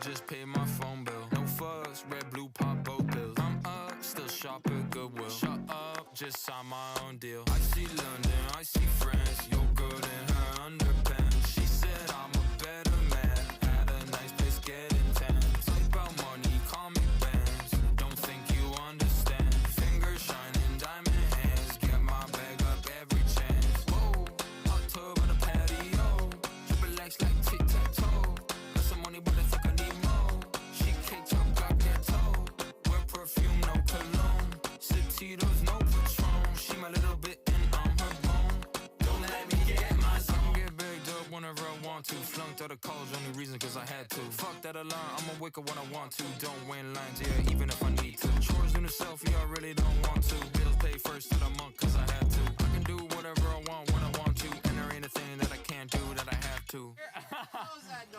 just paid my phone bill. No fuss, red, blue, pop, both bills. I'm up, still shop at Goodwill. Shut up, just signed my own deal. I see London, I see France. You're good in her underpants. She said I'm a better man. At a nice place, getting tan. Talk about money, call me bands. Don't think you understand. Fingers shining, diamond hands. Get my bag up every chance. Whoa, hot tub on the patio. Triple X like tic-tac-toe. Got some money, but I think I need more. She caked up, got ghetto. Wear perfume, no cologne. Sip Tito's, no Patron. She my little bit and I'm her bone. Don't let me get my zone. Get bagged up whenever I want to. Flunked out of college, only reason cause I had to. Fuck that alarm, I'ma wake up when I want to. Don't win lines, yeah, even if I need to. Chores in the selfie, I really don't want to. Bills pay first of the month cause I had to. I can do whatever I want when I want to. And there ain't a thing that I can't do that I have to.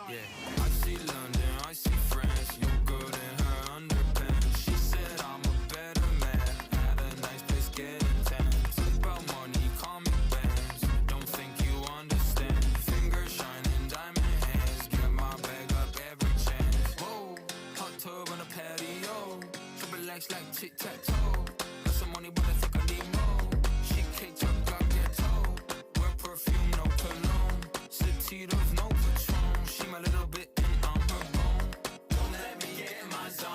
Yeah, I see London, I see France. You're good in her underpants. She said I'm a better man. At a nice place, getting tan. Talk about money, call me bands. Don't think you understand. Fingers shining, diamond hands. Get my bag up every chance. Whoa, hot tub on the patio. Triple X like tic-tac-toe. Got some money, but I think I need more. She caked up, got ghetto. Wear perfume, no cologne. Sip Tito's, no Patron. She my little bit and I'm her bone. Don't let me get in my zone.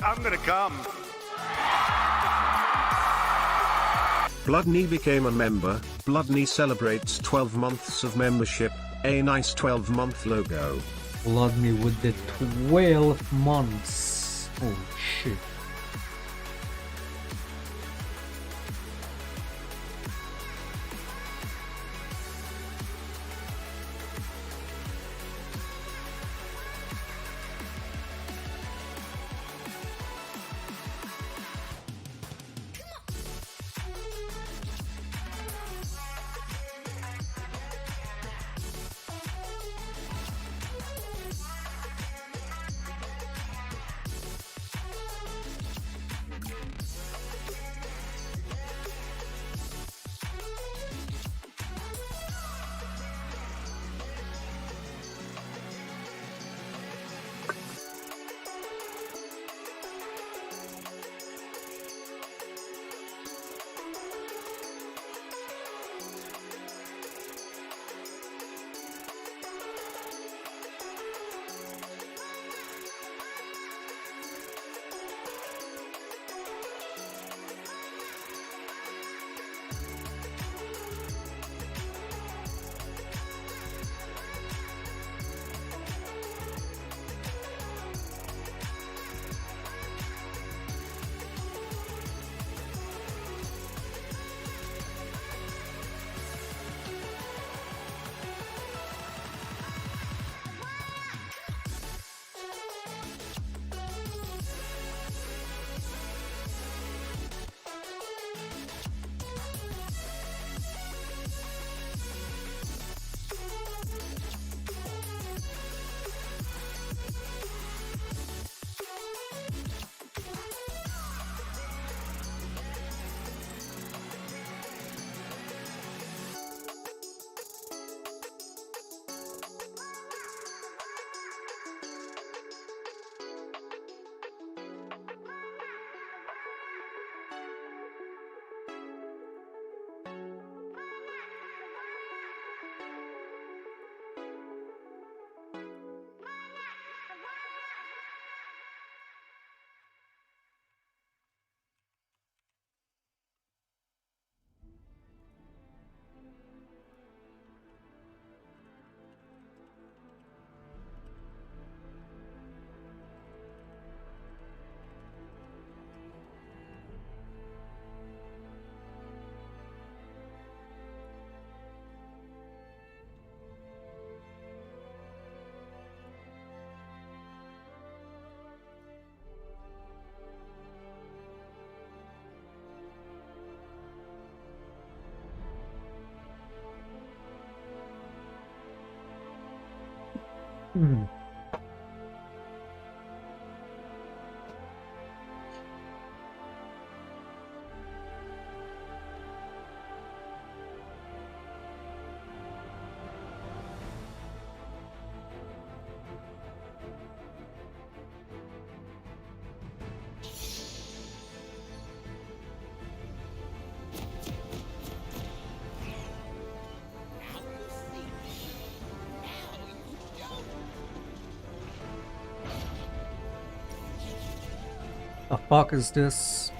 I'm gonna come. Bloodnee became a member. Bloodnee celebrates 12 months of membership. A nice 12-month logo. Bloodnee with the 12 months. Oh shit. Hmm. The fuck is this?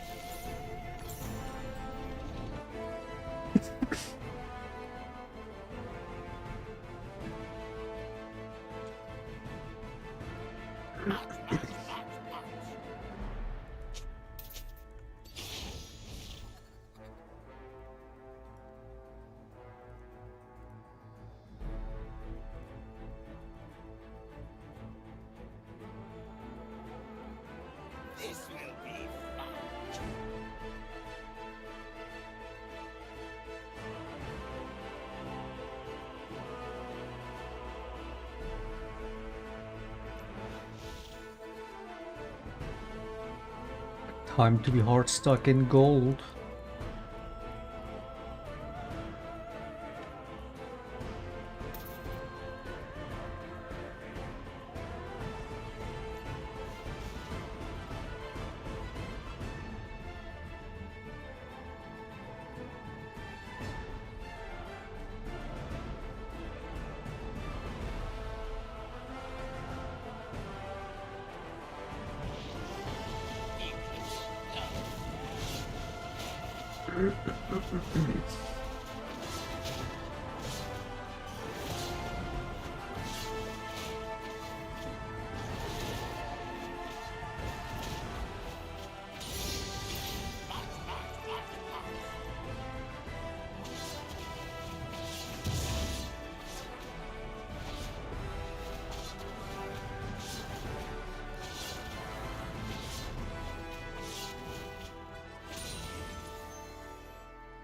This will be fun. Time to be hard stuck in gold.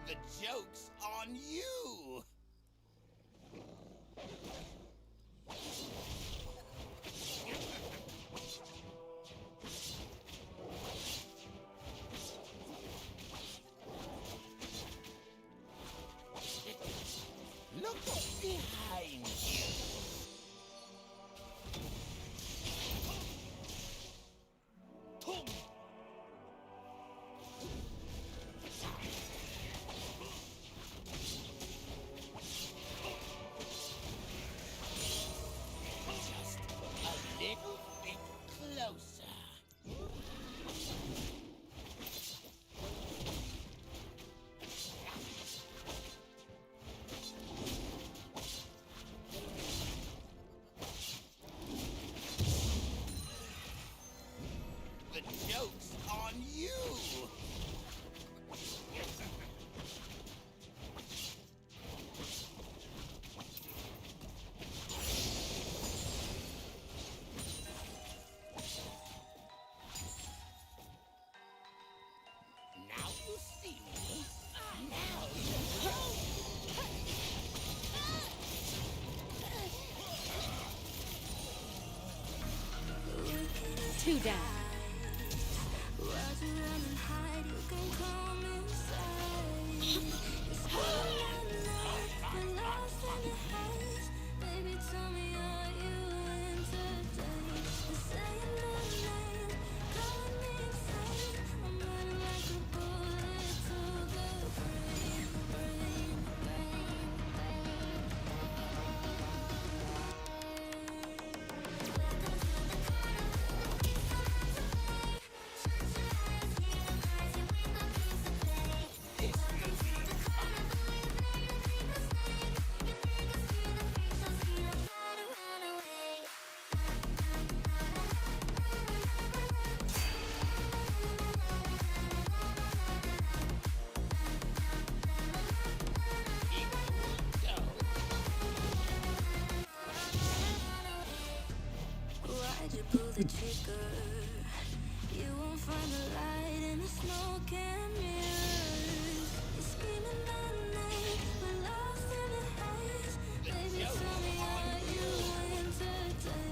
The joke's on you! Look behind you! Just a little bit closer. The joke's on you! Now you see me. Now you know. Two down. Why'd you pull the trigger? You won't find the light in the smoke and mirrors. You're screaming my name, we're lost in the haze. Baby, tell me, are you entertained?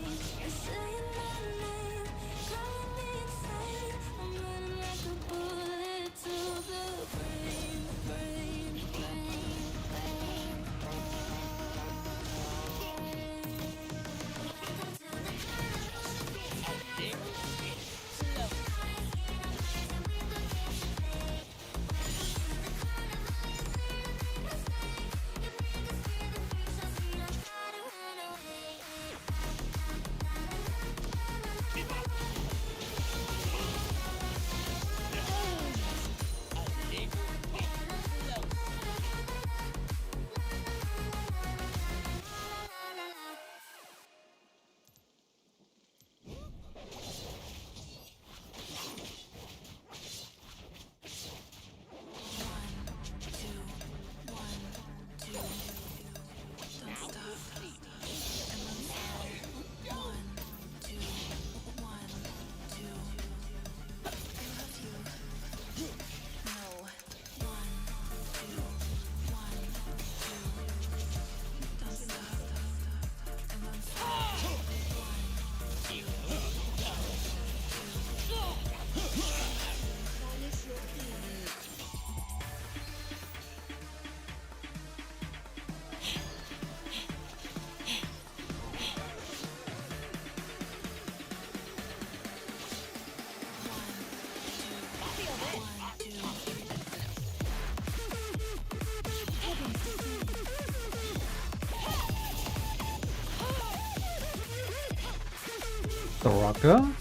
Strucker?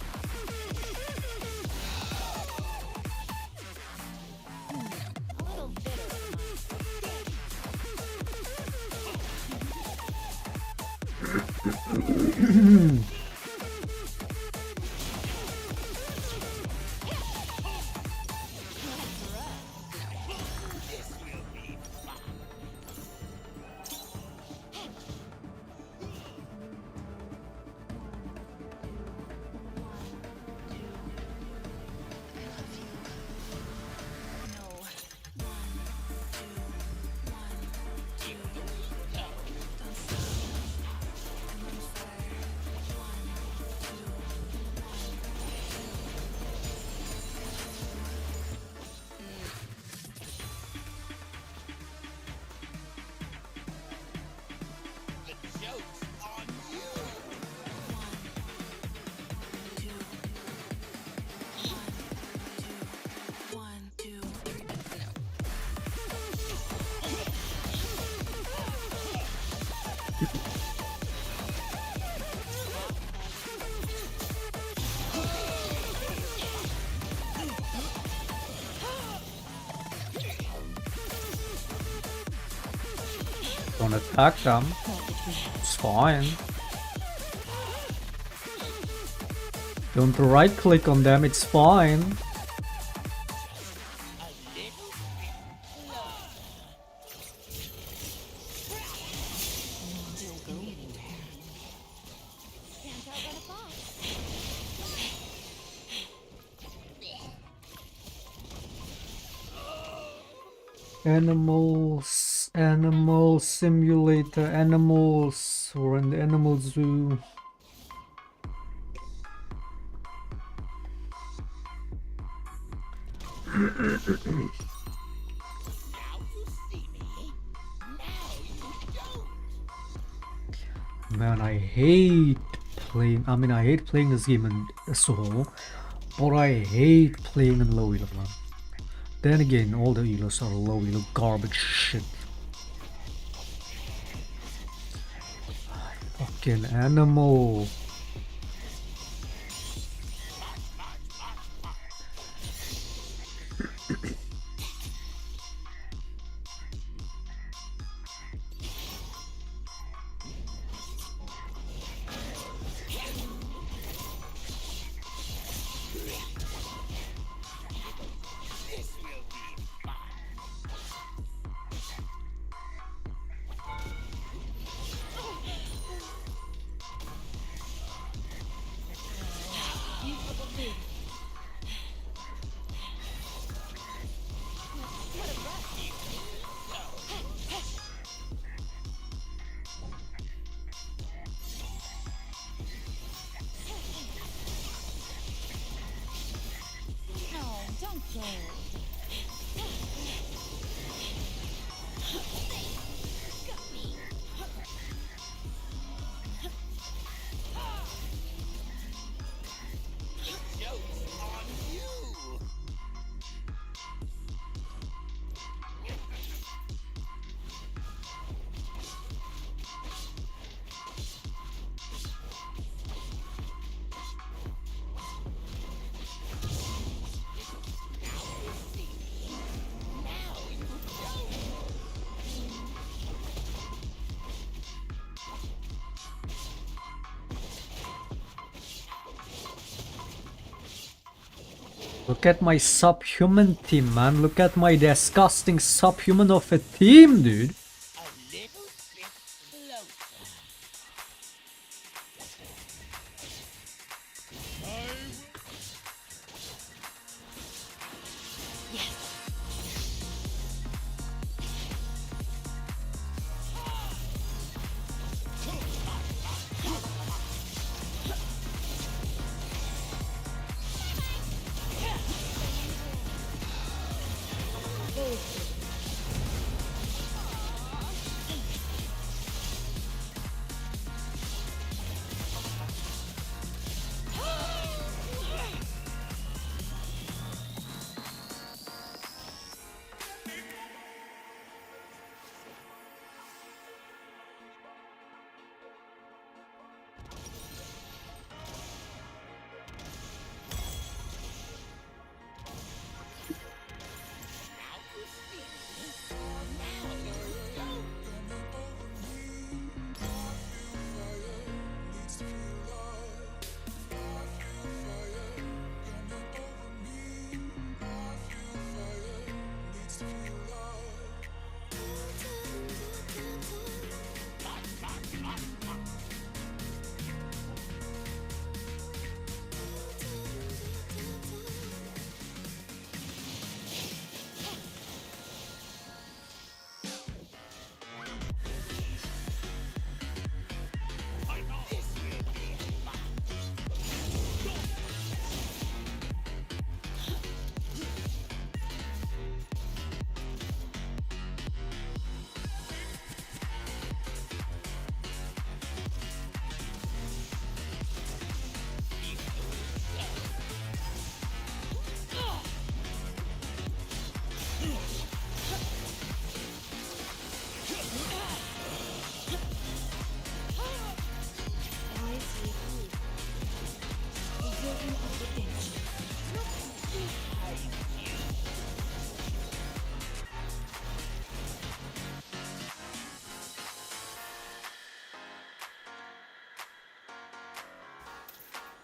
The joke's on you. Don't attack them. It's fine. Don't right click on them, it's fine. Animals, animal simulator, animals. We're in the animal zoo. Man, I hate playing. I mean, I hate playing this game in solo, but I hate playing in low elo, man. Then again, all the elos are low elo garbage shit. Fucking animal. Look at my subhuman team, man. Look at my disgusting subhuman of a team, dude. A little bit closer.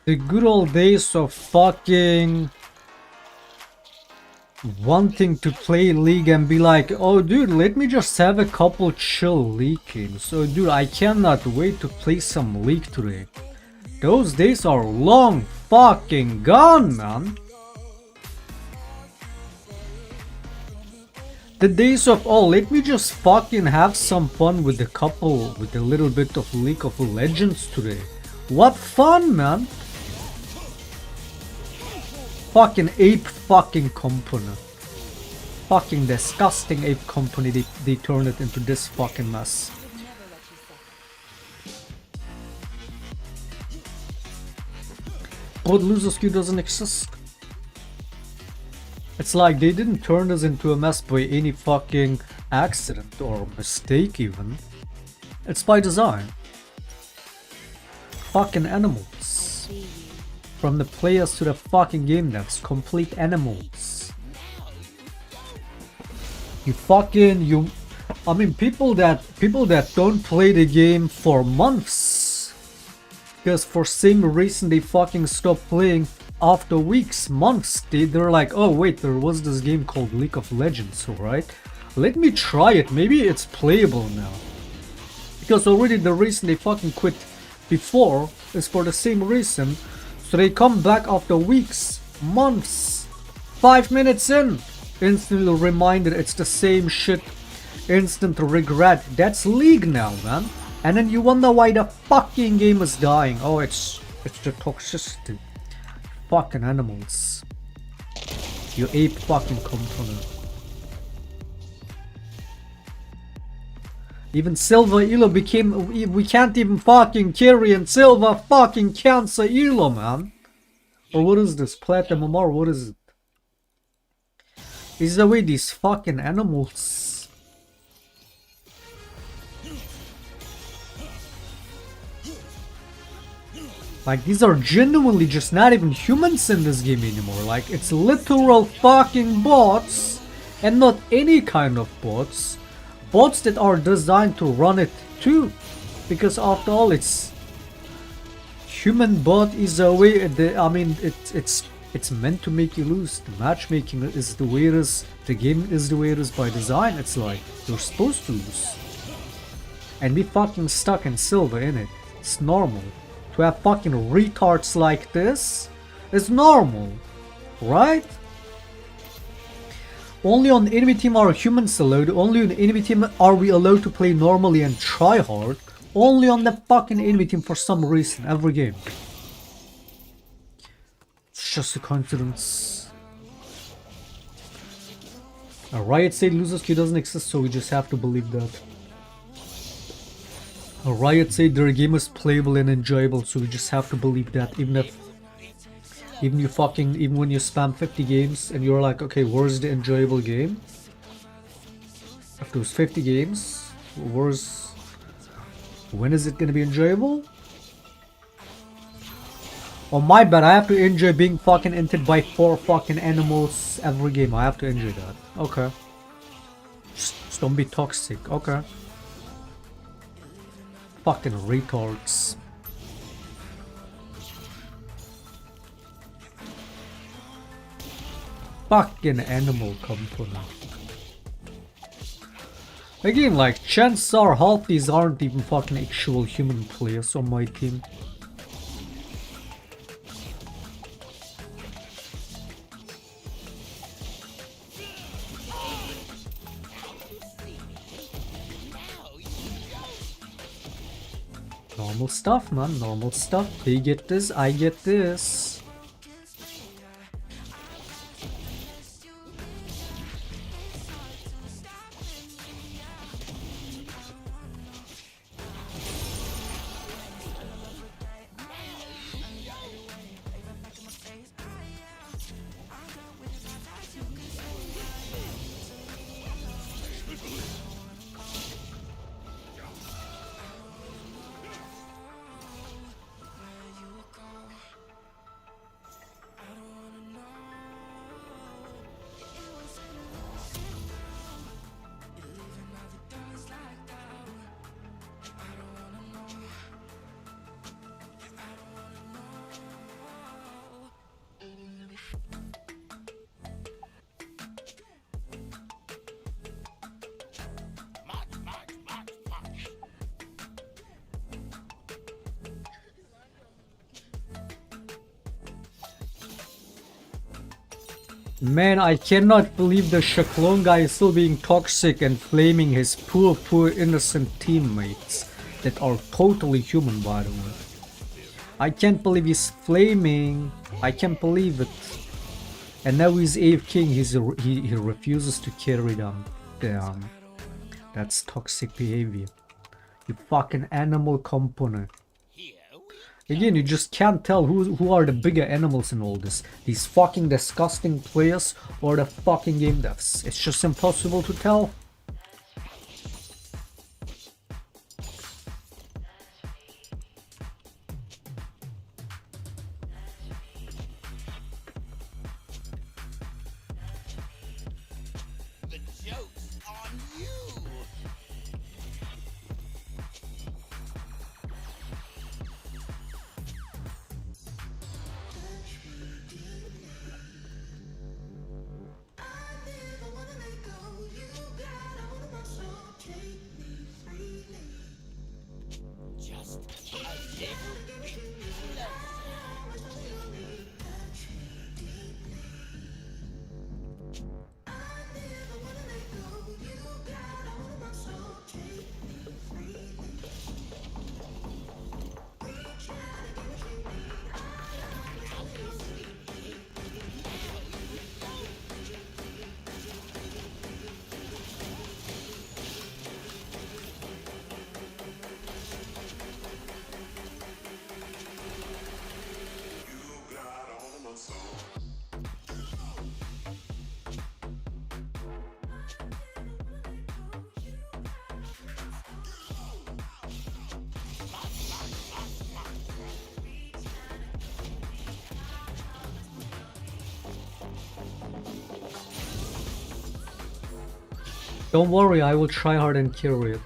The good old days of fucking wanting to play League and be like, oh dude, let me just have a couple chill League games. So dude, I cannot wait to play some League today. Those days are long fucking gone, man. The days of, oh, let me just fucking have some fun with a little bit of League of Legends today. What fun, man. Fucking ape fucking company. Fucking disgusting ape company, they turned it into this fucking mess. But losers queue doesn't exist. It's like they didn't turn us into a mess by any fucking accident or mistake even. It's by design. Fucking animals. From the players to the fucking game devs, complete animals. I mean people that don't play the game for months. Because for some reason they fucking stop playing after weeks, months. They're like, oh wait, there was this game called League of Legends, right? Let me try it, maybe it's playable now. Because already the reason they fucking quit before is for the same reason. So they come back after weeks, months, 5 minutes in, instantly reminded it's the same shit, instant regret. That's League now, man. And then you wonder why the fucking game is dying. Oh, it's the toxicity. Fucking animals. You ape fucking component. Even Silver Elo became, we can't even fucking carry in Silver fucking Cancer Elo, man. Or what is this? Platinum MMR, what is it? Is the way these fucking animals. Like, these are genuinely just not even humans in this game anymore. Like, it's literal fucking bots. And not any kind of bots. Bots that are designed to run it too. Because after all, it's... Human bot is a way... I mean, it's meant to make you lose. The matchmaking is the way it is. The game is the way it is by design. It's like, you're supposed to lose. And be fucking stuck in silver in it. It's normal. To have fucking retards like this is normal, right? Only on the enemy team are humans allowed. Only on the enemy team are we allowed to play normally and try hard. Only on the fucking enemy team for some reason, every game. It's just a coincidence. A Riot said losers queue doesn't exist, so we just have to believe that. Riot said their game is playable and enjoyable, so we just have to believe that. Even when you spam 50 games and you're like, okay, where's the enjoyable game? If those 50 games, when is it gonna be enjoyable? Oh my bad, I have to enjoy being fucking entered by 4 fucking animals every game. I have to enjoy that. Okay. Just don't be toxic. Okay. Fucking retards. Fucking animal component. Again, like, chances are half these aren't even fucking actual human players on my team. Normal stuff, man. Normal stuff. They get this, I get this. Man, I cannot believe the Shaclone guy is still being toxic and flaming his poor innocent teammates that are totally human, by the way. I can't believe he's flaming. I can't believe it. And now he's AFK. He refuses to carry them. Damn. That's toxic behavior. You fucking animal component. Again, you just can't tell who are the bigger animals in all this. These fucking disgusting players or the fucking game devs. It's just impossible to tell. The joke's on you. Just a little bit closer. Don't worry, I will try hard and carry it.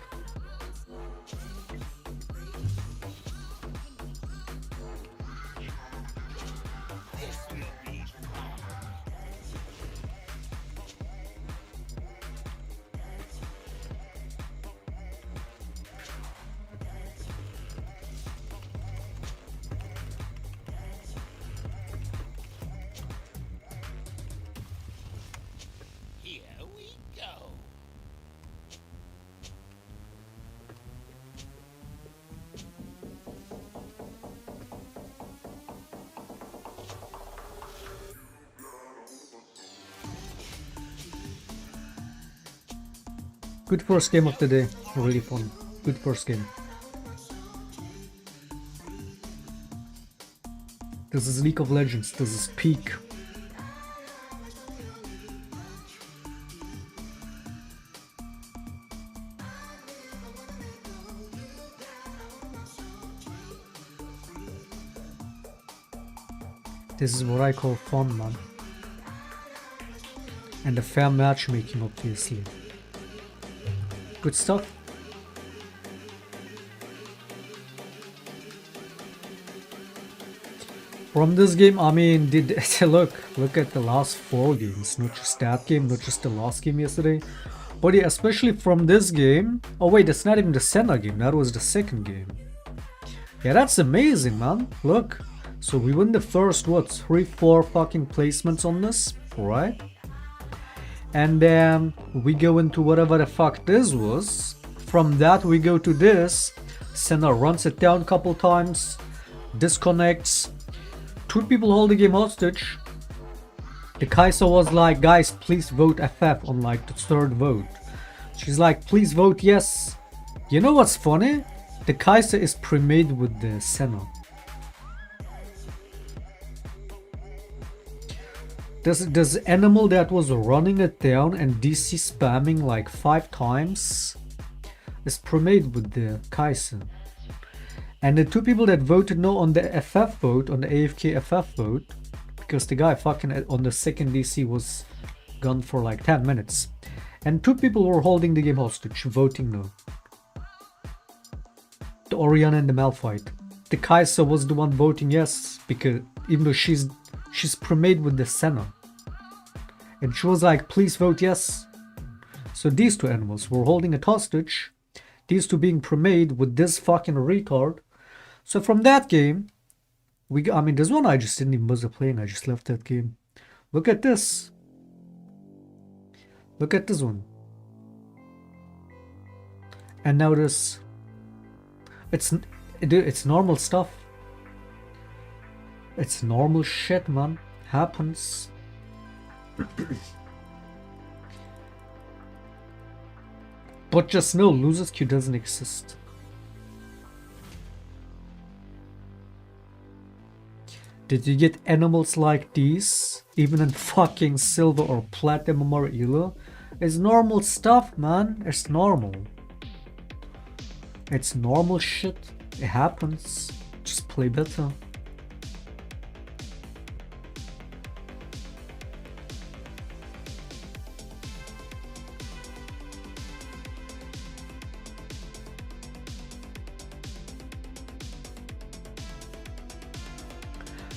Here we go. Good first game of the day. Really fun. Good first game. This is League of Legends. This is peak. This is what I call fun, man. And the fair matchmaking, obviously. Good stuff. From this game, I mean, look at the last 4 games, not just that game, not just the last game yesterday, but yeah, especially from this game. Oh wait, that's not even the Senna game, that was the second game. Yeah, that's amazing, man. Look, so we win the first, what, 3-4 fucking placements on this, right? And then we go into whatever the fuck this was. From that we go to this. Senna runs it down a couple times, disconnects. 2 people hold the game hostage. The Kaiser was like, guys, please vote FF on like the 3rd vote. She's like, please vote yes. You know what's funny? The Kaiser is pre-made with the Senna. This animal that was running it down and DC spamming like 5 times is pre-made with the Kaiser. And the 2 people that voted no on the FF vote, on the AFK FF vote, because the guy fucking on the 2nd DC was gone for like 10 minutes. And 2 people were holding the game hostage, voting no. The Orianna and the Malphite. The Kaiser was the one voting yes, because even though she's pre-made with the Senna. And she was like, please vote yes. So these 2 animals were holding it hostage. These 2 being pre-made with this fucking retard. So from that game, I mean, this one I just didn't even bother playing. I just left that game. Look at this. Look at this one. And now this. It's normal stuff. It's normal shit, man. Happens. But just know, losers queue doesn't exist. Did you get animals like these, even in fucking silver or platinum or elo? It's normal stuff, man. It's normal. It's normal shit. It happens. Just play better.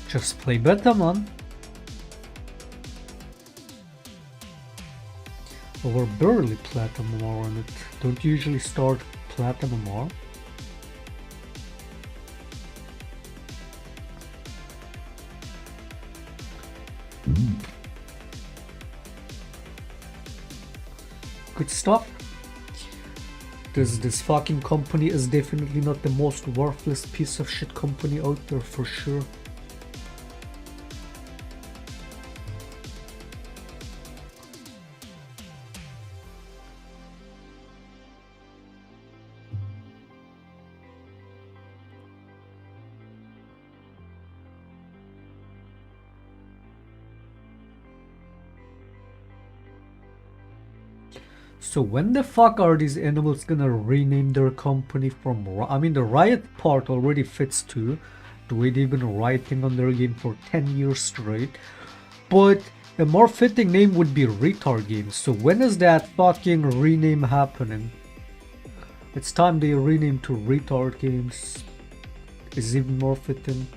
Just play better, man. We're barely platinum more on it. Don't usually start platinum more. Good stuff. This fucking company is definitely not the most worthless piece of shit company out there, for sure. So when the fuck are these animals gonna rename their company from... I mean, the Riot part already fits too. The way they've been writing on their game for 10 years straight. But a more fitting name would be Retard Games. So when is that fucking rename happening? It's time they rename to Retard Games. Is even more fitting.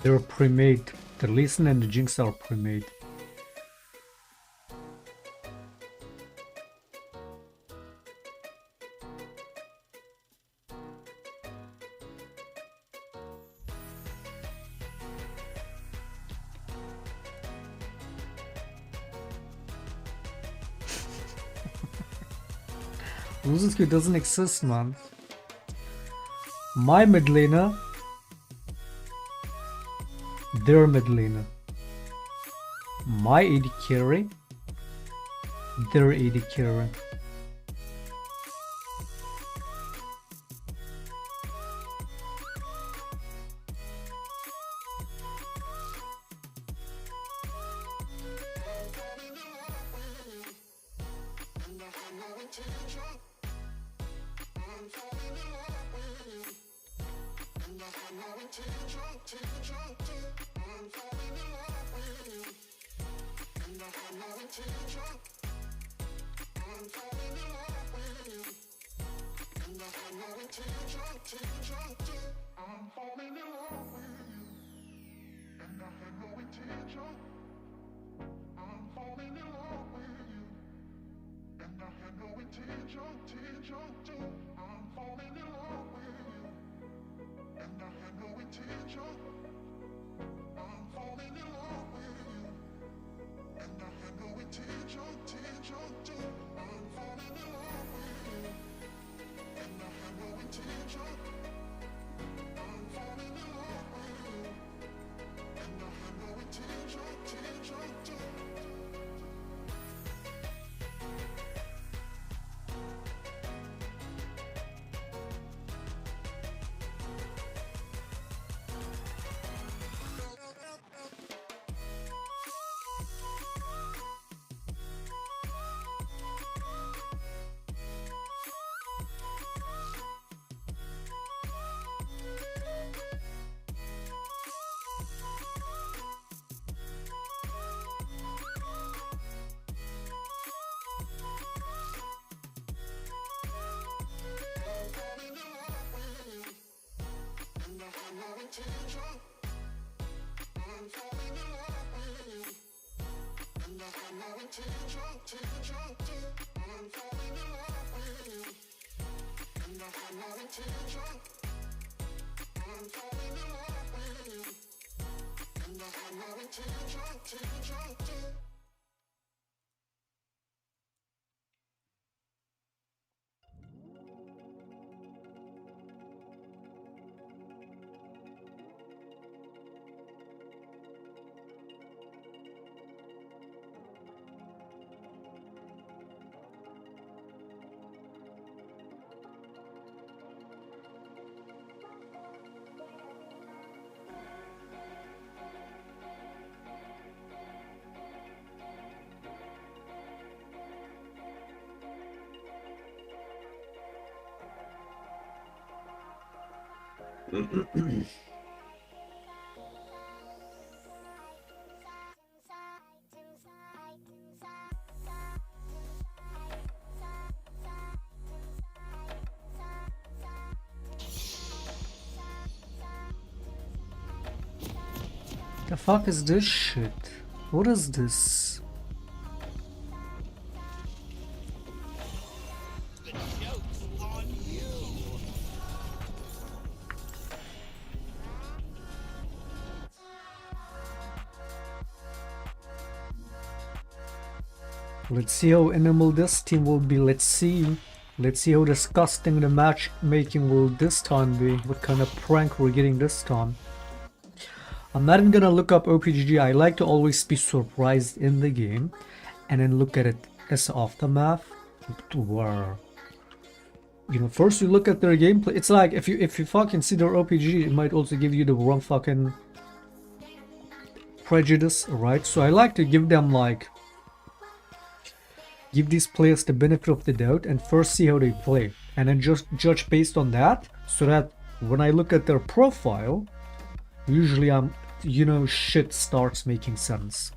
They're pre-made. The Listen and the Jinx are pre-made. Losers queue doesn't exist, man. My mid laner, their mid laner. My AD carry, their AD carry. I'm The fuck is this shit? What is this? The joke's on you. Let's see how animal this team will be. Let's see how disgusting the matchmaking will this time be. What kind of prank we're getting this time. I'm not even gonna look up OPGG. I like to always be surprised in the game and then look at it as aftermath. Where, you know, first you look at their gameplay. It's like if you fucking see their OPGG, it might also give you the wrong fucking prejudice, right? So I like to give them like give these players the benefit of the doubt and first see how they play and then just judge based on that, so that when I look at their profile, usually shit starts making sense.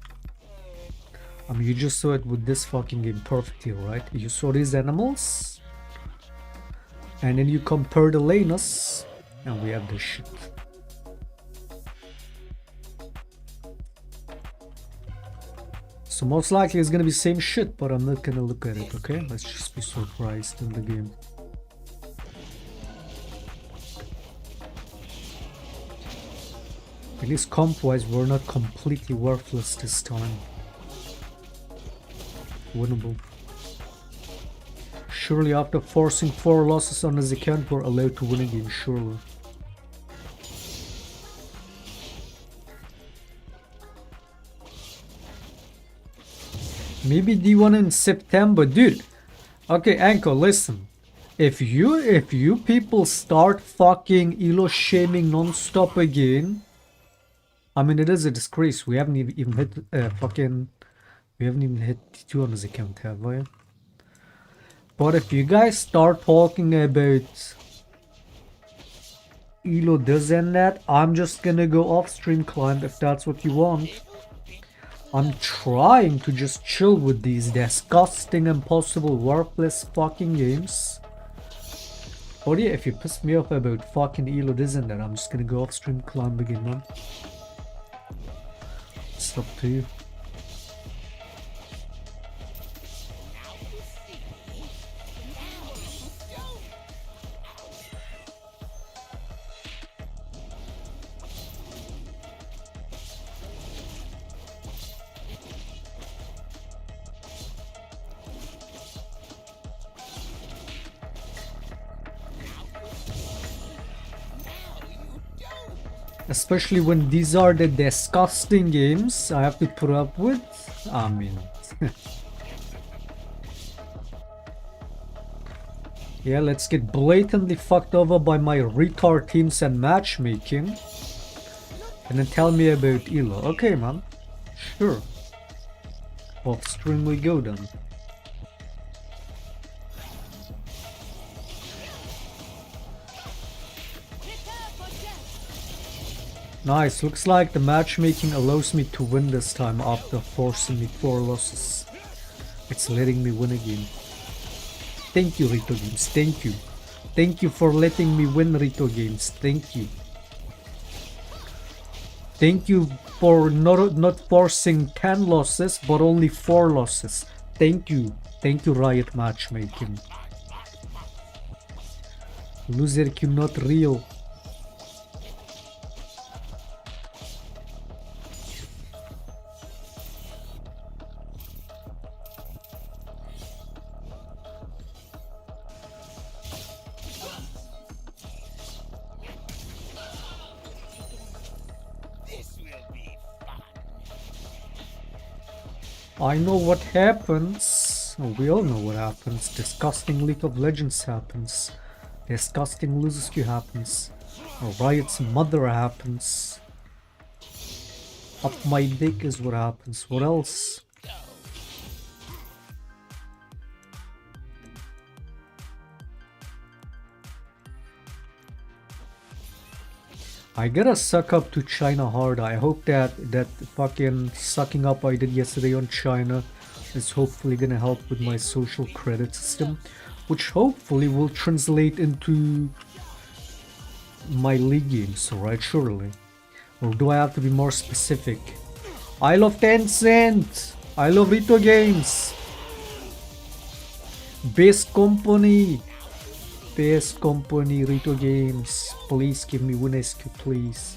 I mean, you just saw it with this fucking game perfectly, right? You saw these animals and then you compare the laners and we have this shit. So most likely it's gonna be same shit, but I'm not gonna look at it, okay? Let's just be surprised in the game. At least comp-wise, we're not completely worthless this time. Winnable. Surely after forcing 4 losses on his account, we're allowed to win a game, surely. Maybe D1 in September, dude. Okay, Anko, listen. If you people start fucking elo shaming non-stop again, I mean, it is a disgrace. We haven't even hit we haven't even hit 2 on his account, have we? But if you guys start talking about elo this and that, I'm just gonna go off stream climb if that's what you want. I'm trying to just chill with these disgusting, impossible, worthless fucking games. But yeah, if you piss me off about fucking elo this and that, I'm just gonna go off stream climb again, man. It's up to you. Now you see. Especially when these are the disgusting games I have to put up with. I mean... yeah, let's get blatantly fucked over by my retard teams and matchmaking. And then tell me about Elo. Okay, man. Sure. Off stream we go then. Nice, looks like the matchmaking allows me to win this time after forcing me 4 losses. It's letting me win again. Thank you, Rito Games, thank you. Thank you for letting me win, Rito Games, thank you. Thank you for not forcing 10 losses, but only 4 losses. Thank you. Thank you, Riot Matchmaking. Loser Q not real. I know what happens. Oh, we all know what happens. Disgusting League of Legends happens. Disgusting Losers Queue happens. Riot's mother happens. Up my dick is what happens. What else? I gotta suck up to China hard. I hope that fucking sucking up I did yesterday on China is hopefully gonna help with my social credit system, which hopefully will translate into my league games, right? Surely. Or do I have to be more specific? I love Tencent! I love Rito Games! Best company! Best company, Rito Games. Please give me Winescu, please.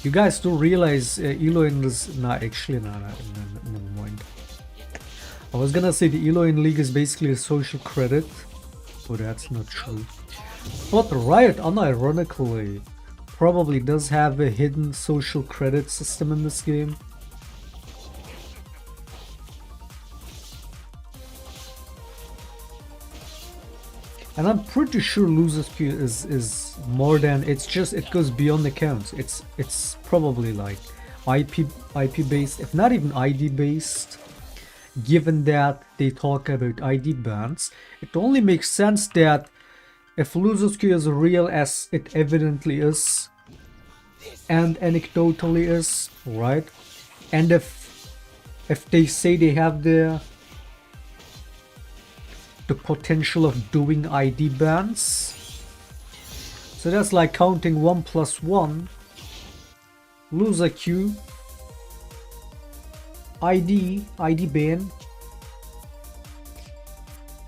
You guys do realize Eloin is not actually never mind. I was gonna say the Eloin League is basically a social credit, but that's not true. But Riot, unironically, probably does have a hidden social credit system in this game. And I'm pretty sure Losers Queue is more than, it goes beyond accounts. It's probably like IP based, if not even ID based. Given that they talk about ID bans, it only makes sense that if Losers Queue is real as it evidently is, and anecdotally is, right? And if they say they have the potential of doing ID bans. So that's like counting 1 plus 1. Loser queue. ID ban.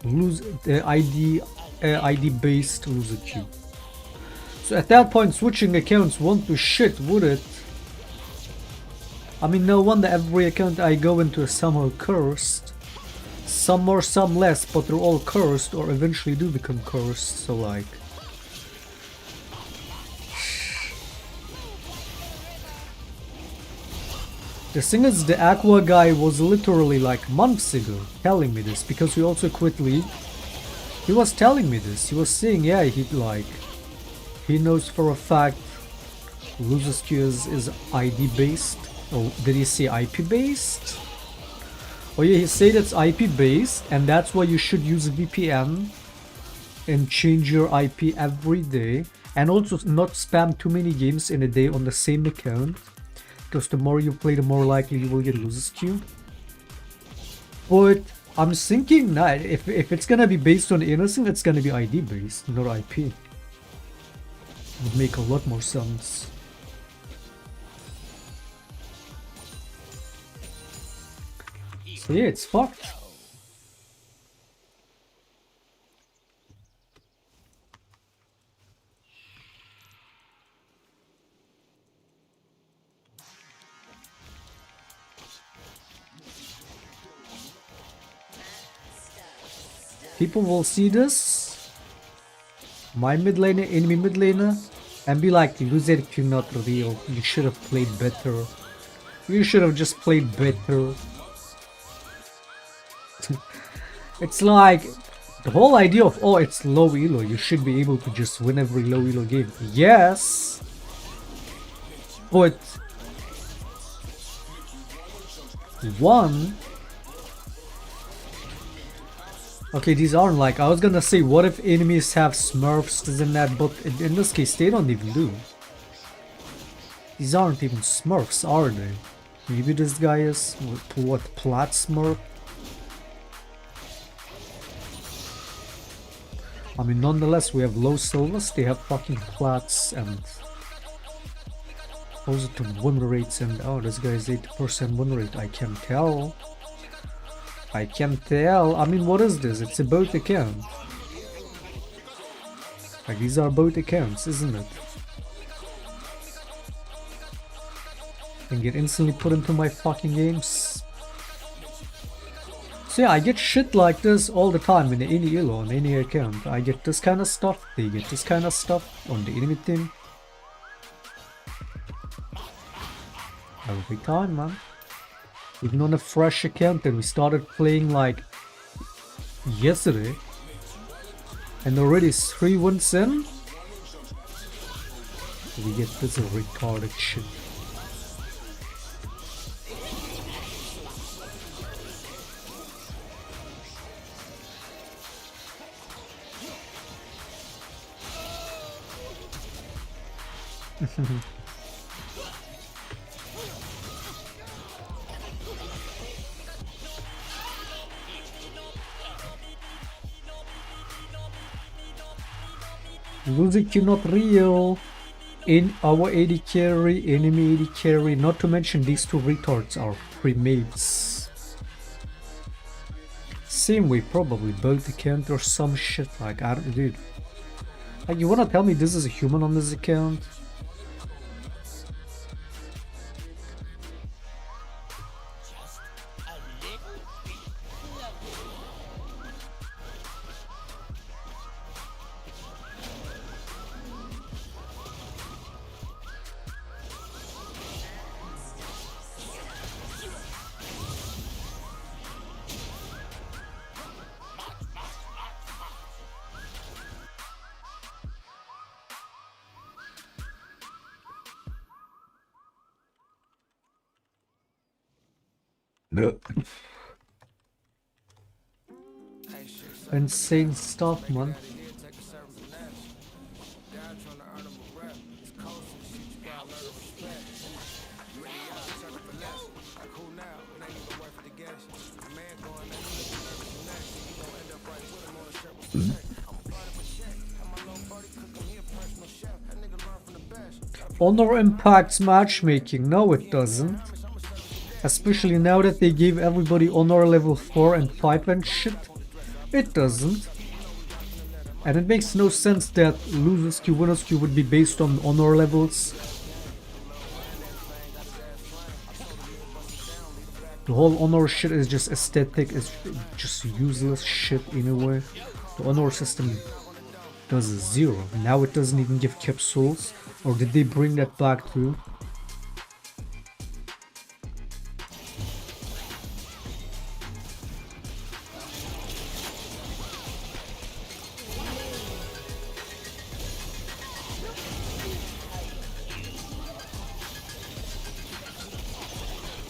Lose ID based loser queue. So at that point switching accounts won't do shit, would it? I mean, no wonder every account I go into is somehow cursed. Some more, some less, but they're all cursed or eventually do become cursed, so like... The thing is, the Aqua guy was literally like months ago telling me this, because he also quit League. He was telling me this, he was saying, yeah, he knows for a fact Losers Queue is ID based. Or did he say IP based? Oh yeah, he said it's IP based, and that's why you should use a VPN and change your IP every day, and also not spam too many games in a day on the same account, because the more you play, the more likely you will get Losers Queue. But I'm thinking that if it's gonna be based on innocent, it's gonna be ID based, not IP. It would make a lot more sense. So yeah, it's fucked. People will see this my mid laner, enemy mid laner, and be like, loser cannot reveal. You should have played better. You should have just played better. It's like the whole idea of, oh, it's low elo. You should be able to just win every low elo game. Yes, but one. Okay, these aren't like, I was gonna say, what if enemies have smurfs, this and that, but in this case, they don't even do. These aren't even smurfs, are they? Maybe this guy is, what, plat smurf? I mean, nonetheless, we have low silvers, they have fucking plats and positive win rates, and oh, this guy is 80% win rate, I can tell. I can tell. I mean, what is this? It's a boat account. Like, these are boat accounts, isn't it? And get instantly put into my fucking games. So yeah, I get shit like this all the time in any elo, on any account. I get this kind of stuff, they get this kind of stuff on the enemy team. Every time, man. Even on a fresh account that we started playing like yesterday, and already 3 wins in, we get this retarded shit. Music you're not real. In our AD carry, enemy AD carry, not to mention these two retards are pre-mates. Same way, probably both account or some shit like, I don't, dude. Like, you wanna tell me this is a human on this account? No. Insane stuff, man. Honor impacts matchmaking. No, it doesn't. Especially now that they gave everybody honor level 4 and 5 and shit. It doesn't. And it makes no sense that losers queue, winners queue would be based on honor levels. The whole honor shit is just aesthetic, it's just useless shit anyway. The honor system does 0. Now it doesn't even give capsules. Or did they bring that back too?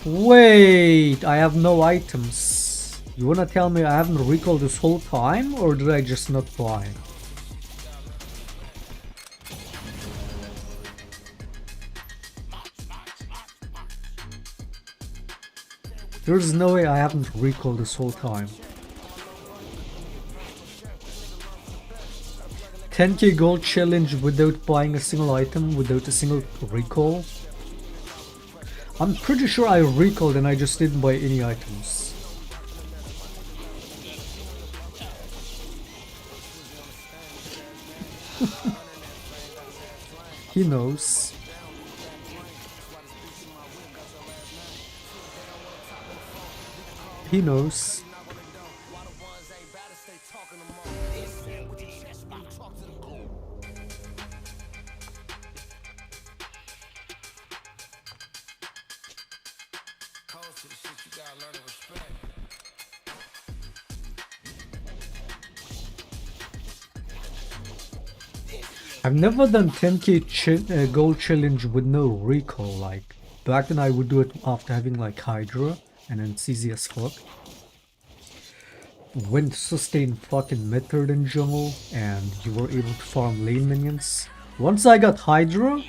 Wait, I have no items. You wanna tell me I haven't recalled this whole time, or did I just not buy? There's no way I haven't recalled this whole time. 10k gold challenge without buying a single item, without a single recall. I'm pretty sure I recalled and I just didn't buy any items. He knows. He knows. I've never done 10k gold challenge with no recall. Like back then I would do it after having like Hydra, and then it's easy as fuck. Went sustain fucking method in jungle, and you were able to farm lane minions. Once I got Hydra,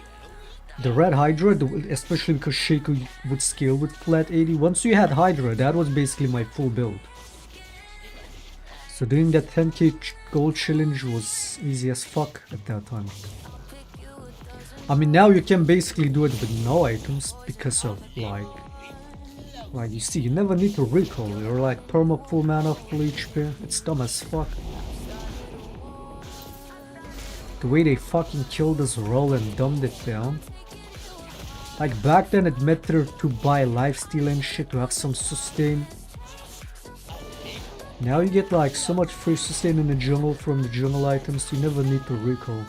the red Hydra, especially because Shaco would scale with flat 80. Once you had Hydra, that was basically my full build. So doing that 10k gold challenge was easy as fuck at that time. I mean, now you can basically do it with no items because of like you see, you never need to recall. You're like perma full mana, full HP. It's dumb as fuck. The way they fucking killed this roll and dumbed it down. Like back then it mattered to buy lifesteal and shit to have some sustain. Now you get like so much free sustain in the jungle from the jungle items, you never need to recall.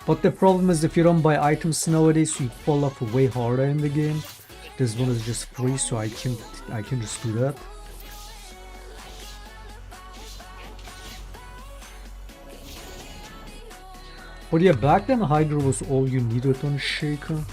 But the problem is if you don't buy items nowadays, you fall off way harder in the game. This one is just free, so I can just do that. But yeah, back then Hydra was all you needed on Shaco.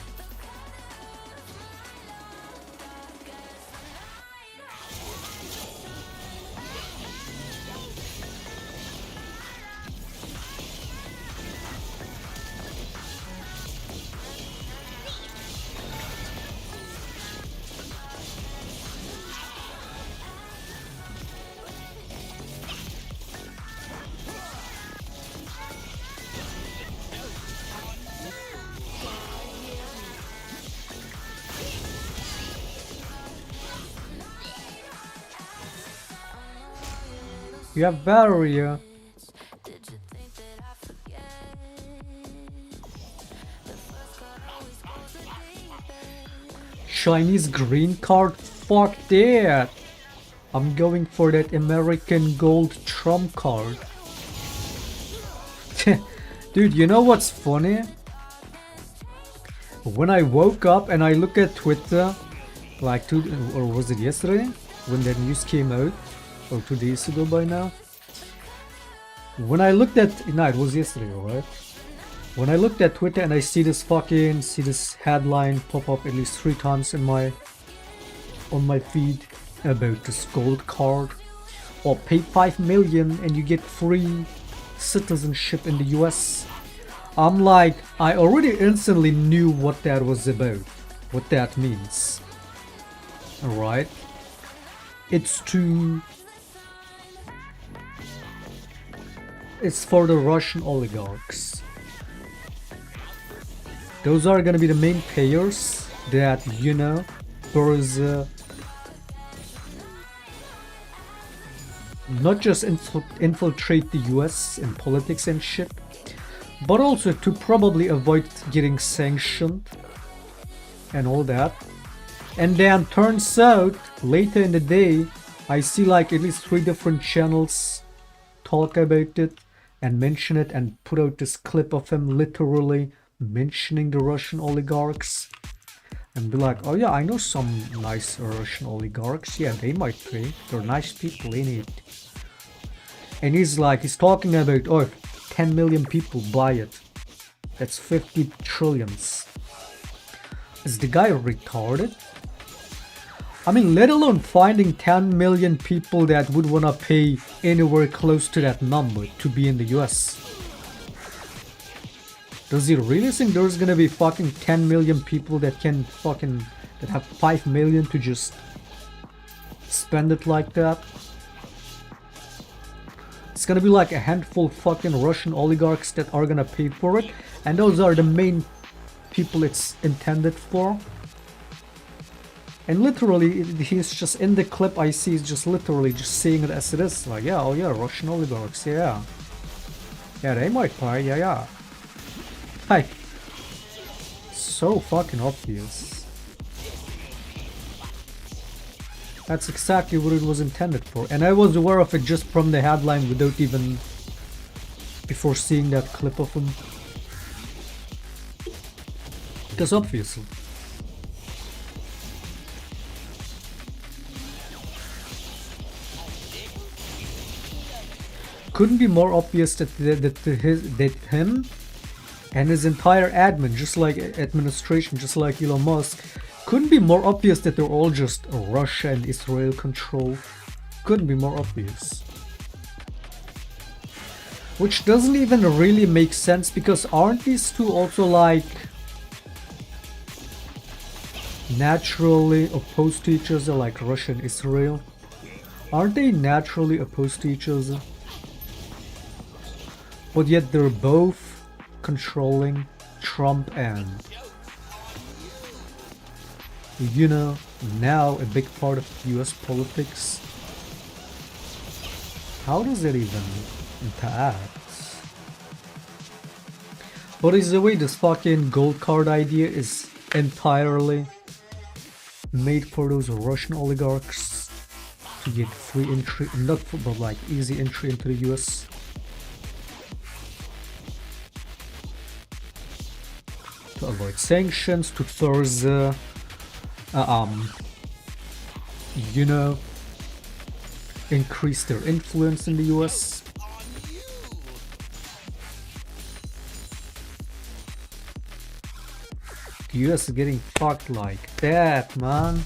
You have barrier. Chinese green card? Fuck that! I'm going for that American gold trump card. Dude, you know what's funny? When I woke up and I look at Twitter, like or was it yesterday? When that news came out? Or 2 days ago by now. When I looked at it was yesterday, right? When I looked at Twitter and I see this headline pop up at least 3 times in on my feed about this gold card, or pay 5 million and you get free citizenship in the US. I'm like, I already instantly knew what that was about, what that means. Alright? It's for the Russian oligarchs. Those are gonna be the main payers that, you know, there's not just infiltrate the US in politics and shit, but also to probably avoid getting sanctioned and all that. And then turns out, later in the day, I see like at least 3 different channels talk about it and mention it and put out this clip of him literally mentioning the Russian oligarchs and be like, oh yeah, I know some nice Russian oligarchs, yeah, they might pay, they're nice people, ain't it? And he's talking about, oh, 10 million people buy it, that's 50 trillions. Is the guy retarded? I mean, let alone finding 10 million people that would wanna pay anywhere close to that number to be in the US. Does he really think there's gonna be fucking 10 million people that that have 5 million to just spend it like that? It's gonna be like a handful fucking Russian oligarchs that are gonna pay for it, and those are the main people it's intended for. And literally, he's just in the clip I see, he's just literally just saying it as it is. Like, yeah, oh yeah, Russian oligarchs, yeah. Yeah, they might pay, yeah. Like, so fucking obvious. That's exactly what it was intended for. And I was aware of it just from the headline without even before seeing that clip of him. Because obviously. Couldn't be more obvious that him and his entire administration, just like Elon Musk, couldn't be more obvious that they're all just Russia and Israel control. Couldn't be more obvious. Which doesn't even really make sense, because aren't these two also like naturally opposed to each other, like Russia and Israel? Aren't they naturally opposed to each other? But yet they're both controlling Trump and, you know, now a big part of US politics. How does it even interact? But either way, this fucking gold card idea is entirely made for those Russian oligarchs to get free entry, not for, but like easy entry into the US. To avoid sanctions, to further, you know, increase their influence in the US. The US is getting fucked like that, man.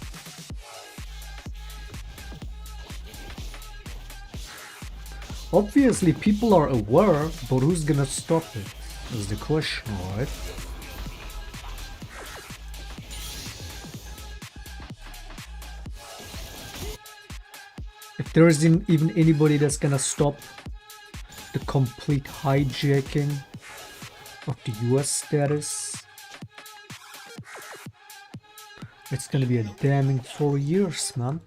Obviously, people are aware, but who's gonna stop it? Is the question, right? If there isn't even anybody that's gonna stop the complete hijacking of the US status, it's gonna be a damning 4 years, man.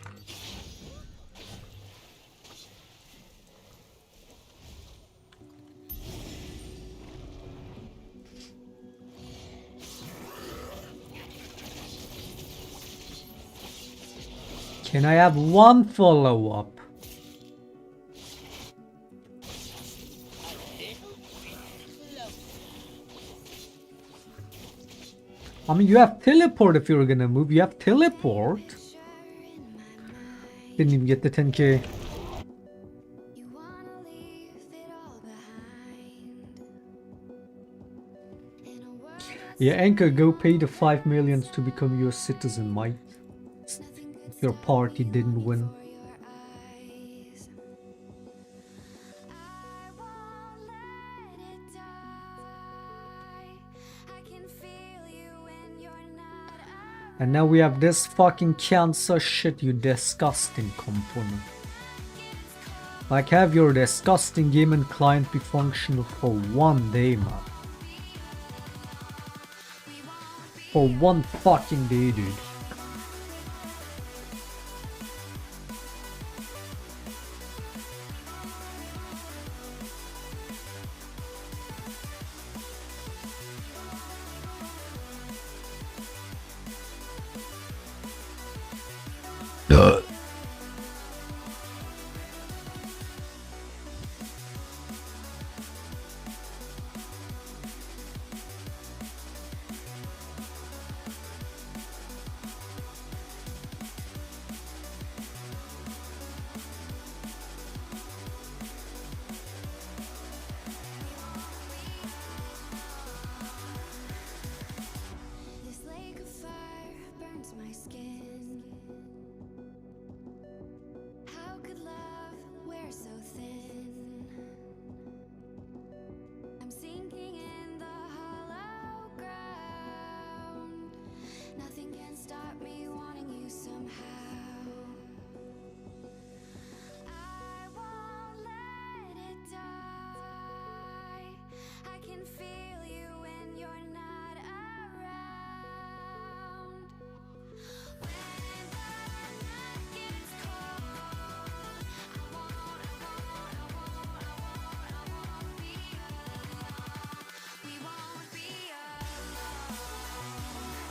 Can I have one follow-up? I mean, you have teleport if you're gonna move. You have teleport. Didn't even get the 10k. Yeah, Anchor, go pay the 5 million to become your citizen, Mike. Your party didn't win. And now we have this fucking cancer shit, you disgusting company. Like, have your disgusting game and client be functional for 1 day, man. For 1 fucking day, dude.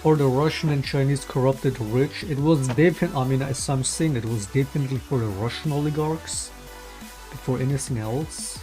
For the Russian and Chinese corrupted rich, it was definitely, I mean, as I'm saying, it was definitely for the Russian oligarchs before anything else.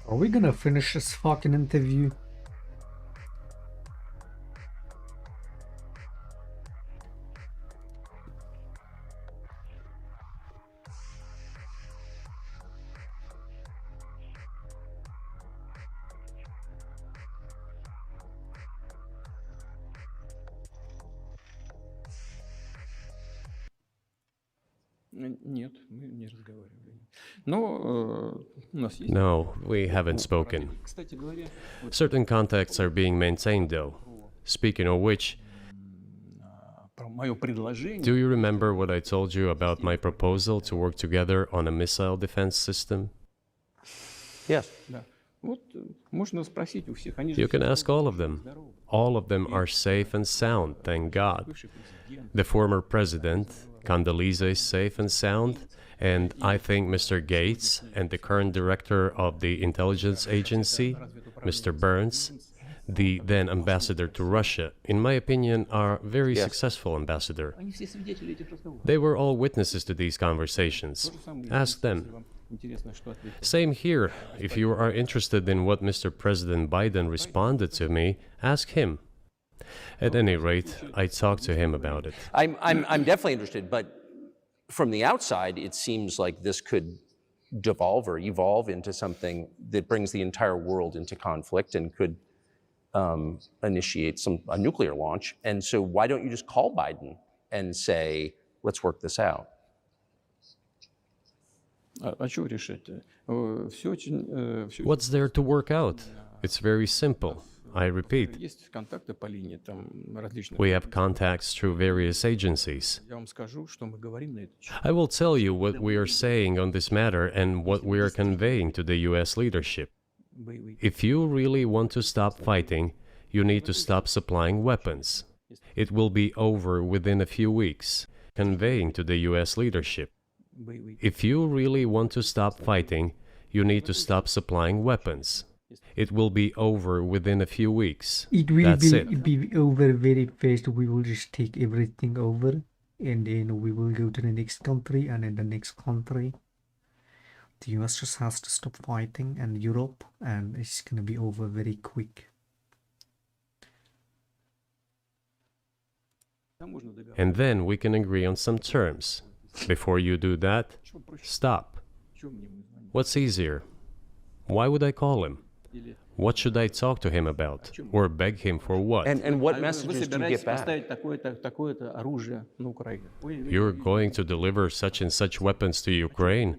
Are we gonna finish this fucking interview? Нет, мы не разговаривали. Но у нас есть... No, we haven't spoken. Кстати говоря, вот Certain contacts are being maintained, though. Speaking of which, про мое предложение... do you remember what I told you about my proposal to work together on a missile defense system? Yes. Да. Вот можно спросить у всех. Они же You can все ask all of them. здоровы. All of them are safe and sound, thank God. Бывший президент. The former president, Condoleezza, is safe and sound, and I think Mr. Gates and the current director of the intelligence agency, Mr. Burns, the then ambassador to Russia, in my opinion, are very Yes. successful ambassador. Они все свидетели этих разговоров. They were all witnesses to these conversations. То же самое, Ask если them. вам интересно, что ответил. Same here. If you are interested in what Mr. President Biden responded to me, ask him. At any rate, I talked to him about it. I'm definitely interested, but from the outside, it seems like this could devolve or evolve into something that brings the entire world into conflict and could initiate a nuclear launch. And so why don't you just call Biden and say, let's work this out? А чего решать-то? Все очень... всё What's there to work out? It's very simple. I repeat, Есть контакты по линии, там различных... we have contacts through various agencies. Я вам скажу, что мы говорим на эту тему. I will tell you what we are saying on this matter and what we are conveying to the US leadership. Боевые. If you really want to stop fighting, you need to stop supplying weapons. It will be over within a few weeks. Conveying to the US leadership. Боевые. If you really want to stop fighting, you need to stop supplying weapons. It will be over within a few weeks. It will That's it. be over very fast. We will just take everything over, and then we will go to the next country, and in the next country, the US just has to stop fighting, and Europe, and it's gonna be over very quick. Там можно договариваться. And then we can agree on some terms. Before you do that, Что проще? stop. Чего мне ему звонить? What's easier? Why would I call him? Или... What should I talk to him about? Or beg him for what? And what Вы messages do you собираетесь get back? поставить такое-то оружие на Украину. You're going to deliver such and such weapons to Ukraine?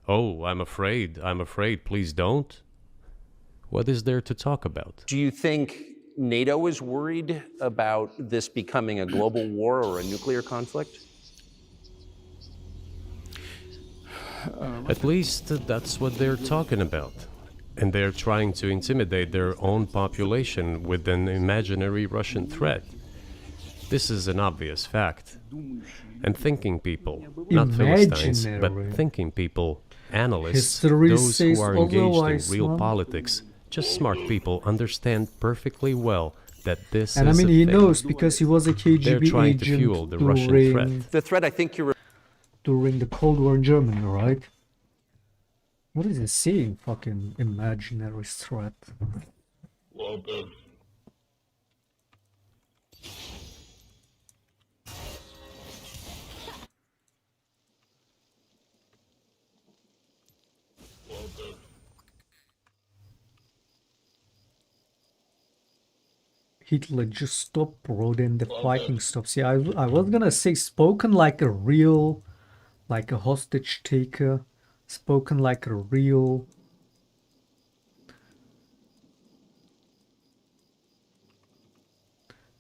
Oh, I'm afraid, please don't. What is there to talk about? Do you think NATO is worried about this becoming a global war or a nuclear conflict? At least that's what they're talking about. And they're trying to intimidate their own population with an imaginary Russian threat. This is an obvious fact. And thinking people, not Philistines, but Imaginary. thinking people, analysts, History those says who are engaged otherwise, in real man. politics, just smart people understand perfectly well that this And I is mean, a he thing. knows because he was a They're KGB trying to agent fuel the Russian threat. The threat I think you're during the Cold War in Germany, right? What is it saying? Fucking imaginary threat. Hitler just stop, bro, then the fighting stops. Yeah, I was gonna say spoken like a real, like a hostage taker, spoken like a real.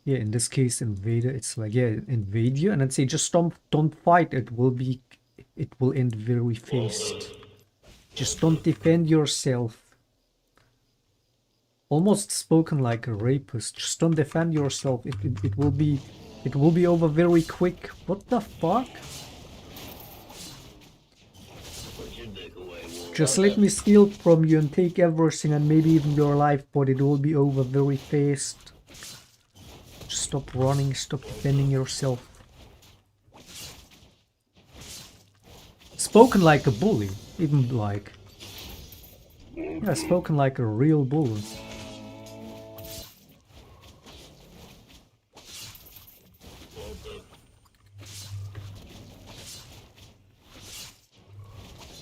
Yeah, in this case, invader. It's like, yeah, invade you, and then say just don't fight. It will end very fast. Just don't defend yourself. Almost spoken like a rapist. Just don't defend yourself. It will be over very quick. What the fuck? Just let me steal from you and take everything and maybe even your life, but it will be over very fast. Just stop running, stop defending yourself. Spoken like a bully, even like. Yeah, spoken like a real bull.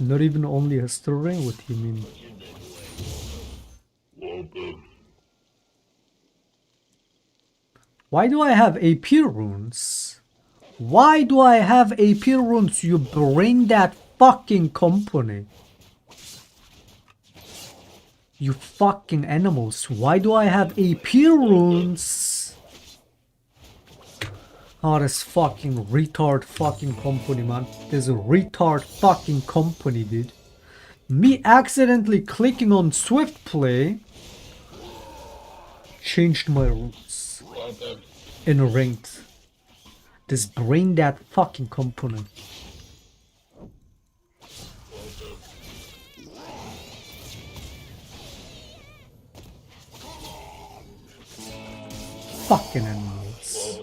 Not even only a string, what do you mean? Why do I have AP runes? Why do I have AP runes? You bring that fucking company. You fucking animals. Why do I have AP runes? Oh, this fucking retard fucking company, man. This retard fucking company, dude. Me accidentally clicking on Swift Play changed my rules in ranked. This brain that fucking component. Fucking animals.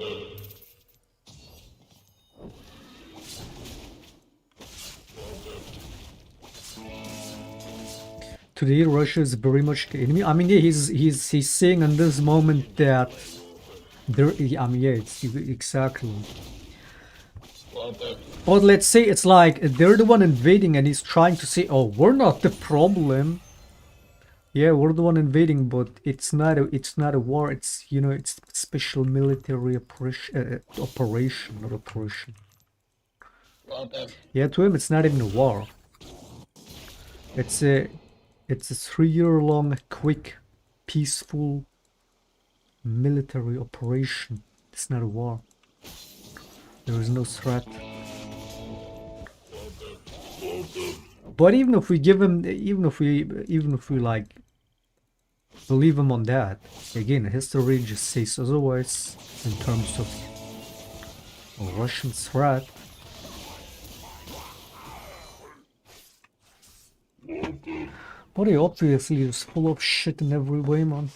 Today Russia is very much the enemy. I mean, yeah, he's saying in this moment that there. I mean, yeah, it's exactly. But let's say it's like they're the one invading, and he's trying to say, "Oh, we're not the problem." Yeah, we're the one invading, but it's not a war. It's, you know, it's special military operation, not operation. Yeah, to him it's not even a war. It's a 3-year-long quick, peaceful military operation. It's not a war. There is no threat. But even if we give him, even if we like believe him on that, again, history just says otherwise in terms of a Russian threat. But he obviously is full of shit in every way, man.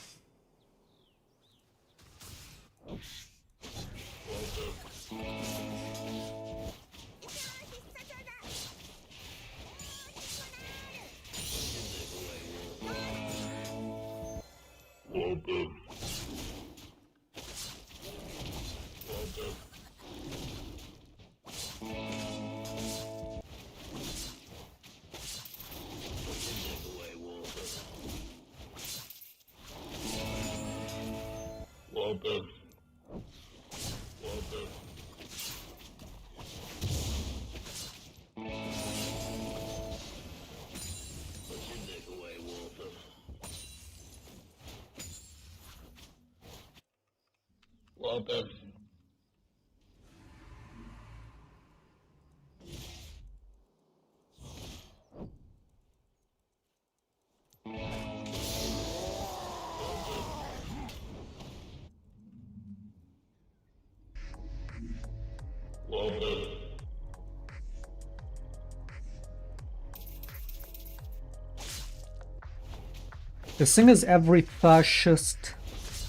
The thing is, every fascist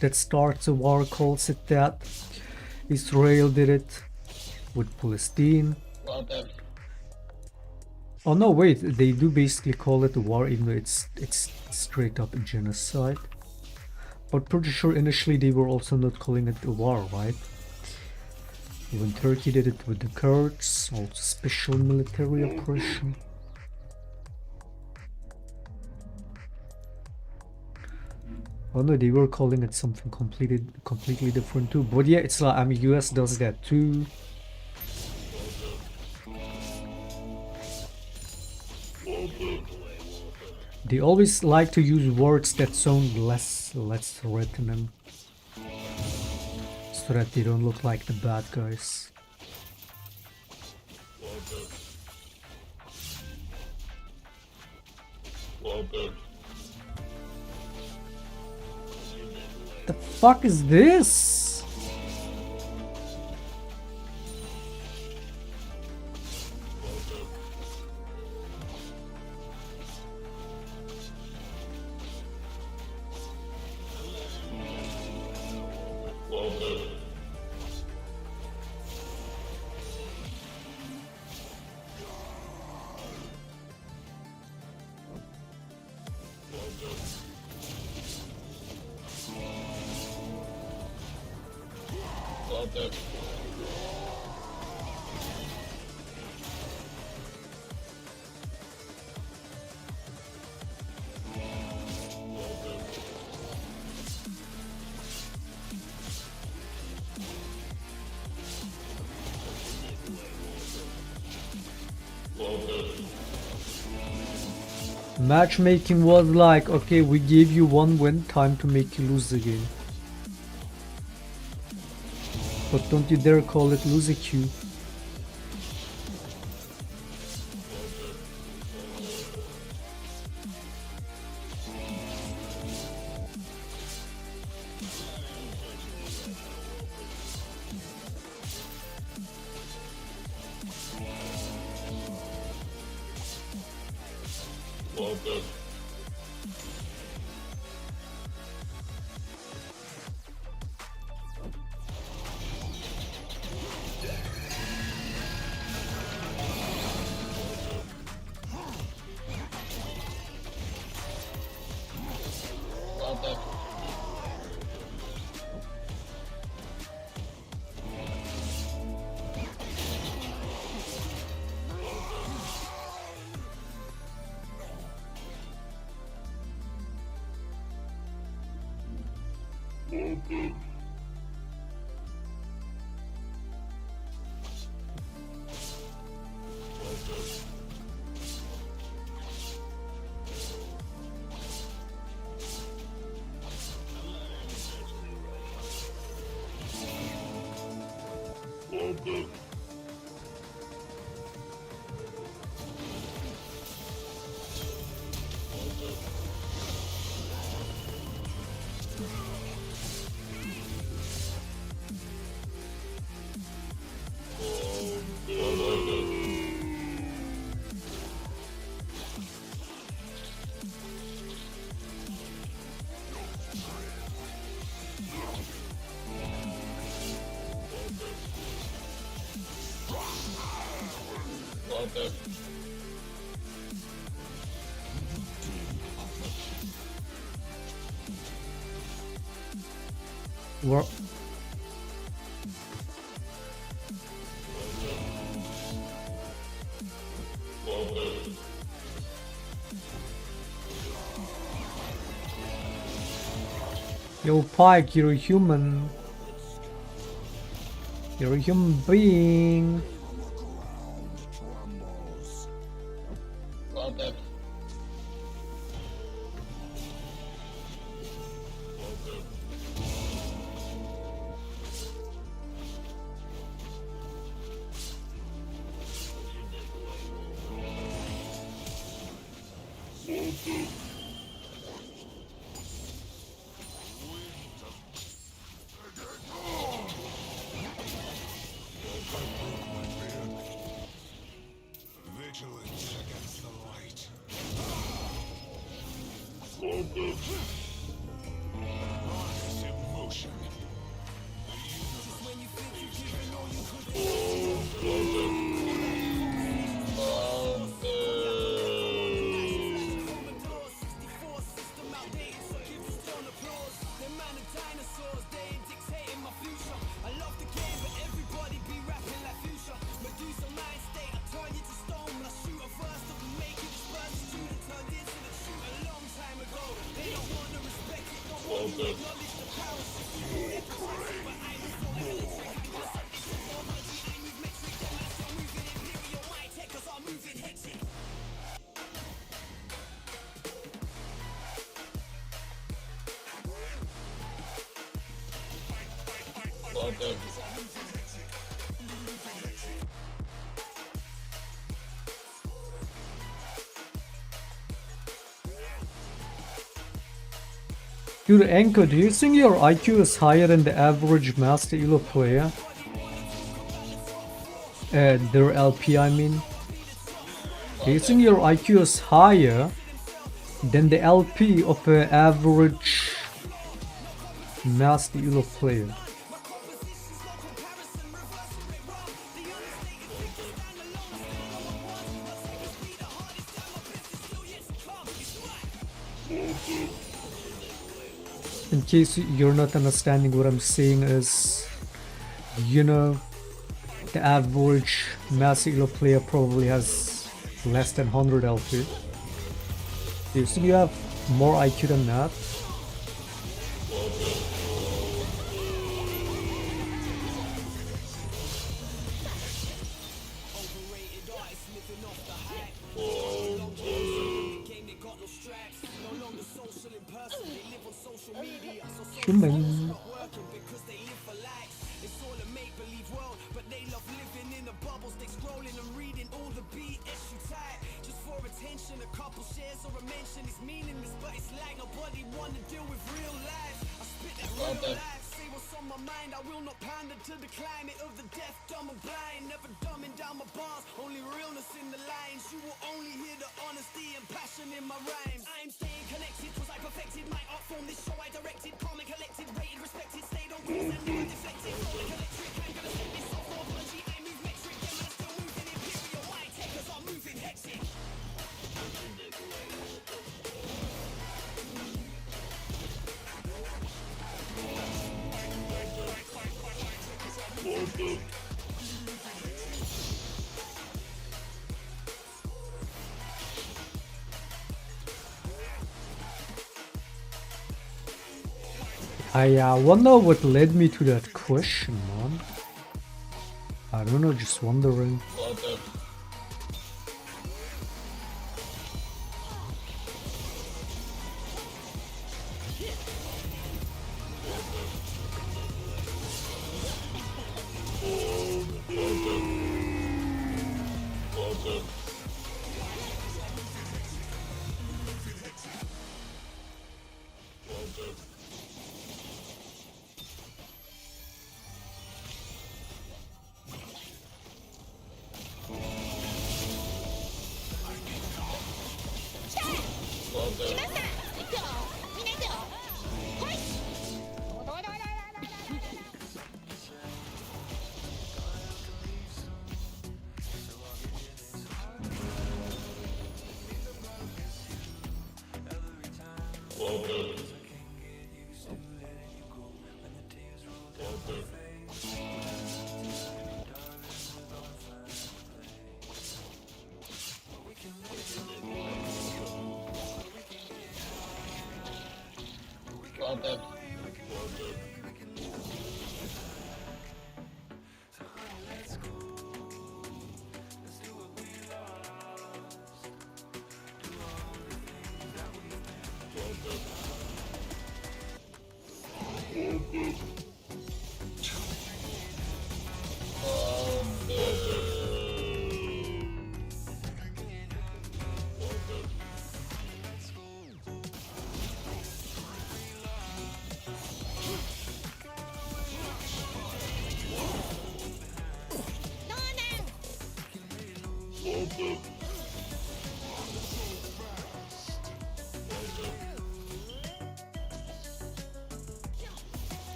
that starts a war calls it that. Israel did it with Palestine. Oh no, wait, they do basically call it a war, even though it's straight up a genocide. But pretty sure initially they were also not calling it a war, right? Even Turkey did it with the Kurds, also special military operation. Oh no, they were calling it something completely different too. But yeah, it's like, I mean, US does that too. They always like to use words that sound less threatening, so that they don't look like the bad guys. The fuck is this? Matchmaking was like, okay, we gave you one win, time to make you lose the game. But don't you dare call it loser queue. What? Yo, Pike, you're a human. You're a human being. Dude, Anchor, do you think your IQ is higher than the average Master Elo player? Their LP, I mean. Do you think your IQ is higher than the LP of an average Master Elo player? In case you're not understanding what I'm saying is, you know, the average Mass Elo player probably has less than 100 LP. You think you have more IQ than that? Human. I wonder what led me to that question, man. I don't know, just wondering.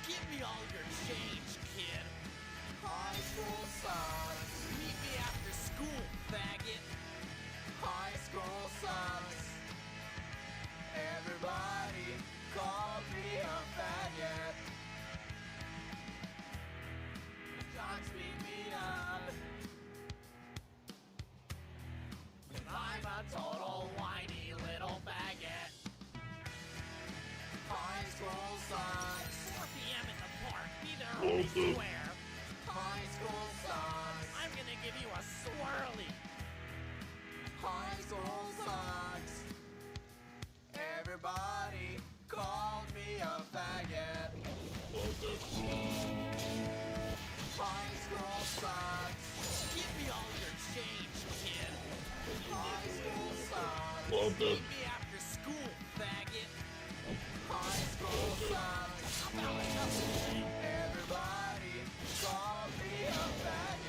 Give me all your change, kid. High school sucks. Meet me after school, faggot. High school sucks. Everybody call me a faggot. Jocks beat me up. And I'm a total whiny little faggot. High school sucks. 4 p.m. in the park, be there or be square. High school sucks. I'm gonna give you a swirly. High school sucks. Everybody call me a faggot. High school sucks. Give me all your change, kid. High school sucks. Meet me after school, faggot. High school sucks. Everybody call me a faggot.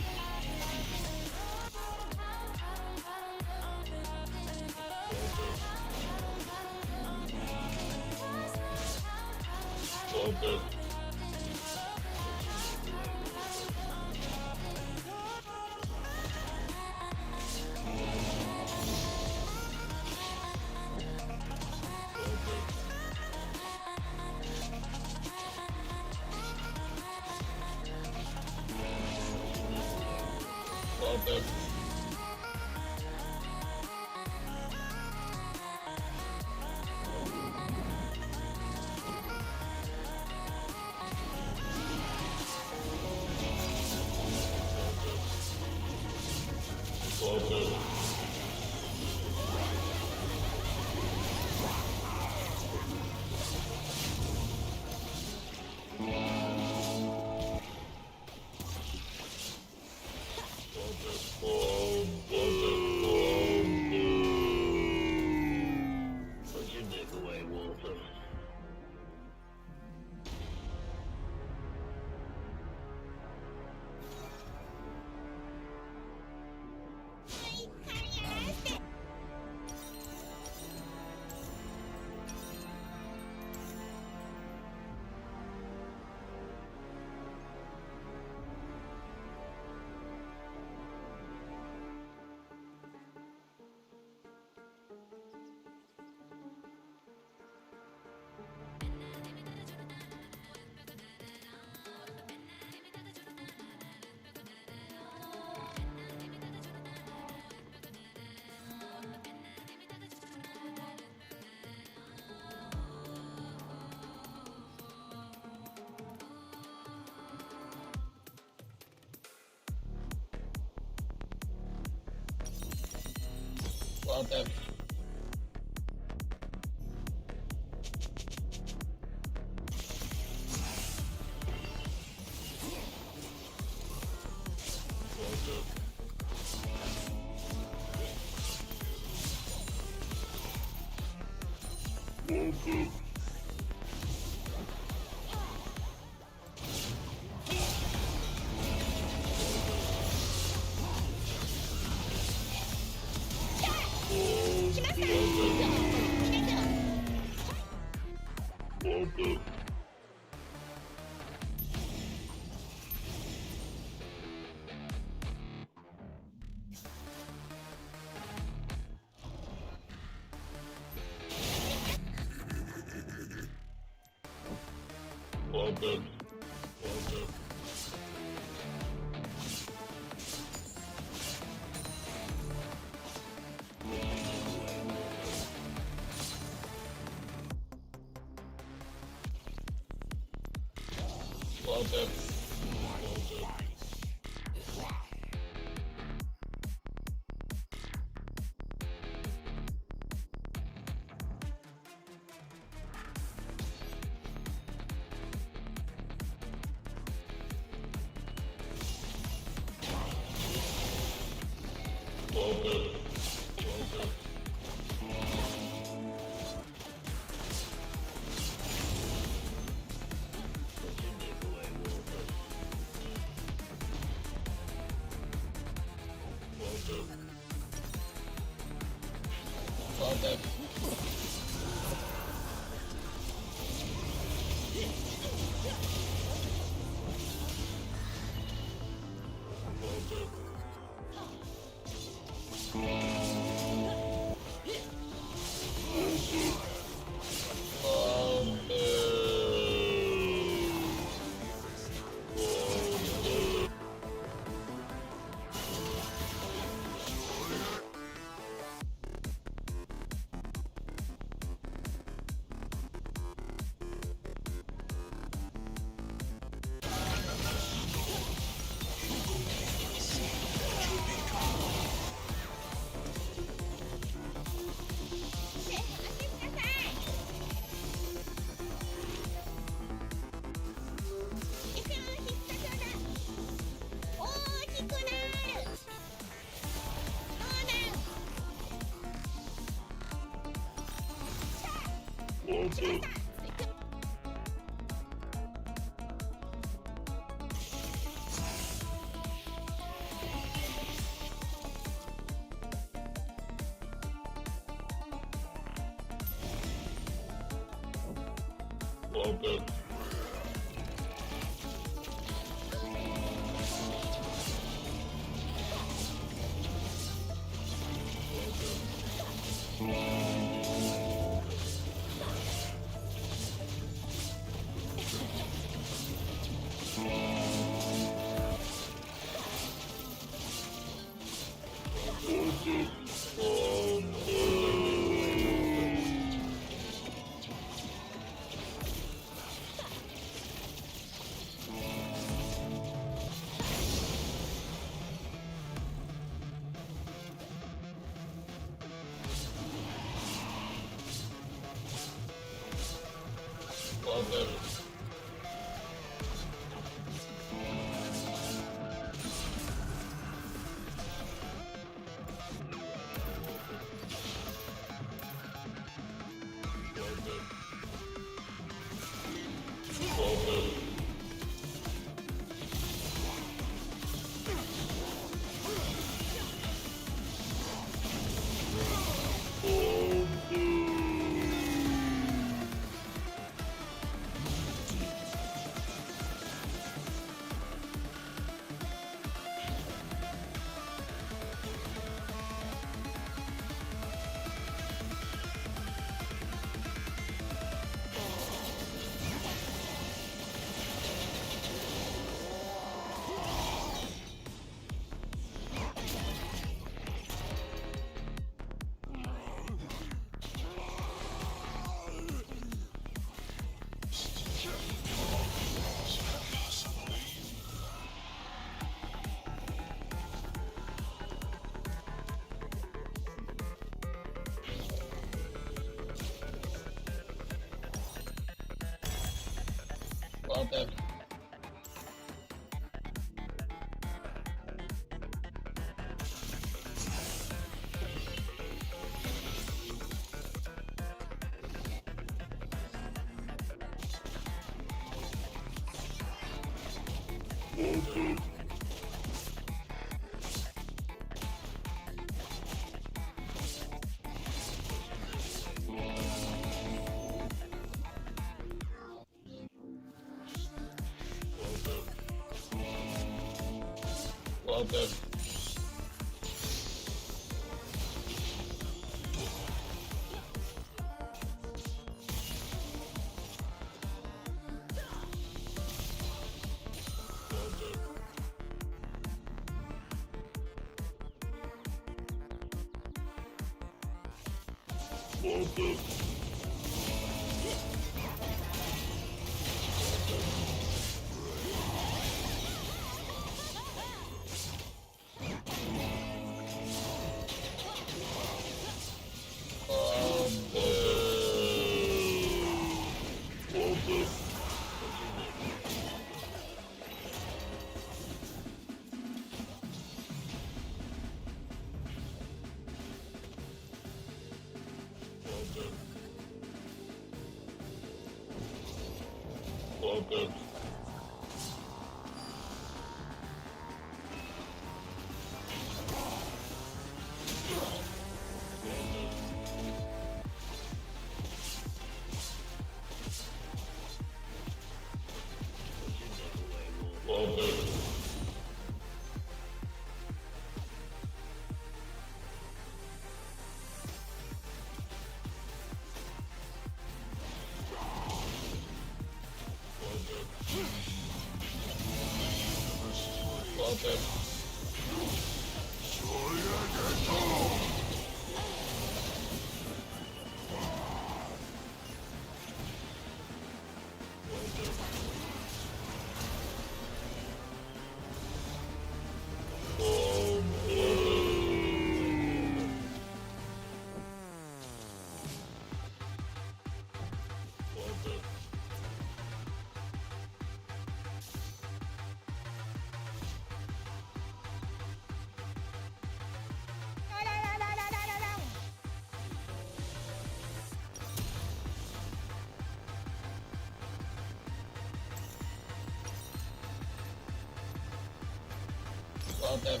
Well done.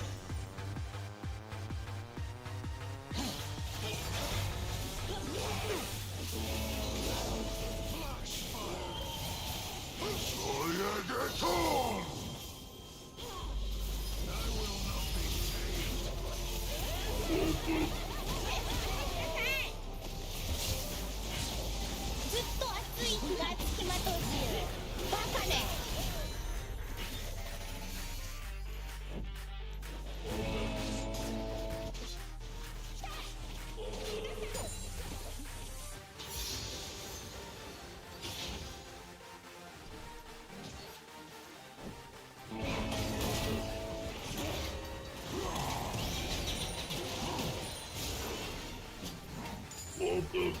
Well done.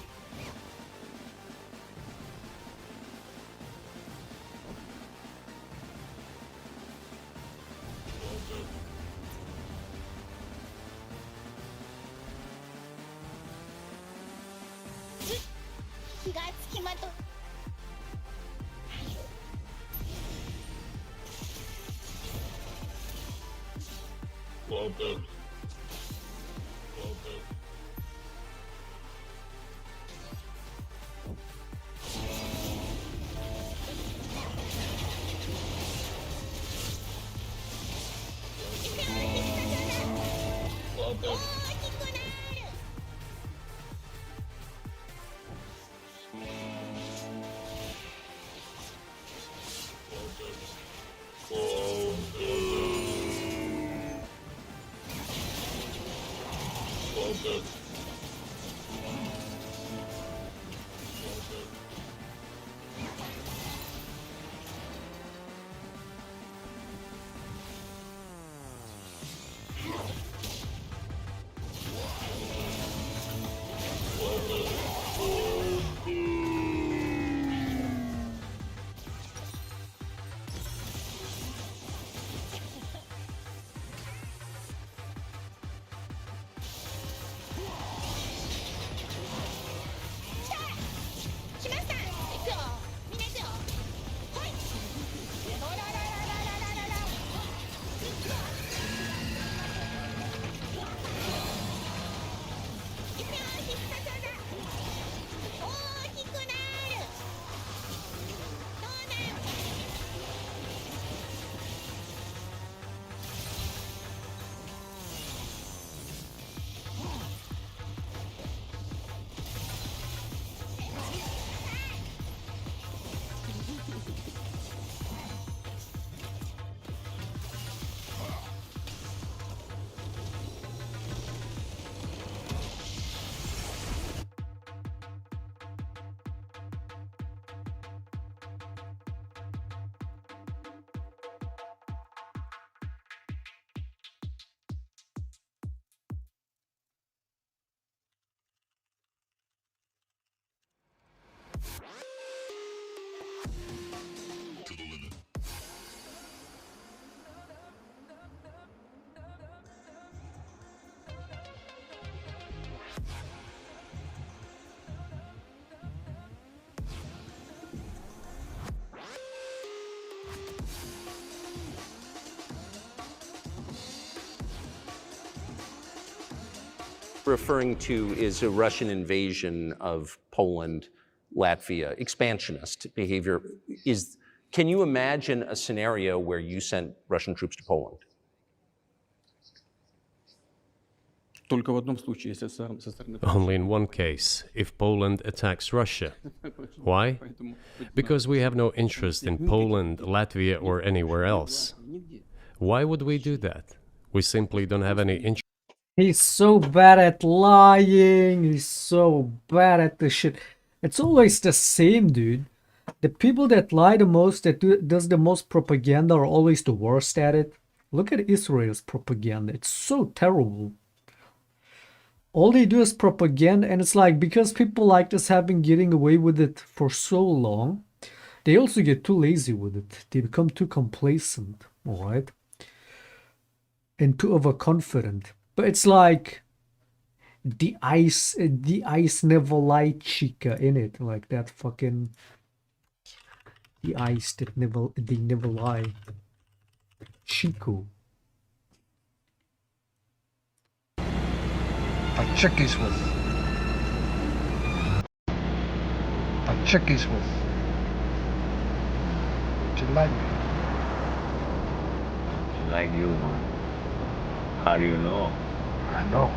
Well done. Well done. Well done. Referring to is a Russian invasion of Poland, Latvia, expansionist behavior. Can you imagine a scenario where you sent Russian troops to Poland? Только в одном случае, если со стороны... Only in one case, if Poland attacks Russia. Why? Because we have no interest in Poland, Latvia, or anywhere else. Why would we do that? We simply don't have any interest. He's so bad at lying. He's so bad at this shit. It's always the same, dude. The people that lie the most, that does the most propaganda, are always the worst at it. Look at Israel's propaganda. It's so terrible. All they do is propaganda, and it's like, because people like this have been getting away with it for so long, they also get too lazy with it. They become too complacent, alright? And too overconfident. But it's like the ice never lied chica in it, like that fucking the ice that never lie. Chico. Pachekis with. Pachekis with. She like me. She like you, huh? How do you know? I know.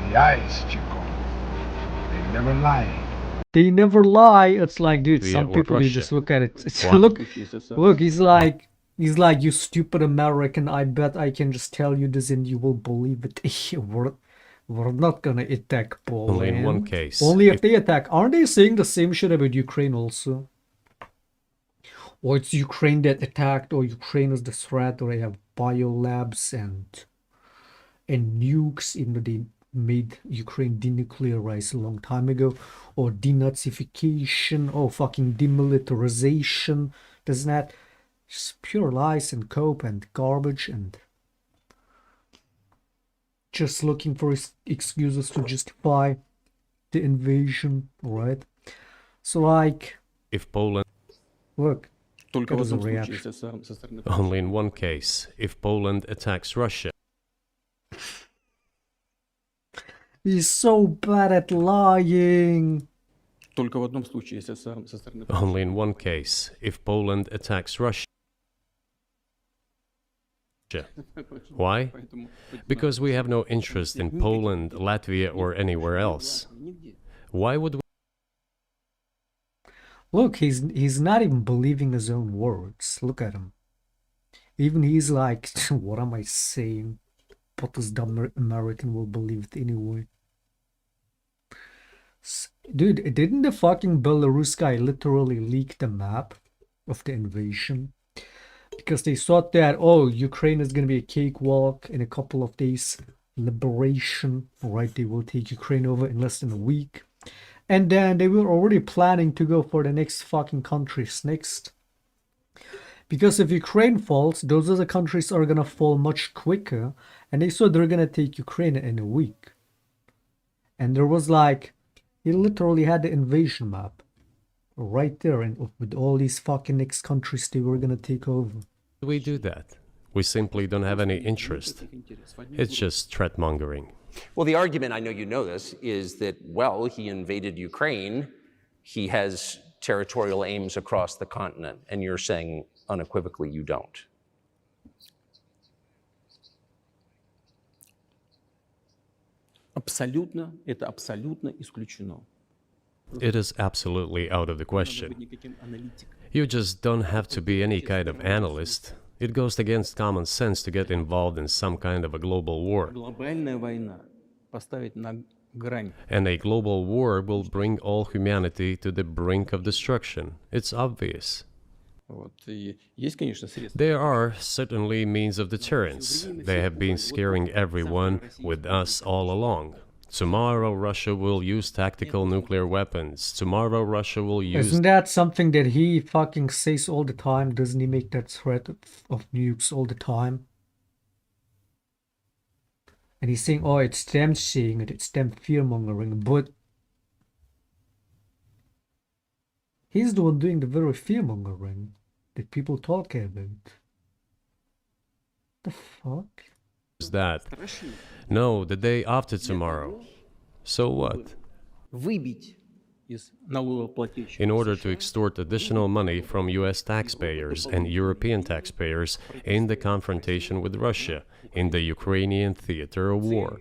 The eyes, Chico. They never lie. They never lie. It's like, dude, Latvia some or people you Russia. just look at it. Why? Look, he's like, you stupid American. I bet I can just tell you this and you will believe it. We're not gonna attack Poland. Only in one case. Only if they attack. Aren't they saying the same shit about Ukraine also? Or it's Ukraine that attacked, or Ukraine is the threat, or they have biolabs and nukes, even though they made Ukraine denuclearize a long time ago, or denazification, or fucking demilitarization. Doesn't that just pure lies and cope and garbage and just looking for excuses to justify the invasion, right? So like, If Poland. look, Только в that is a одном случае, reaction. если со стороны Only in one case. If Poland attacks Russia. He's so bad at lying. Только в одном случае, если со стороны Only in one case. If Poland attacks Russia. Why? Поэтому Because we have no interest in Poland, Latvia, or anywhere else. нигде. Why would we? Look, he's not even believing his own words. Look at him. Even he's like, what am I saying? But this dumb American will believe it anyway. Dude, didn't the fucking Belarus guy literally leak the map of the invasion? Because they thought that, oh, Ukraine is gonna be a cakewalk in a couple of days. Liberation, right? They will take Ukraine over in less than a week. And then they were already planning to go for the next fucking countries next. Because if Ukraine falls, those other countries are gonna fall much quicker. And they thought they're gonna take Ukraine in a week. And there was like, he literally had the invasion map right there, and with all these fucking next countries they were gonna take over. We do that. We simply don't have any interest. It's just threat mongering. Well, the argument, I know you know this, is that, well, he invaded Ukraine, he has territorial aims across the continent, and you're saying unequivocally you don't. Абсолютно, это абсолютно исключено. It is absolutely out of the Быть question. никаким аналитиком. You just don't have to be any kind of analyst. It goes against common sense to get involved in some kind of a global war. Глобальная война поставить на грань. And a global war will bring all humanity to the brink of destruction. It's obvious. Вот. И есть, конечно, средства. There are certainly means of deterrence. They have been scaring everyone with us all along. Tomorrow Russia will use tactical nuclear weapons. Tomorrow Russia will use... Isn't that something that he fucking says all the time? Doesn't he make that threat of nukes all the time? And he's saying, oh, it's them saying it, it's them fear-mongering, but he's the one doing the very fear-mongering that people talk about. The fuck? that. No, the day after tomorrow. So what? Выбить из налогоплательщиков In order to extort additional money from US taxpayers and European taxpayers in the confrontation with Russia in the Ukrainian theater of war.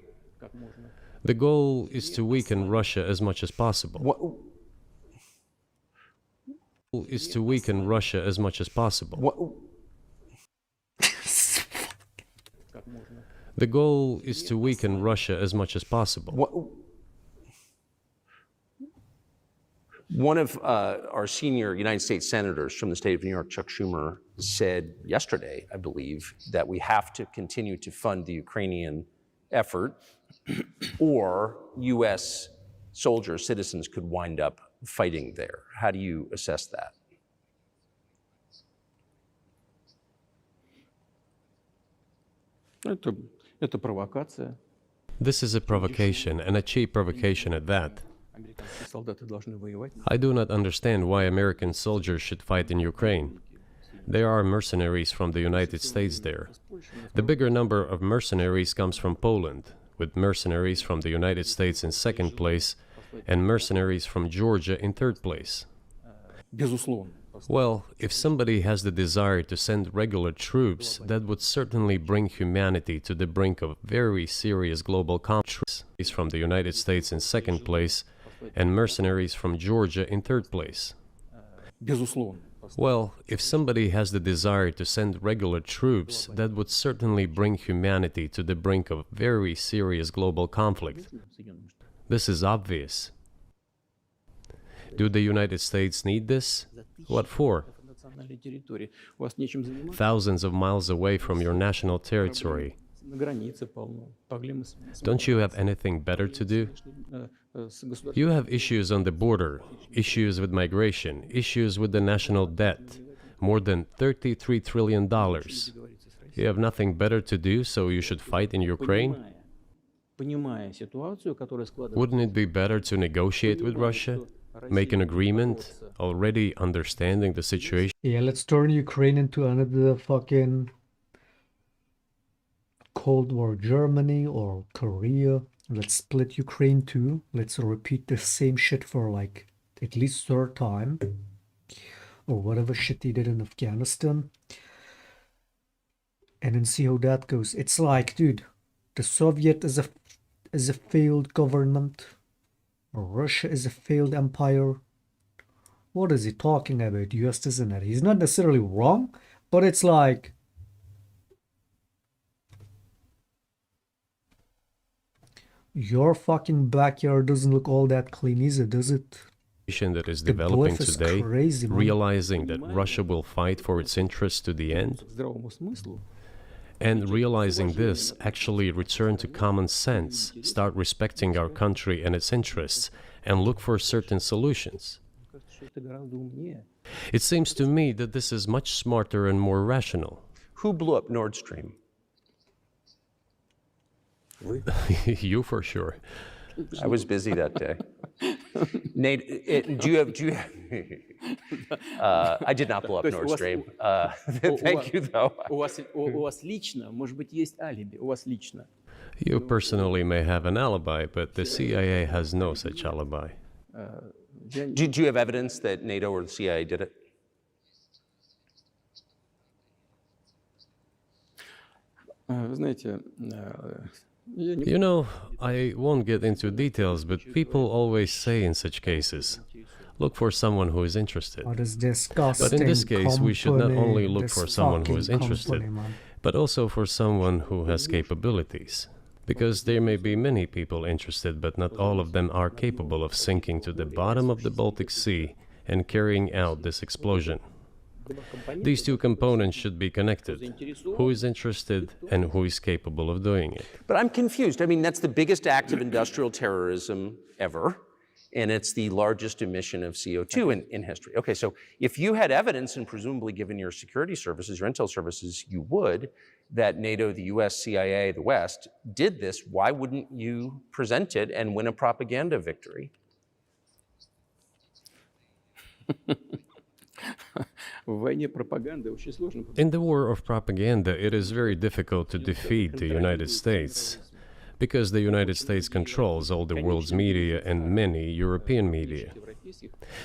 The goal is to weaken Russia as much as possible. Is to weaken Russia as much as possible. The goal is to weaken Russia as much as possible. One of our senior United States senators from the state of New York, Chuck Schumer, said yesterday, I believe, that we have to continue to fund the Ukrainian effort or U.S. soldiers, citizens could wind up fighting there. How do you assess that? Это провокация. This is a provocation, and a cheap provocation at that. Американские солдаты должны воевать. I do not understand why American soldiers should fight in Ukraine. There are mercenaries from the United States there. The bigger number of mercenaries comes from Poland. with mercenaries from the United States in second place and mercenaries from Georgia in third place? Безусловно. Well, if somebody has the desire to send regular troops, that would certainly bring humanity to the brink of very serious global conflicts from the United States in second place and mercenaries from Georgia in third place. Безусловно. Well, if somebody has the desire to send regular troops, that would certainly bring humanity to the brink of very serious global conflict. This is obvious. Do the United States need this? What for? Национальной территории. У вас нечем заниматься. Thousands of miles away from your national territory. На границе полно. Проблемы Don't you have anything better to do? с государством. You have issues on the border, issues with migration, issues with the national debt, more than $33 trillion. You have nothing better to do, so you should fight in Ukraine? Понимая ситуацию, которая складывается. Wouldn't it be better to negotiate with Russia? Make an agreement, already understanding the situation? Yeah, let's turn Ukraine into another fucking Cold War Germany or Korea. Let's split Ukraine too. Let's repeat the same shit for like at least third time. Or whatever shit they did in Afghanistan. And then see how that goes. It's like, dude, the Soviet is a failed government. Russia is a failed empire. What is he talking about? US isn't it? He's not necessarily wrong, but it's like your fucking backyard doesn't look all that clean either, does it? That is The developing bluff is today, crazy, man. realizing that Russia will fight for its interests to the end, Здравому смыслу. and realizing this, actually return to common sense, start respecting our country and its interests, and look for certain solutions. Это гораздо умнее. It seems to me that this is much smarter and more rational. Who blew up Nord Stream? You for sure. I was busy that day. Nate, do you have I did not blow up То есть Nord у вас- Stream. у Thank вас- you, though. У вас лично, может быть, есть алиби. У вас лично. You personally may have an alibi, but the CIA has no such alibi. Я не- Do you have evidence that NATO or the CIA did it? Вы знаете, я не You know, I won't get into details, but people always say in such cases, look for someone who is interested. What is disgusting? But in this case, we should not company, only look this for someone who is fucking interested, company, man. but also for someone who has capabilities. Because there may be many people interested, but not all of them are capable of sinking to the bottom of the Baltic Sea and carrying out this explosion. These two components should be connected. Who is interested and who is capable of doing it? But I'm confused. I mean, that's the biggest act of industrial terrorism ever, and it's the largest emission of CO2 in history. Okay, so if you had evidence, and presumably given your security services, your intel services, you would, that NATO, the US, CIA, the West did this, why wouldn't you present it and win a propaganda victory? В войне пропаганды очень сложно. In the war of propaganda, it is very difficult to defeat the United States, because the United States controls all the world's media and many European media.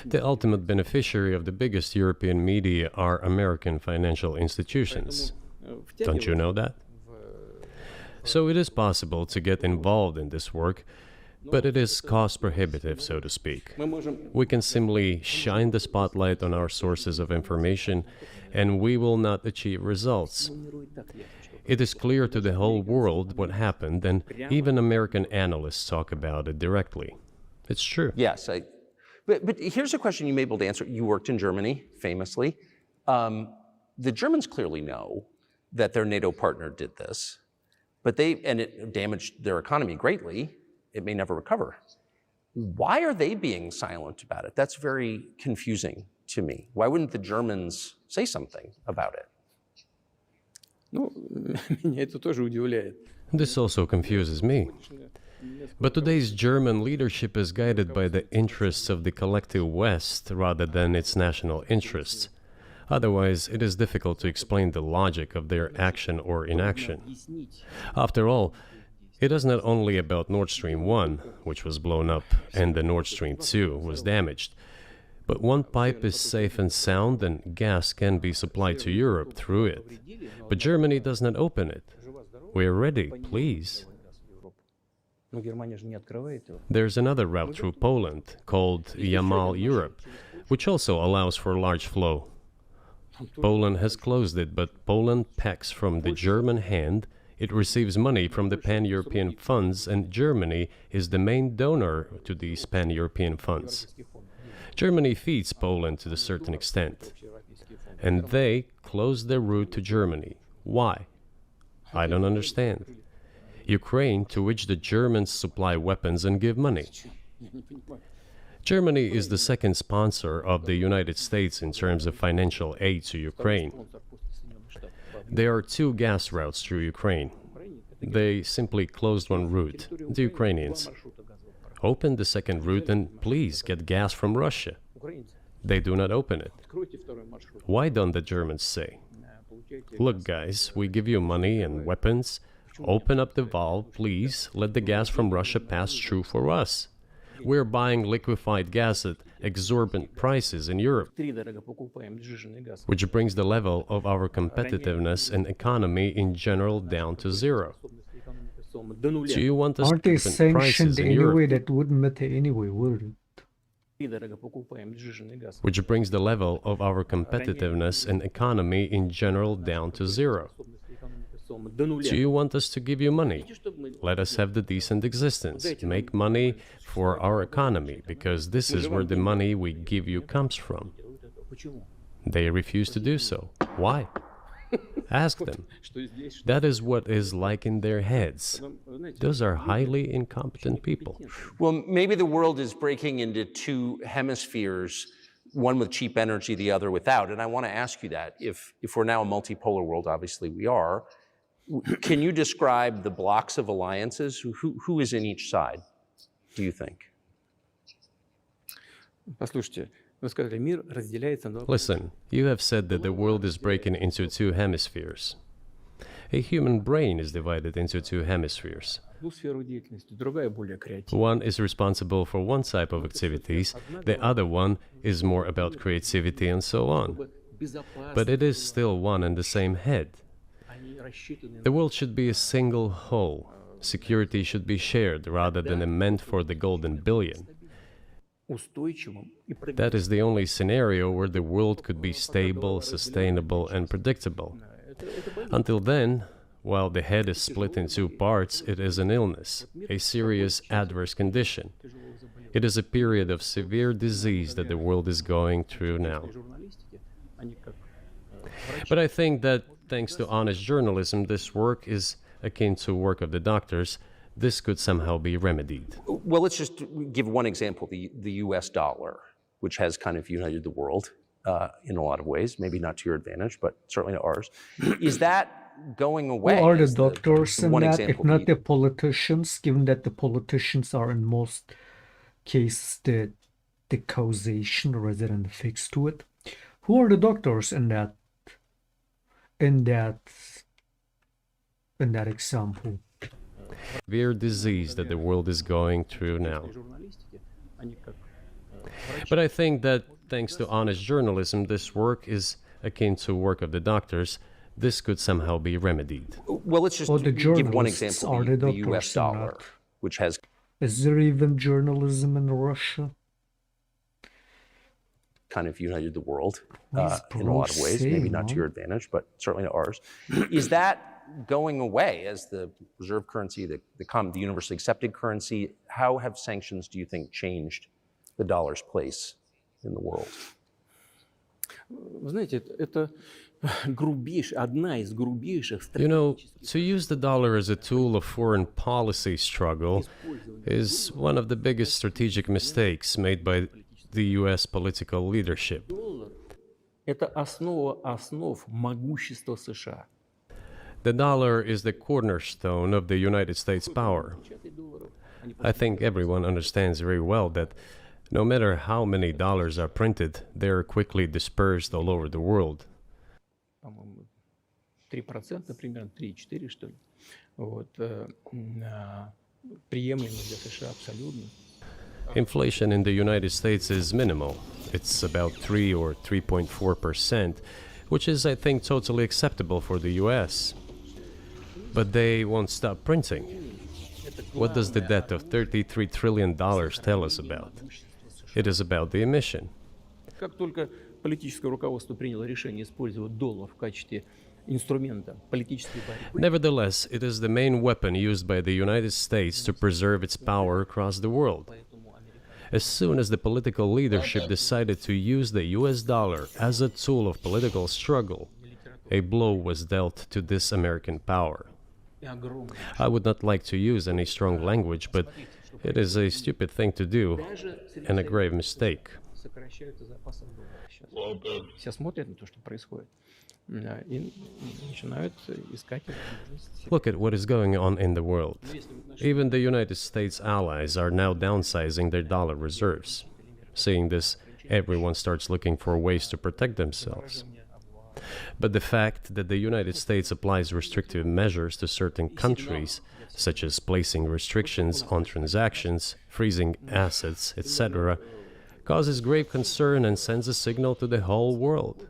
The ultimate beneficiary of the biggest European media are American financial institutions. Don't you know that? So it is possible to get involved in this work, but it is cost prohibitive, so to speak. Мы можем We can simply shine the spotlight on our sources of information, and we will not achieve results. It is clear to the whole world what happened, and even American analysts talk about it directly. It's true. Yes, but here's a question you may be able to answer. You worked in Germany, famously. The Germans clearly know that their NATO partner did this, and it damaged their economy greatly. It may never recover. Why are they being silent about it? That's very confusing to me. Why wouldn't the Germans say something about it? Ну, меня это тоже удивляет. This also confuses me. But today's German leadership is guided by the interests of the collective West rather than its national interests. Otherwise, it is difficult to explain the logic of their action or inaction. After all, It is not only about Nord Stream 1, which was blown up, and the Nord Stream 2 was damaged. But one pipe is safe and sound, and gas can be supplied to Europe through it. But Germany does not open it. We are ready, please. There's another route through Poland, called Yamal Europe, which also allows for large flow. Poland has closed it, but Poland packs from the German hand. It receives money from the pan-European funds, and Germany is the main donor to these pan-European funds. Germany feeds Poland to a certain extent, and they close their route to Germany. Why? I don't understand. Ukraine, to which the Germans supply weapons and give money. Germany is the second sponsor of the United States in terms of financial aid to Ukraine. There are two gas routes through Ukraine. They simply closed one route, the Ukrainians. Open the second route and please get gas from Russia. They do not open it. Why don't the Germans say, look guys, we give you money and weapons, open up the valve, please, let the gas from Russia pass through for us. We're buying liquefied gas at exorbitant prices in Europe, which brings the level of our competitiveness and economy in general down to zero. Do you want us Aren't to they open prices sanctioned in anyway? Europe, That wouldn't matter anyway, would it? which brings the level of our competitiveness and economy in general down to zero? Do you want us to give you money? Let us have the decent existence. Make money for our economy, because this is where the money we give you comes from. They refuse to do so. Why? Ask them. That is what is like in their heads. Those are highly incompetent people. Well, maybe the world is breaking into two hemispheres, one with cheap energy, the other without. And I want to ask you that. If we're now a multipolar world, obviously we are, can you describe the blocks of alliances? Who is in each side, do you think? Listen, you have said that the world is breaking into two hemispheres. A human brain is divided into two hemispheres. One is responsible for one type of activities, the other one is more about creativity and so on. But it is still one and the same head. The world should be a single whole. Security should be shared rather than meant for the golden billion. That is the only scenario where the world could be stable, sustainable, and predictable. Until then, while the head is split in two parts, it is an illness, a serious adverse condition. It is a period of severe disease that the world is going through now. But I think that, thanks to honest journalism, this work is akin to work of the doctors. This could somehow be remedied. Well, let's just give one example, the US dollar, which has kind of united the world in a lot of ways, maybe not to your advantage, but certainly to ours. Is that going away? Who are the as doctors in one that, example? if not the politicians, given that the politicians are in most cases the causation rather than the fix to it? Who are the doctors in that example? Severe disease that the world is going through now. But I think that, thanks to honest journalism, this work is akin to work of the doctors. This could somehow be remedied. Well, let's just give one example, the US dollar, which has... Is there even journalism in Russia? Kind of united the world in a lot of ways, maybe not to your advantage, but certainly to ours. Is that going away as the reserve currency, the universally accepted currency? How have sanctions, do you think, changed the dollar's place in the world? You know, to use the dollar as a tool of foreign policy struggle is one of the biggest strategic mistakes made by the US political leadership. The dollar is the cornerstone of the United States power. I think everyone understands very well that no matter how many dollars are printed, they are quickly dispersed all over the world. 3%, примерно 3-4, что ли. Вот. Приемлемо для США абсолютно. Inflation in the United States is minimal. It's about 3 or 3.4%, which is, I think, totally acceptable for the US. But they won't stop printing. What does the debt of $33 trillion tell us about? It is about the emission. Как только политическое руководство приняло решение использовать доллар в качестве инструмента политической борьбы, Nevertheless, it is the main weapon used by the United States to preserve its power across the world. As soon as the political leadership decided to use the US dollar as a tool of political struggle, a blow was dealt to this American power. I would not like to use any strong language, but it is a stupid thing to do and a grave mistake. сокращаются запасы доллара сейчас. Все смотрят на то, что происходит, и начинают искать возможности. Look at what is going on in the world. Even the United States allies are now downsizing their dollar reserves. Seeing this, everyone starts looking for ways to protect themselves. But the fact that the United States applies restrictive measures to certain countries, such as placing restrictions on transactions, freezing assets, etc., causes grave concern and sends a signal to the whole world.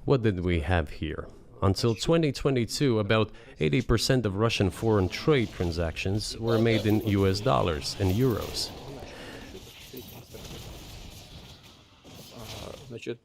What did we have here? Until 2022, about 80% of Russian foreign trade transactions were made in US dollars and euros. Значит,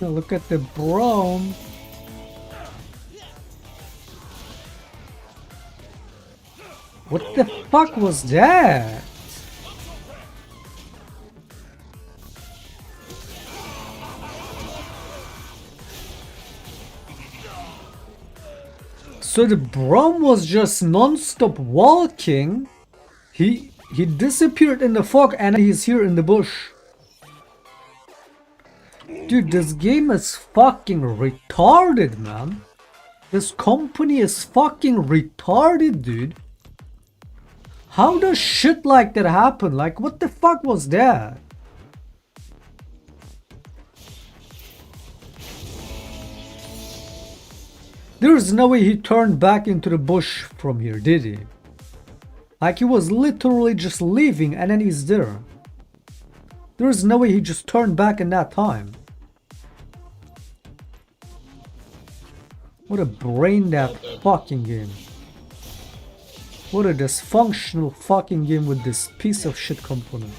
Now look at the Braum. What the fuck was that? So the Braum was just non-stop walking. He disappeared in the fog and he's here in the bush. Dude, this game is fucking retarded, man. This company is fucking retarded, dude. How does shit like that happen? Like, what the fuck was that? There's no way he turned back into the bush from here, did he? Like, he was literally just leaving and then he's there. There's no way he just turned back in that time. What a brain dead fucking game. What a dysfunctional fucking game with this piece of shit component.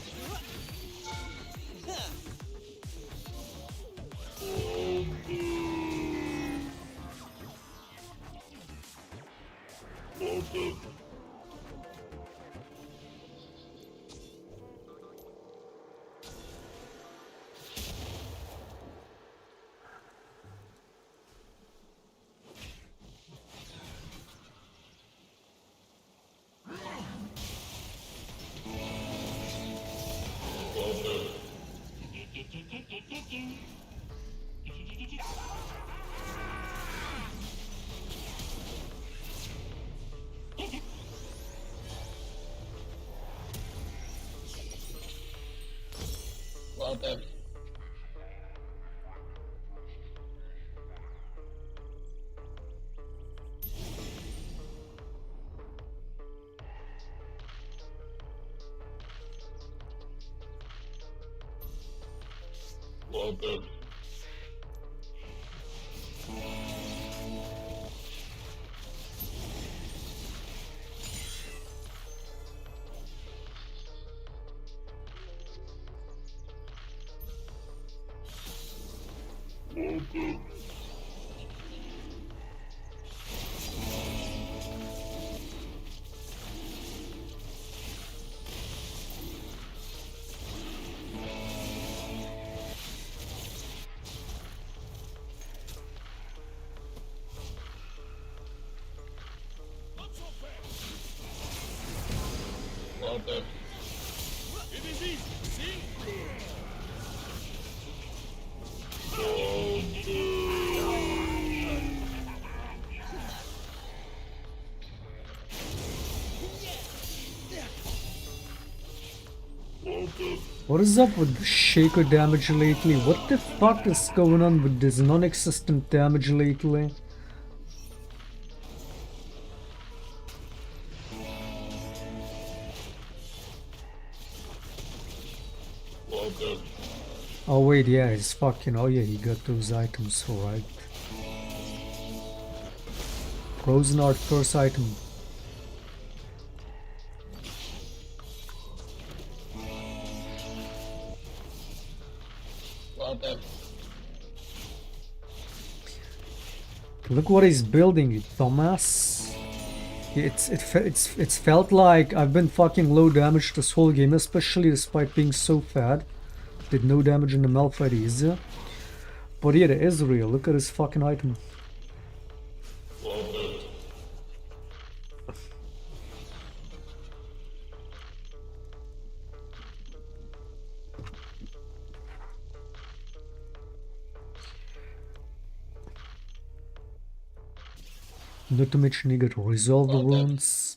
What is up with the shaco damage lately? What the fuck is going on with this non-existent damage lately? Oh wait, yeah, he's fucking, oh yeah, he got those items, right. Frozen Art first item. Look what he's building, you dumbass. It's felt like I've been fucking low damage this whole game, especially despite being so fat. Did no damage in the Malphite either. But yeah, the Israel, look at his fucking item. Not to mention you got resolve the wounds.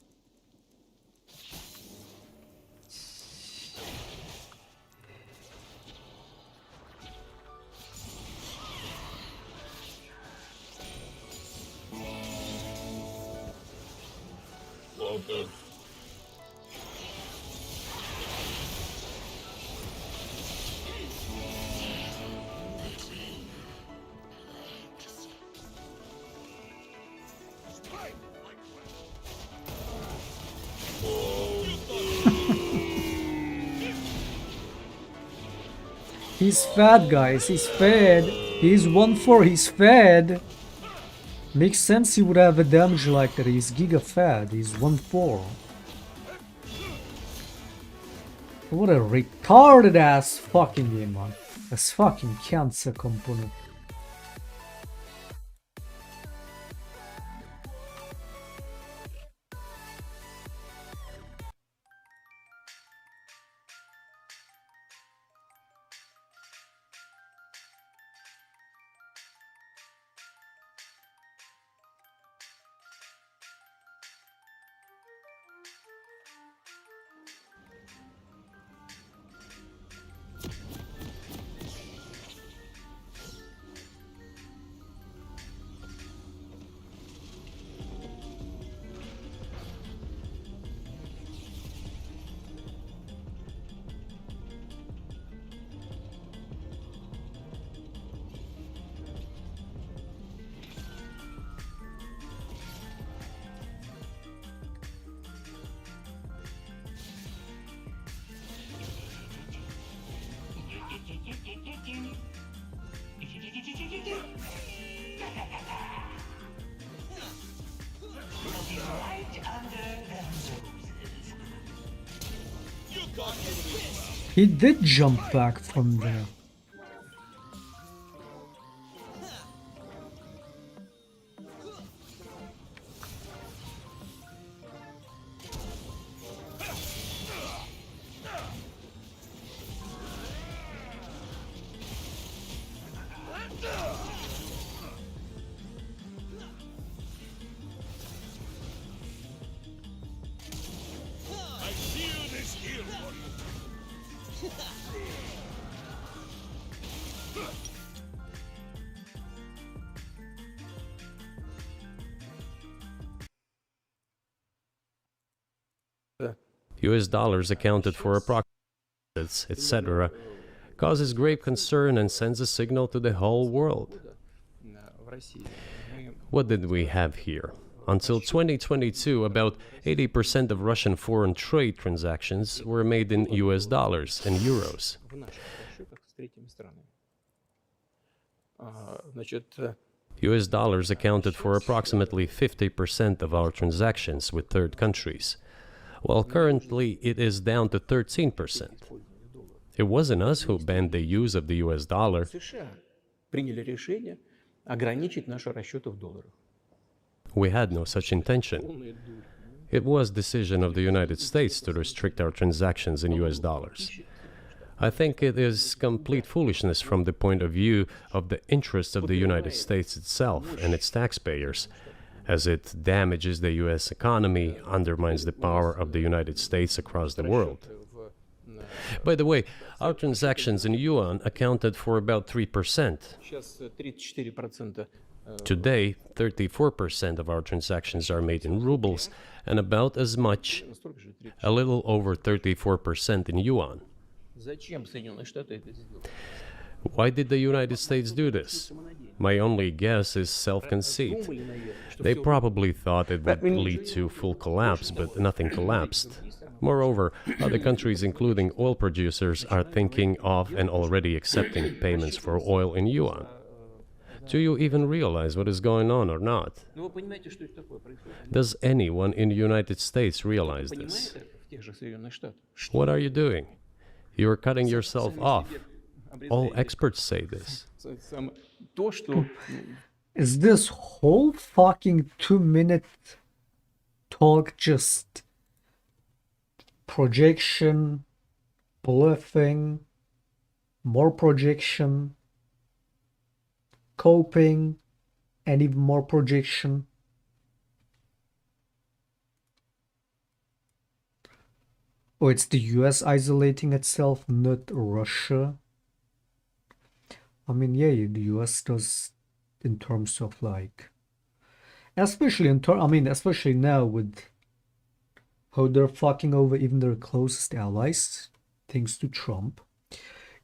He's fed, guys. He's fed. He's 1-4. He's fed. Makes sense he would have a damage like that. He's giga fed. He's 1-4. What a retarded ass fucking game, man. That's fucking cancer component. He did jump back from there. US dollars accounted for approximately, etc., causes grave concern and sends a signal to the whole world. What did we have here? Until 2022, about 80% of Russian foreign trade transactions were made in US dollars and euros. US dollars accounted for approximately 50% of our transactions with third countries, while currently it is down to 13%. It wasn't us who banned the use of the US dollar. We had no such intention. It was decision of the United States to restrict our transactions in US dollars. I think it is complete foolishness from the point of view of the interests of the United States itself and its taxpayers, as it damages the US economy, undermines the power of the United States across the world. By the way, our transactions in yuan accounted for about 3%. Today, 34% of our transactions are made in rubles, and about as much, a little over 34% in yuan. Why did the United States do this? My only guess is self-conceit. They probably thought it would lead to full collapse, but nothing collapsed. Moreover, other countries, including oil producers, are thinking of and already accepting payments for oil in yuan. Do you even realize what is going on or not? Does anyone in the United States realize this? What are you doing? You are cutting yourself off. All experts say this. Is this whole fucking 2-minute talk just projection, bluffing, more projection, coping, and even more projection? Oh, it's the US isolating itself, not Russia. I mean, yeah, the US does in terms of like, especially especially now with how they're fucking over even their closest allies, thanks to Trump.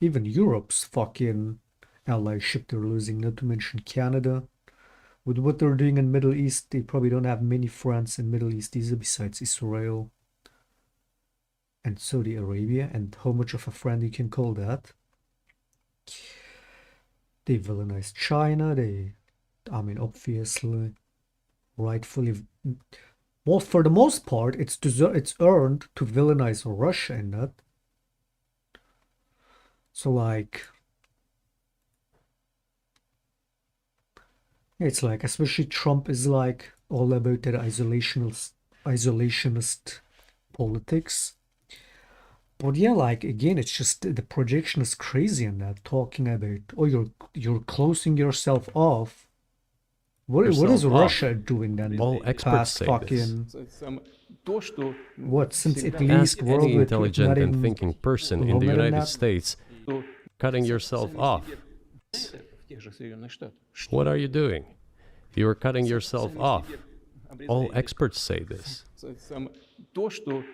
Even Europe's fucking allyship they're losing, not to mention Canada. With what they're doing in Middle East, they probably don't have many friends in Middle East either besides Israel and Saudi Arabia, and how much of a friend you can call that. They villainize China. I mean, obviously, rightfully. Well, for the most part, it's earned to villainize Russia and that. So like, it's like, especially Trump is like all about that isolationist politics. But yeah, like again, it's just the projection is crazy in that, talking about, oh, you're closing yourself off. What is Yourself Russia off. doing then? All experts Past say fucking То, что what, since at Ask least any World War II, if intelligent not and even thinking person in the longer than United that. States cutting yourself off. в тех же Соединенных Штатах. What are you doing? You are cutting yourself off. All experts say this. То, что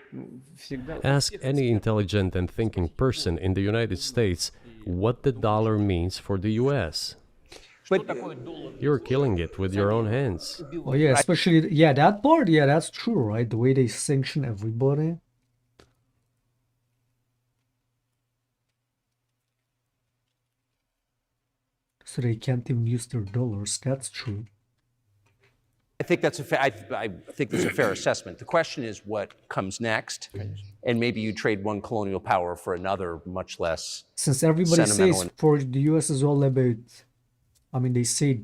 всегда... Ask any intelligent and thinking person in the United States what the dollar means for the US. But You're killing it with your own hands. Oh yeah, especially yeah, that part, yeah, that's true, right? The way they sanction everybody. So they can't even use their dollars. That's true. I think that's I think that's a fair assessment. The question is what comes next, and maybe you trade one colonial power for another, much less. Since everybody sentimental says for the US is all about, I mean, they say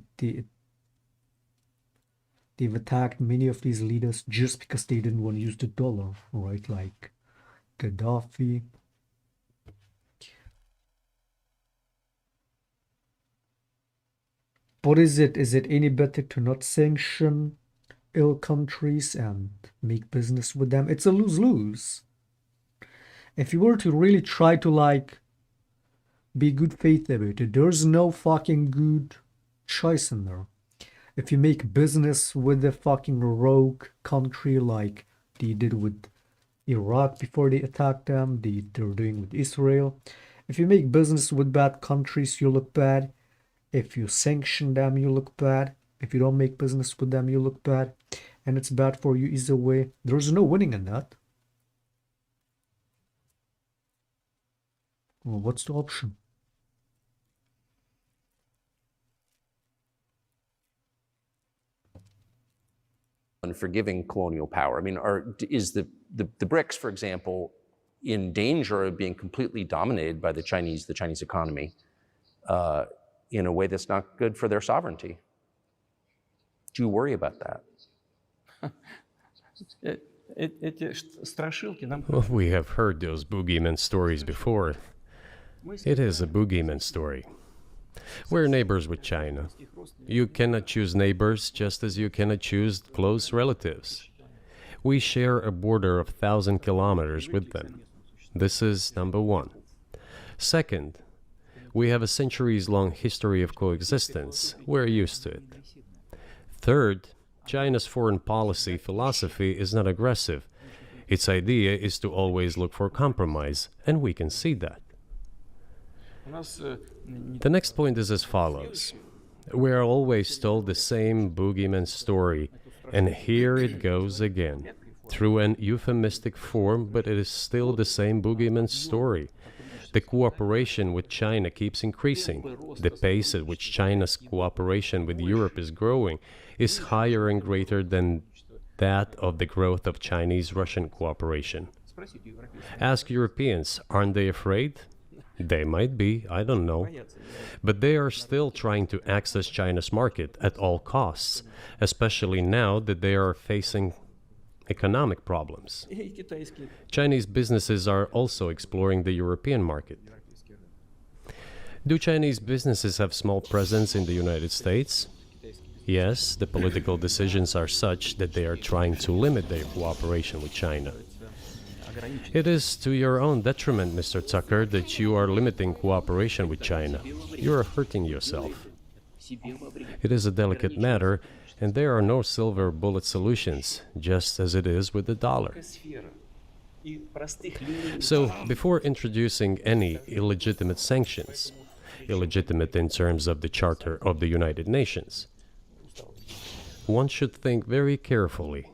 they've attacked many of these leaders just because they didn't want to use the dollar, right? Like Gaddafi. But is it any better to not sanction ill countries and make business with them? It's a lose-lose. If you were to really try to like be good faith about it, there's no fucking good choice in there. If you make business with a fucking rogue country like they did with Iraq before they attacked them, they're doing with Israel. If you make business with bad countries, you look bad. If you sanction them, you look bad. If you don't make business with them, you look bad. And it's bad for you either way. There's no winning in that. Well, what's the option? And forgiving colonial power. I mean, is the BRICS, for example, in danger of being completely dominated by the Chinese economy in a way that's not good for their sovereignty? Do you worry about that? Эти страшилки нам... Well, we have heard those boogeyman stories before. It is a boogeyman story. We're neighbors with China. You cannot choose neighbors just as you cannot choose close relatives. We share a border of 1,000 kilometers with them. This is number one. Second, we have a centuries-long history of coexistence. We're used to it. Third, China's foreign policy philosophy is not aggressive. Its idea is to always look for compromise, and we can see that. The next point is as follows. We are always told the same boogeyman story, and here it goes again, through an euphemistic form, but it is still the same boogeyman story. The cooperation with China keeps increasing. The pace at which China's cooperation with Europe is growing is higher and greater than that of the growth of Chinese-Russian cooperation. Ask Europeans, aren't they afraid? They might be, I don't know. But they are still trying to access China's market at all costs, especially now that they are facing economic problems. Chinese businesses are also exploring the European market. Do Chinese businesses have small presence in the United States? Yes, the political decisions are such that they are trying to limit their cooperation with China. It is to your own detriment, Mr. Tucker, that you are limiting cooperation with China. You are hurting yourself. It is a delicate matter, and there are no silver bullet solutions, just as it is with the dollar. So, before introducing any illegitimate sanctions, illegitimate in terms of the Charter of the United Nations, one should think very carefully.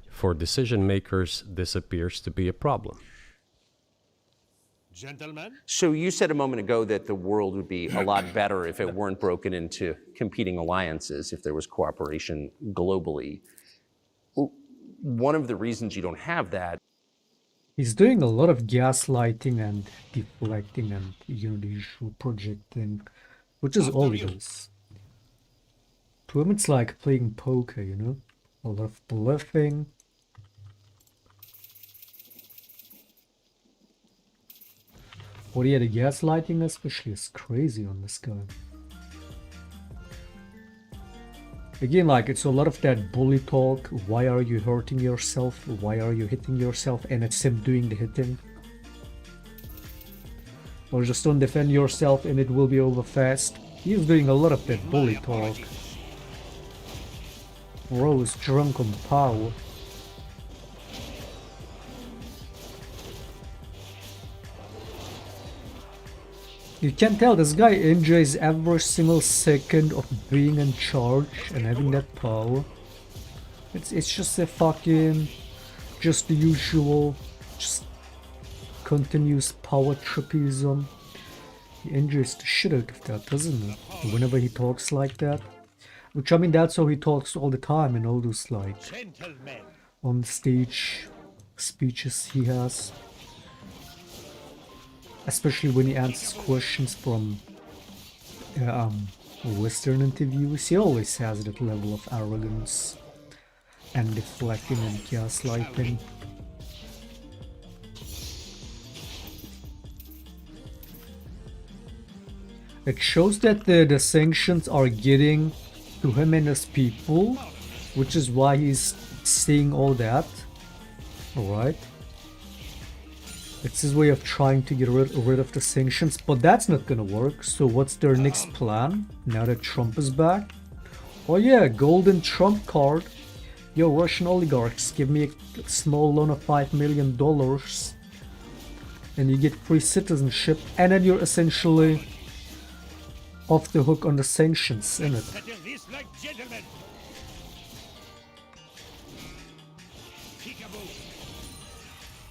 For decision makers, this appears to be a problem. Gentlemen? So you said a moment ago that the world would be a lot better if it weren't broken into competing alliances, if there was cooperation globally. One of the reasons you don't have that. He's doing a lot of gaslighting and deflecting and, you know, the usual projecting, which is all he does. To him, it's like playing poker, you know? A lot of bluffing. But yeah, the gaslighting especially is crazy on this guy. Again, like, it's a lot of that bully talk. Why are you hurting yourself? Why are you hitting yourself? And it's him doing the hitting. Or just don't defend yourself and it will be over fast. He's doing a lot of that bully talk. Bro is drunk on power. You can tell this guy enjoys every single second of being in charge and having that power. It's just a fucking, just the usual, just continuous power tripism. He enjoys the shit out of that, doesn't he? Whenever he talks like that. Which, I mean, that's how he talks all the time in all those, like, on stage speeches he has. Especially when he answers questions from Western interviews, he always has that level of arrogance and deflecting and gaslighting. It shows that the sanctions are getting to him and his people, which is why he's saying all that. Alright. It's his way of trying to get rid of the sanctions, but that's not gonna work. So what's their next plan now that Trump is back? Oh yeah, golden Trump card. Yo, Russian oligarchs, give me a small loan of $5 million and you get free citizenship, and then you're essentially off the hook on the sanctions, innit?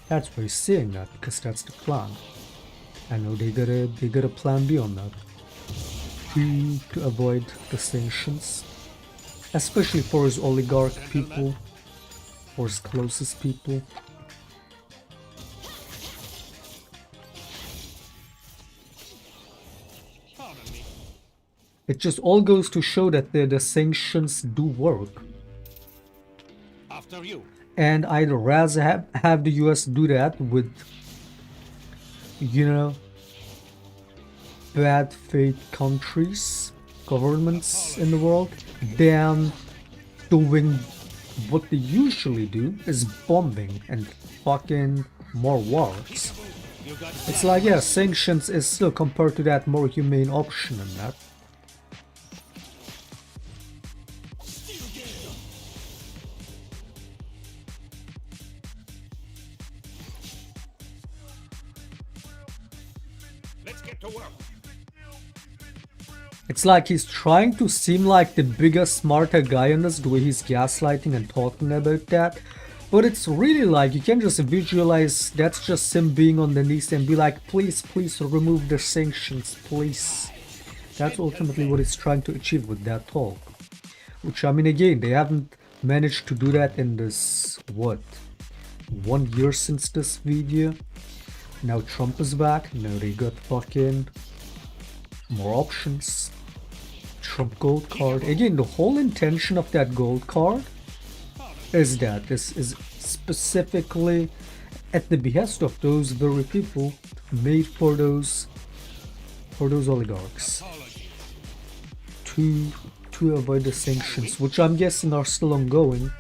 That's why he's saying that, because that's the plan. I know they got a plan B on that. To avoid the sanctions. Especially for his oligarch people. For his closest people. It just all goes to show that the sanctions do work. After you. And I'd rather have the US do that with, you know, bad faith countries, governments in the world, than doing what they usually do, is bombing and fucking more wars. It's like, yeah, sanctions is still, compared to that, more humane option than that. It's like he's trying to seem like the bigger, smarter guy in this, the way he's gaslighting and talking about that. But it's really like, you can just visualize that's just him being on the knees and be like, please, please remove the sanctions, please. That's ultimately what he's trying to achieve with that talk. Which, I mean, again, they haven't managed to do that in this, what, 1 year since this video. Now Trump is back, now they got fucking more options. Trump gold card. Again, the whole intention of that gold card is that this is specifically at the behest of those very people, made for those oligarchs to avoid the sanctions, which I'm guessing are still ongoing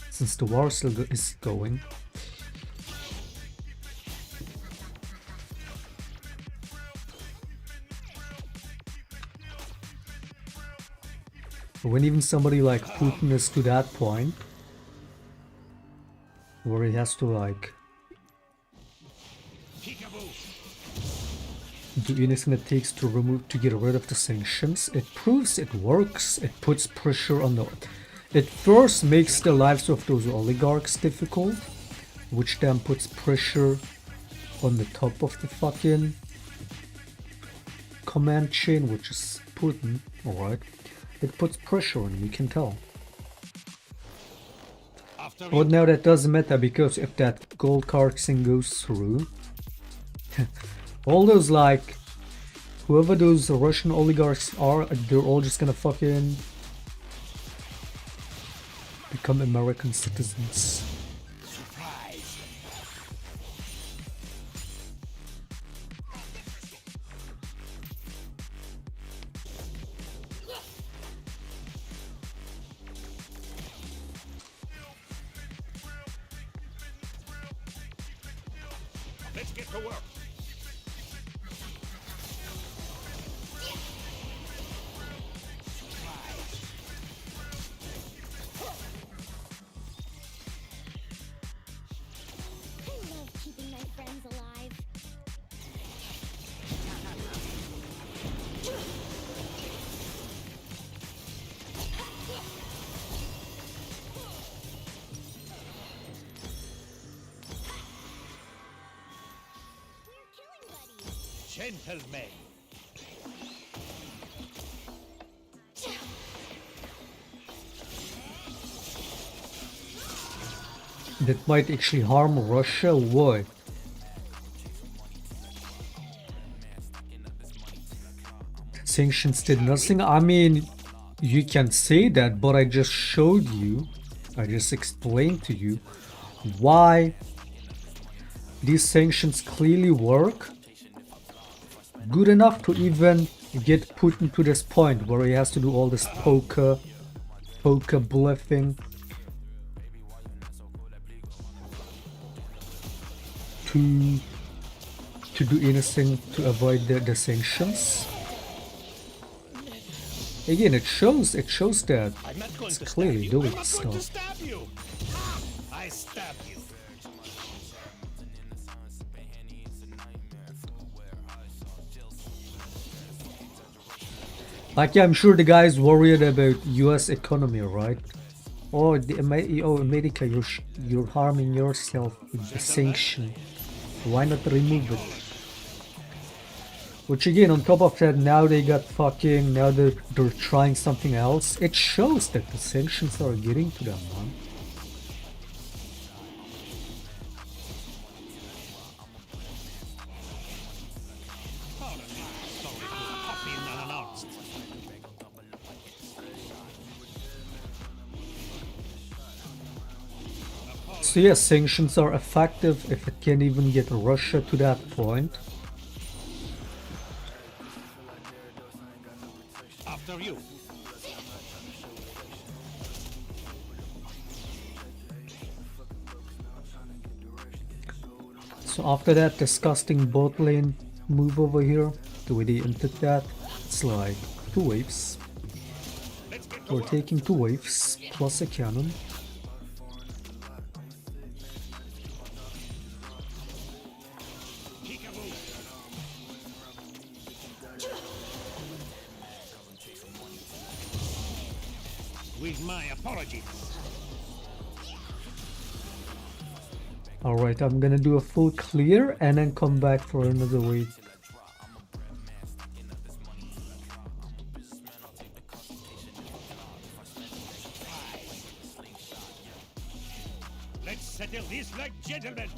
since the war still is going. When even somebody like Putin is to that point, where he has to like do anything it takes to get rid of the sanctions, it proves it works. It puts pressure on the... It first makes the lives of those oligarchs difficult, which then puts pressure on the top of the fucking command chain, which is Putin, alright? It puts pressure on him, you can tell. But now that doesn't matter, because if that gold card thing goes through, all those, like, whoever those Russian oligarchs are, they're all just gonna fucking become American citizens. Let's get to work. I love keeping my friends alive. We're killing buddies. Gentlemen. That might actually harm Russia. Why? Sanctions did nothing. I mean, you can say that, but I just showed you, I just explained to you why these sanctions clearly work. Good enough to even get Putin to this point where he has to do all this poker bluffing to do anything to avoid the sanctions. Again, it shows that I'm not going it's to clearly stab you. doing I'm not going to stuff. stab you. I stab you. Like, yeah, I'm sure the guy's worried about U.S. economy, right? Oh, America, you're harming yourself with the sanction. Why not remove it? Which again, on top of that, now they got fucking, now they're trying something else. It shows that the sanctions are getting to them, man. So yes, sanctions are effective if it can even get Russia to that point. After you. So after that disgusting bot lane move over here, the way they entered that, it's like 2 waves. We're taking 2 waves plus a cannon. With my apologies. Alright, I'm gonna do a full clear and then come back for another wave. Let's settle this like gentlemen.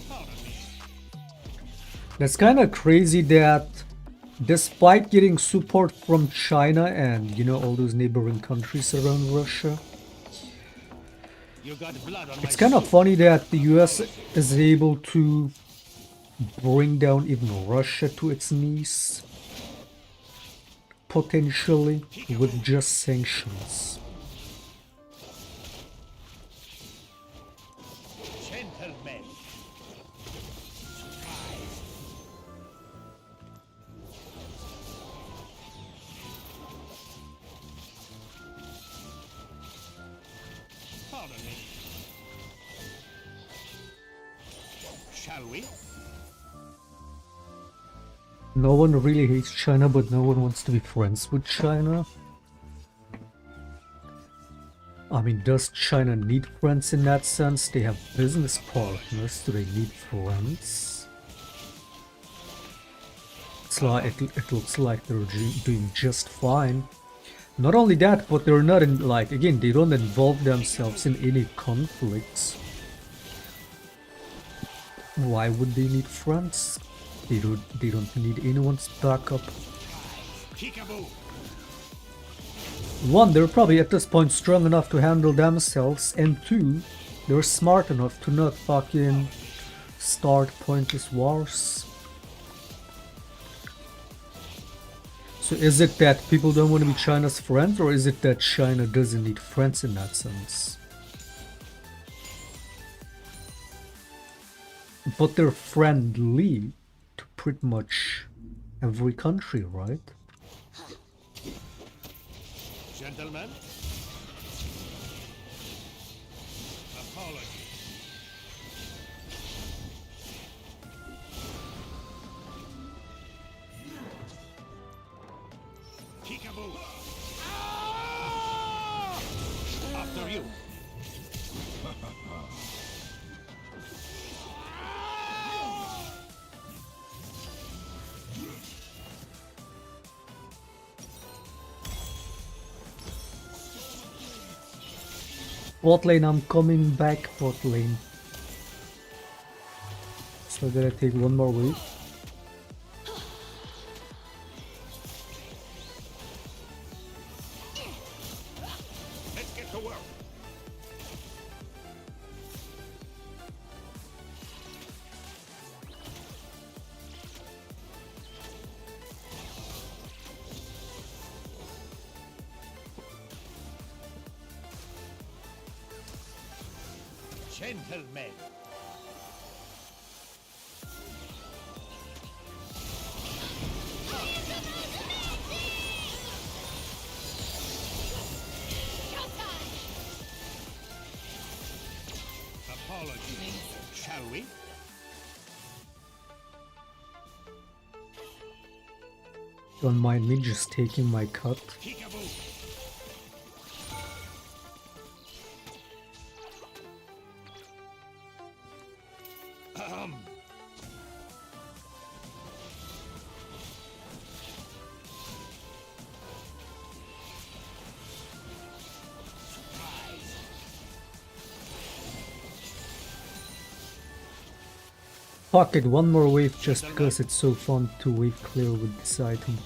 Pardon me. That's kind of crazy that despite getting support from China and, you know, all those neighboring countries around Russia, You got blood on it's my kind of shoe. funny that the US is able to bring down even Russia to its knees, potentially, with just sanctions. Gentlemen. Pardon me. Shall we? No one really hates China, but no one wants to be friends with China. I mean, does China need friends in that sense? They have business partners. Do they need friends? It's like it looks like they're doing just fine. Not only that, but they're not in, like, again, they don't involve themselves in any conflicts. Why would they need friends? They don't need anyone's backup. One, they're probably at this point strong enough to handle themselves, and two, they're smart enough to not fucking start pointless wars. So is it that people don't want to be China's friends, or is it that China doesn't need friends in that sense? But they're friendly to pretty much every country, right? Gentlemen, apologies. Peekaboo! After you. Bot lane, I'm coming back, bot lane. So I gotta take one more wave. Let's get to work. Gentlemen. Apologies, shall we? Don't mind me just taking my cut. Peekaboo! Fuck it, one more wave just because it's so fun to wave clear with this item.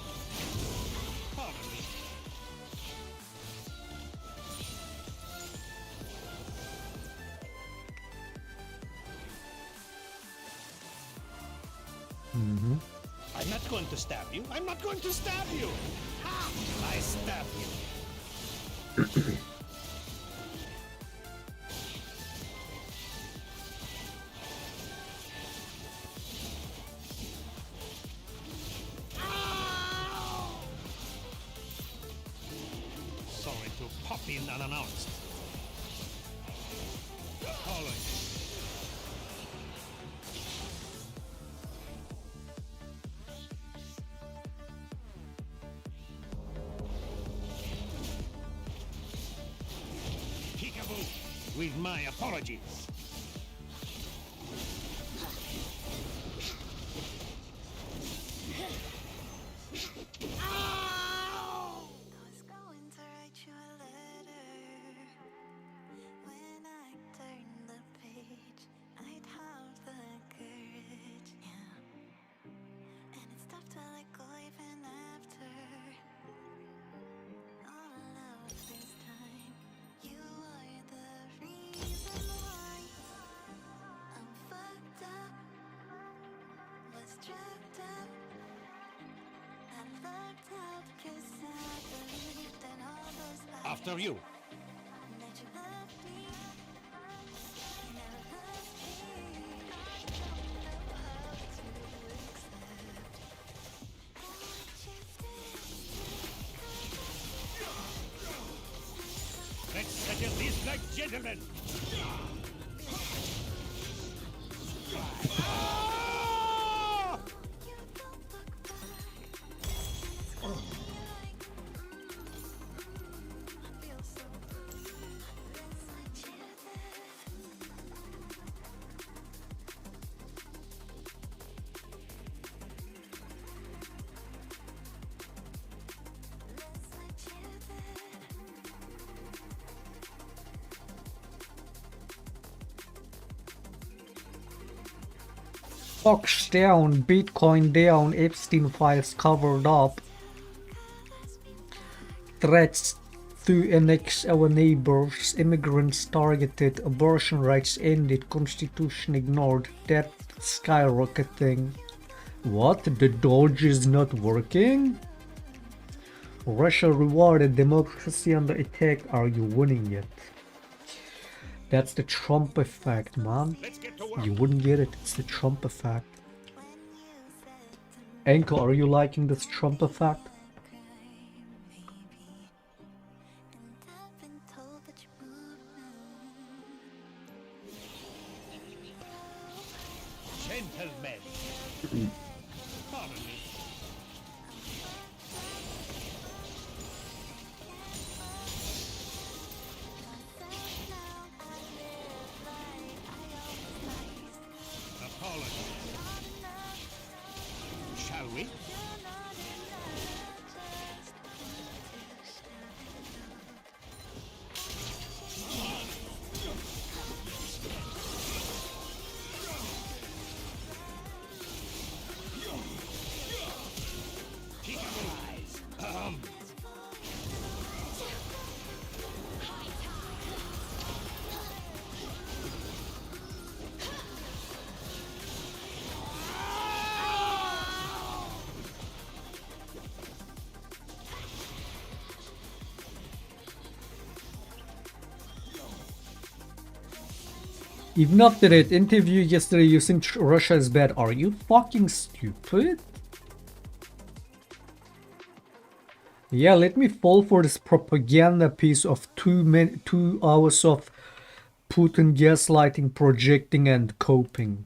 I'm not going to stab you. I'm not going to stab you. Ha! I stab you. Sorry to pop in unannounced. Apologies. Peekaboo, with my apologies. After you. Let's settle this like gentlemen. Fox down, Bitcoin down, Epstein files covered up. Threats to annex our neighbors, immigrants targeted, abortion rights ended, constitution ignored, debt skyrocketing. What? The Doge is not working? Russia rewarded, democracy under attack. Are you winning yet? That's the Trump effect, man. You wouldn't get it. It's the Trump effect. Anko, are you liking this Trump effect? Gentlemen. Pardon me. Apology. Shall we? Even after that interview yesterday, you think Russia is bad. Are you fucking stupid? Yeah, let me fall for this propaganda piece of 2 hours of Putin gaslighting, projecting, and coping.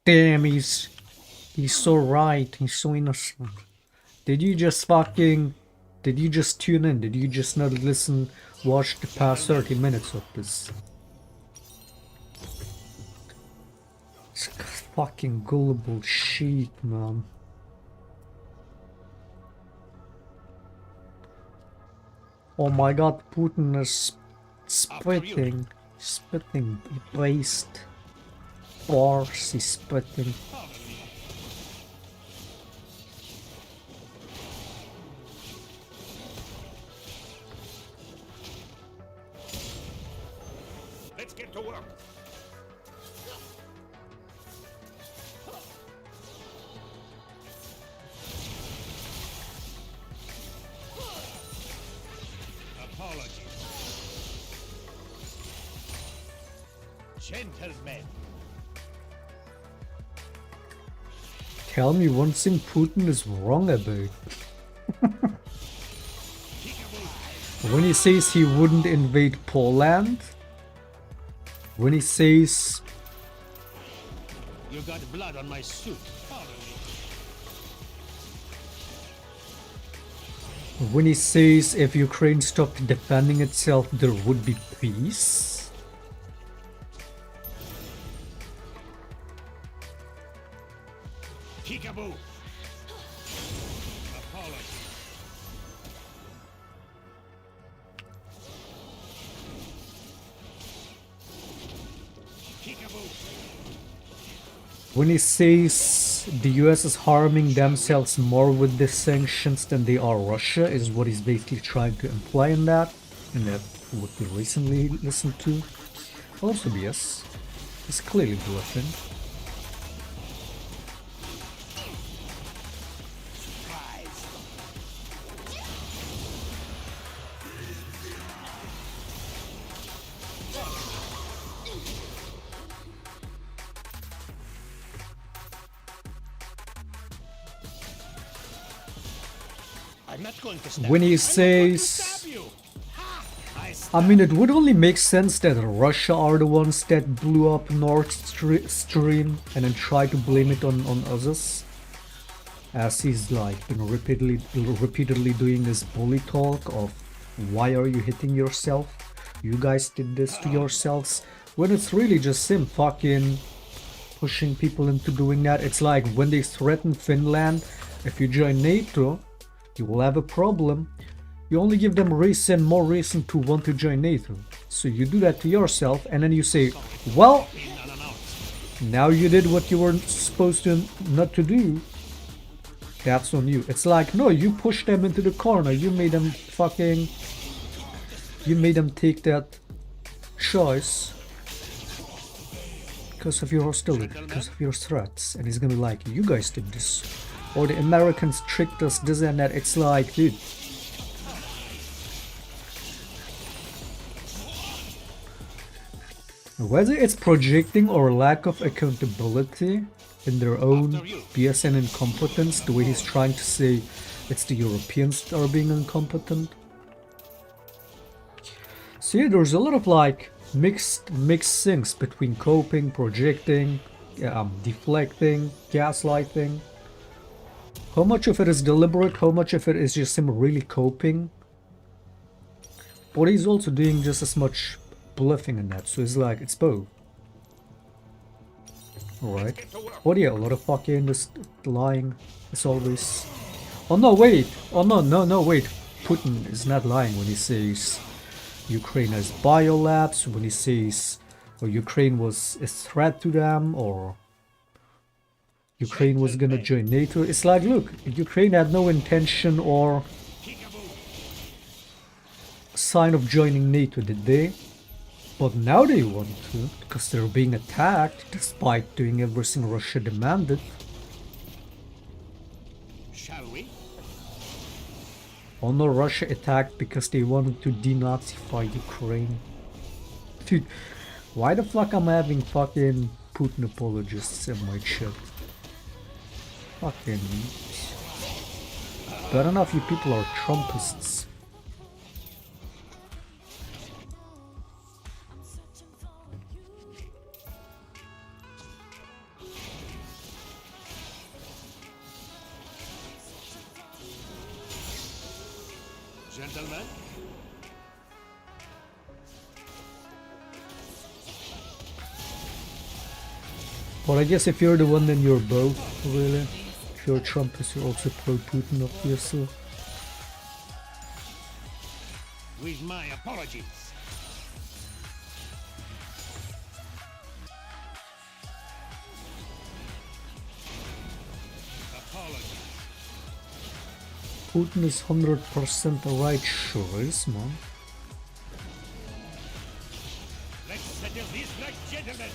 Damn, he's so right. He's so innocent. Did you just tune in? Did you just not listen, watch the past 30 minutes of this? It's fucking gullible shit, man. Oh my god, Putin is spitting waste. Bars, he's spitting. Let's get to work. Gentlemen. Tell me one thing Putin is wrong about. When he says he wouldn't invade Poland, when he says You got blood on my suit. when he says if Ukraine stopped defending itself, there would be peace. Peekaboo. Apology. Peekaboo. When he says the US is harming themselves more with the sanctions than they are Russia, is what he's basically trying to imply in that. And that what we recently listened to. Also, yes, he's clearly bluffing. I'm not going to stab When he you. says, I mean, it would only make sense that Russia are the ones that blew up Nord Stream and then try to blame it on others, as he's like been repeatedly doing this bully talk of why are you hitting yourself? You guys did this to yourselves. When it's really just him fucking pushing people into doing that. It's like when they threaten Finland, if you join NATO, you will have a problem. You only give them more reason to want to join NATO. So you do that to yourself and then you say, well, Now you did what you weren't supposed to not to do. That's on you. It's like, no, you pushed them into the corner. You made them fucking... You made them take that choice. Because of your hostility, because of your threats. And he's gonna be like, you guys did this. Or the Americans tricked us, this and that. It's like, dude. Whether it's projecting or lack of accountability in their own BS and incompetence, the way he's trying to say it's the Europeans that are being incompetent. See, there's a lot of like mixed things between coping, projecting, deflecting, gaslighting. How much of it is deliberate, how much of it is just him really coping? But he's also doing just as much bluffing in that, so it's like, it's both. Alright. Oh yeah, a lot of fucking just lying, as always. Oh no, wait! Oh no, wait. Putin is not lying when he says Ukraine has biolabs, when he says Ukraine was a threat to them, or Ukraine was gonna join NATO. It's like, look, Ukraine had no intention or sign of joining NATO, did they? But now they want to, because they're being attacked, despite doing everything Russia demanded. Shall we? Oh no, Russia attacked because they wanted to denazify Ukraine. Dude, why the fuck am I having fucking Putin apologists in my chat? Fucking... But enough you people are Trumpists. Gentlemen? Well, I guess if you're the one, then you're both, really. If you're a Trumpist, you're also pro-Putin, obviously. With my apologies. Apologies. Putin is 100% the right choice, man. Let's settle this like gentlemen.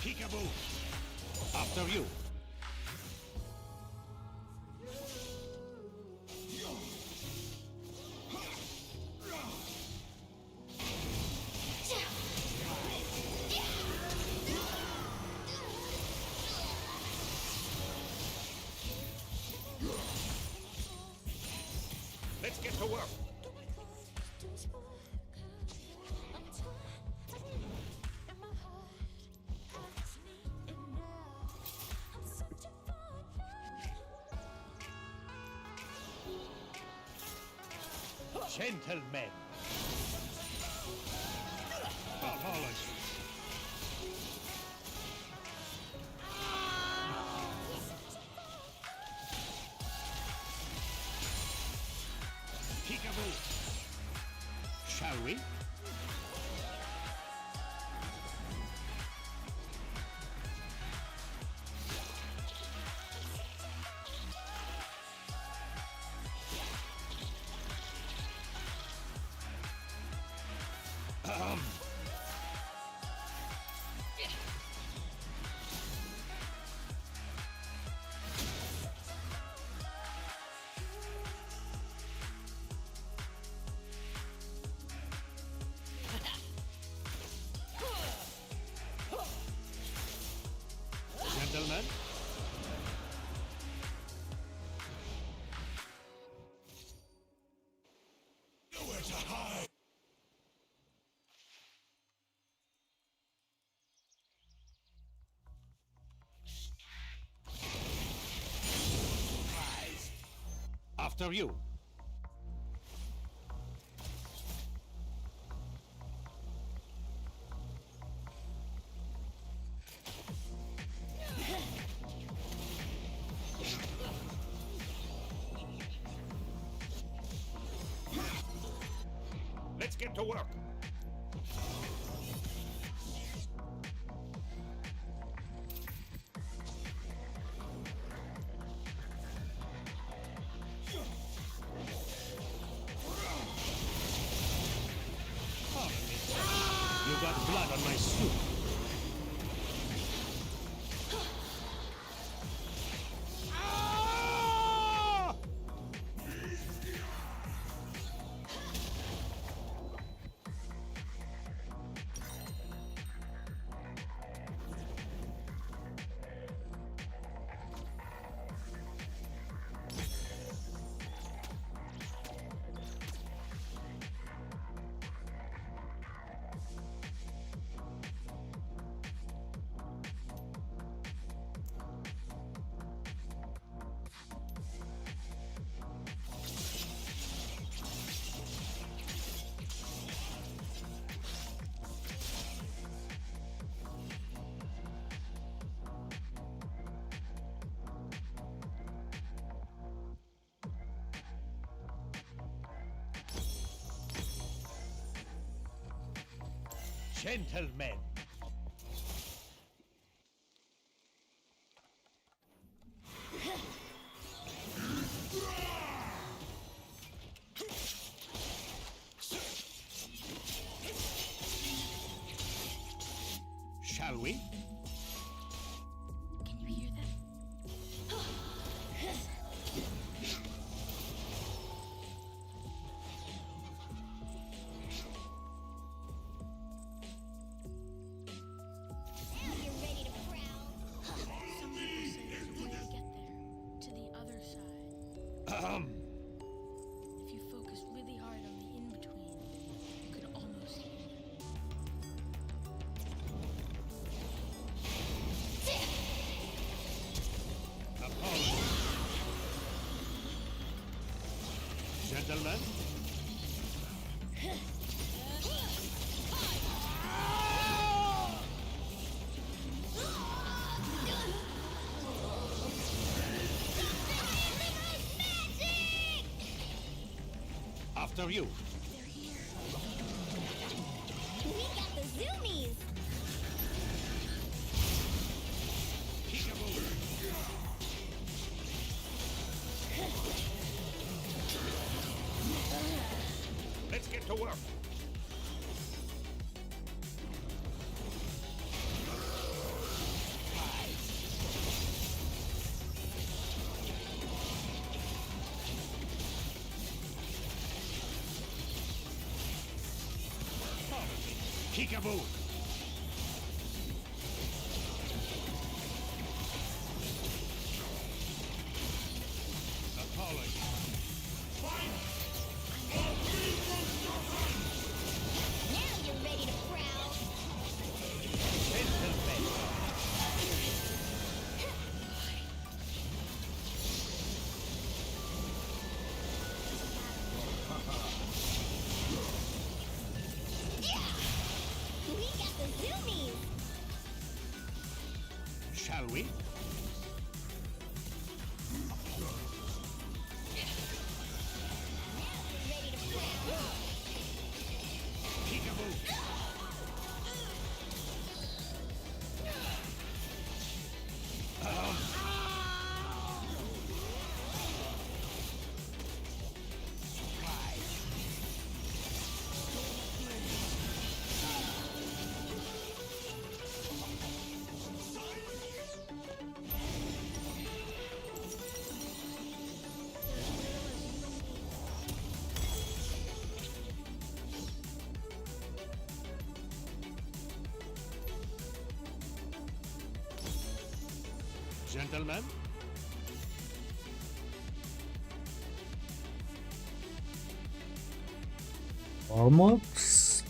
Peekaboo. After you. Let's get to work. Gentlemen. Apologies. Peekaboo. Shall we? Gentlemen. Nowhere to hide. After you. Let's get to work. You got blood on my suit. Ah! Gentlemen. Shall we? Can you hear that? Now you're ready to prowl. Some people say there's a way to get there, to the other side. If you focus really hard on the in-between, you could almost hear it. Apology. Gentlemen. After you. They're here. We got the zoomies. Peekaboo. Let's get to work. Peekaboo. Apology. Now you're ready to prowl. Gentlemen. We got the zoomies. Shall we? Now you're ready to prowl. Peekaboo. Gentlemen. Warm-ups.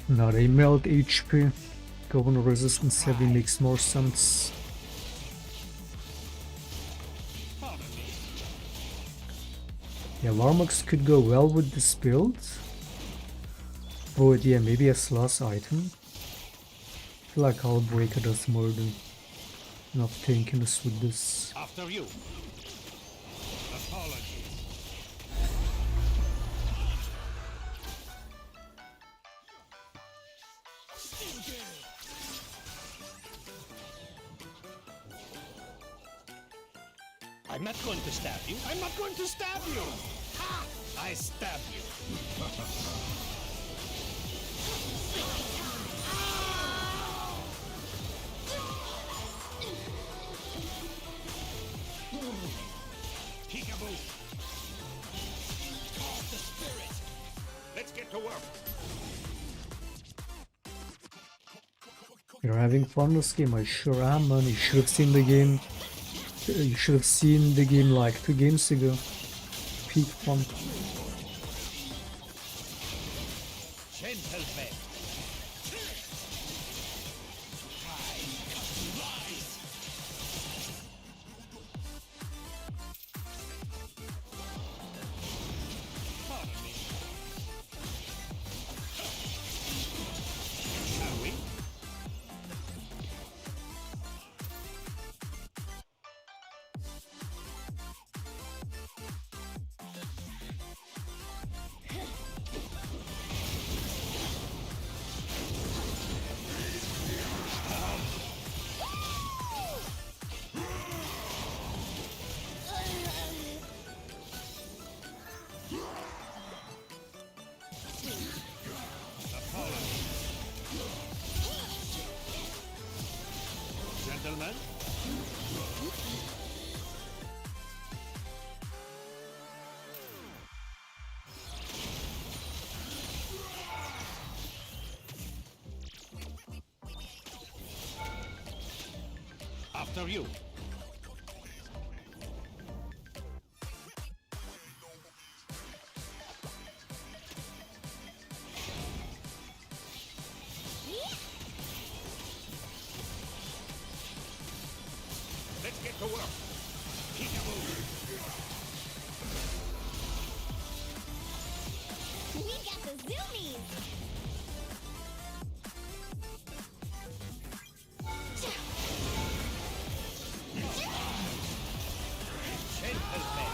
Now they melt HP. Going resistance heavy makes more sense. Yeah, Warmux could go well with this build. But yeah, maybe as last item. I feel like Hullbreaker does more than enough tankiness with this. After you. Apology. I'm not going to stab you. I'm not going to stab you. Ha! I stab you. Peekaboo. Call the spirit. Let's get to work. You're having fun this game? I sure am, man. You should have seen the game. You should have seen the game like 2 games ago. Peak fun. Gentlemen. Pardon me. Shall we? Gentlemen. After you. Let's get to work. Peekaboo. We got the zoomies! Gentlemen.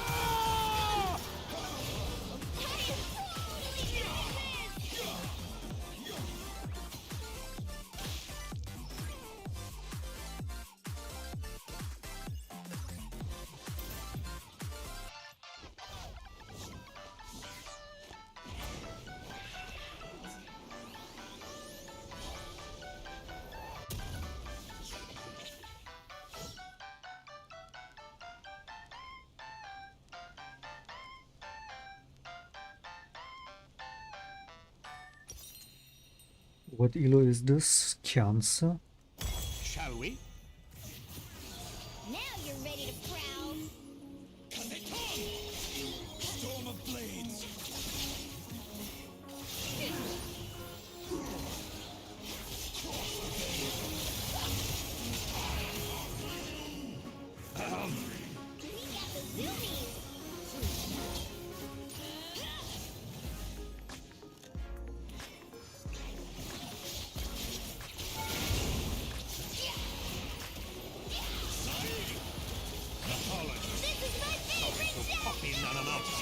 What elo is this? Cancer? Shall we? Now you're ready to prowl. Storm of blades. We got the zoomies! This is my favorite day! Puppy none amounts.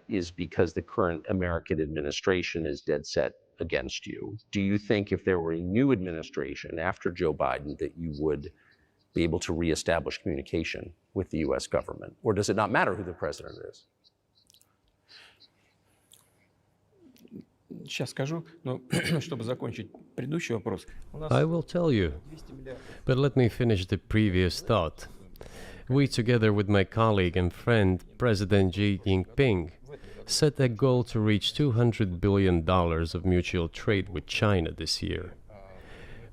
Is because the current American administration is dead set against you. Do you think if there were a new administration after Joe Biden that you would be able to reestablish communication with the US government? Or does it not matter who the president is? Сейчас скажу, но чтобы закончить предыдущий вопрос. I will tell you, but let me finish the previous thought. We, together with my colleague and friend, President Xi Jinping, set a goal to reach $200 billion of mutual trade with China this year.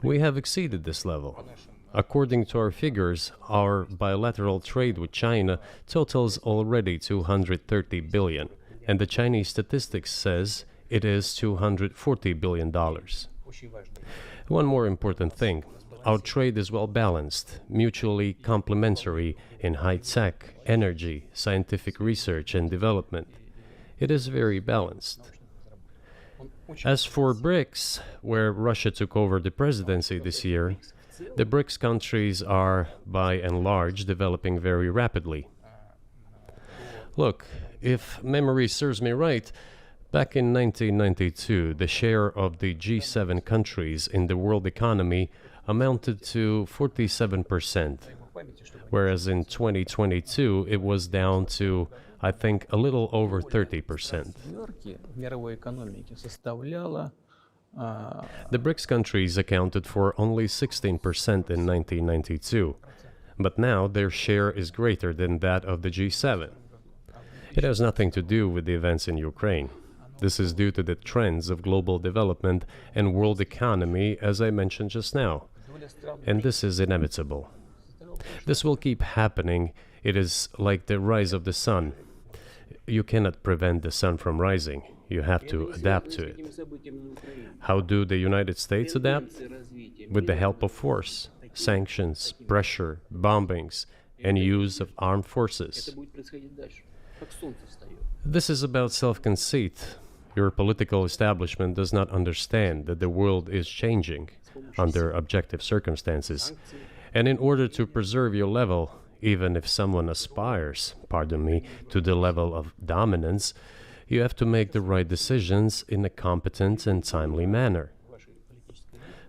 We have exceeded this level. According to our figures, our bilateral trade with China totals already $230 billion, and the Chinese statistics says it is $240 billion. One more important thing. Our trade is well balanced, mutually complementary in high-tech, energy, scientific research and development. It is very balanced. As for BRICS, where Russia took over the presidency this year, The BRICS countries are, by and large, developing very rapidly. Look, if memory serves me right, back in 1992, the share of the G7 countries in the world economy amounted to 47%, whereas in 2022 it was down to, I think, a little over 30%. The BRICS countries accounted for only 16% in 1992, but now their share is greater than that of the G7. It has nothing to do with the events in Ukraine. This is due to the trends of global development and world economy, as I mentioned just now. And this is inevitable. This will keep happening. It is like the rise of the sun. You cannot prevent the sun from rising. You have to adapt to it. How do the United States adapt? With the help of force, sanctions, pressure, bombings, and use of armed forces. This is about self-conceit. Your political establishment does not understand that the world is changing under objective circumstances. And in order to preserve your level, even if someone aspires, pardon me, to the level of dominance, you have to make the right decisions in a competent and timely manner.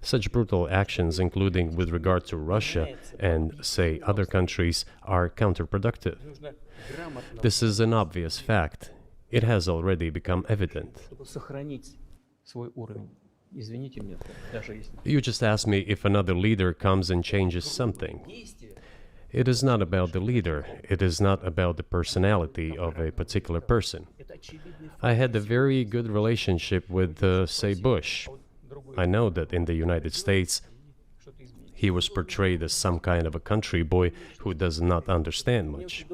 Such brutal actions, including with regard to Russia and, say, other countries, are counterproductive. This is an obvious fact. It has already become evident. You just asked me if another leader comes and changes something. It is not about the leader. It is not about the personality of a particular person. I had a very good relationship with, say, Bush. I know that in the United States, he was portrayed as some kind of a country boy who does not understand much.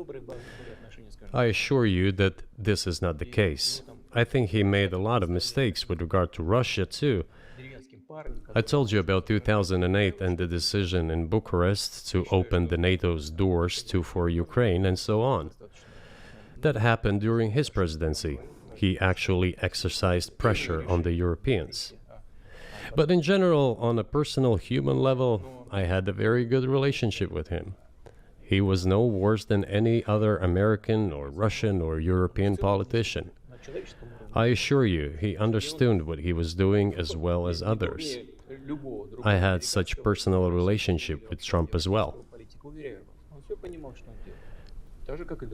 I assure you that this is not the case. I think he made a lot of mistakes with regard to Russia, too. I told you about 2008 and the decision in Bucharest to open the NATO's doors for Ukraine and so on. That happened during his presidency. He actually exercised pressure on the Europeans. But in general, on a personal human level, I had a very good relationship with him. He was no worse than any other American or Russian or European politician. I assure you, he understood what he was doing as well as others. I had such personal relationship with Trump as well.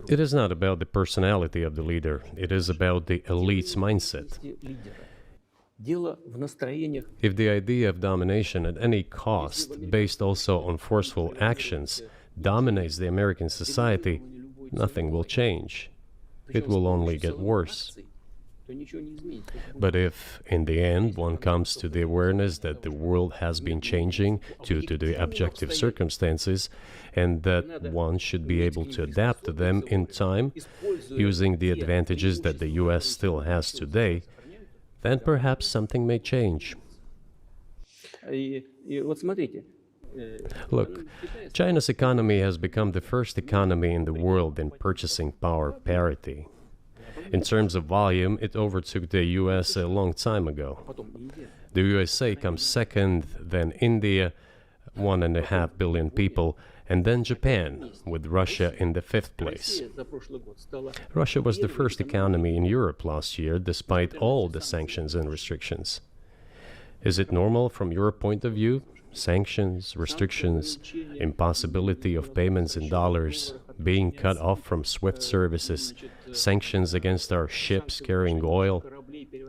It is not about the personality of the leader, it is about the elite's mindset. If the idea of domination at any cost, based also on forceful actions, dominates the American society, nothing will change. It will only get worse. But if, in the end, one comes to the awareness that the world has been changing due to the objective circumstances, and that one should be able to adapt to them in time, using the advantages that the US still has today, then perhaps something may change. Look, China's economy has become the first economy in the world in purchasing power parity. In terms of volume, it overtook the US a long time ago. The USA comes second, then India, 1.5 billion people, and then Japan, with Russia in the fifth place. Russia was the first economy in Europe last year, despite all the sanctions and restrictions. Is it normal from your point of view? Sanctions, restrictions, impossibility of payments in dollars, being cut off from SWIFT services, sanctions against our ships carrying oil,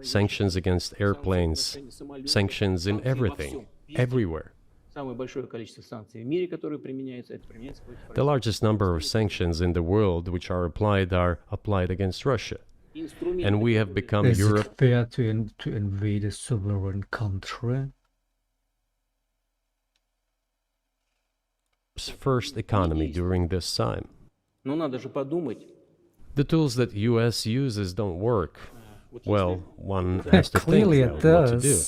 sanctions against airplanes, sanctions in everything, everywhere. The largest number of sanctions in the world which are applied against Russia. And we have become Europe. Is it fair to invade a sovereign country? First economy during this time. The tools that US uses don't work. Well, one has to think about what to do.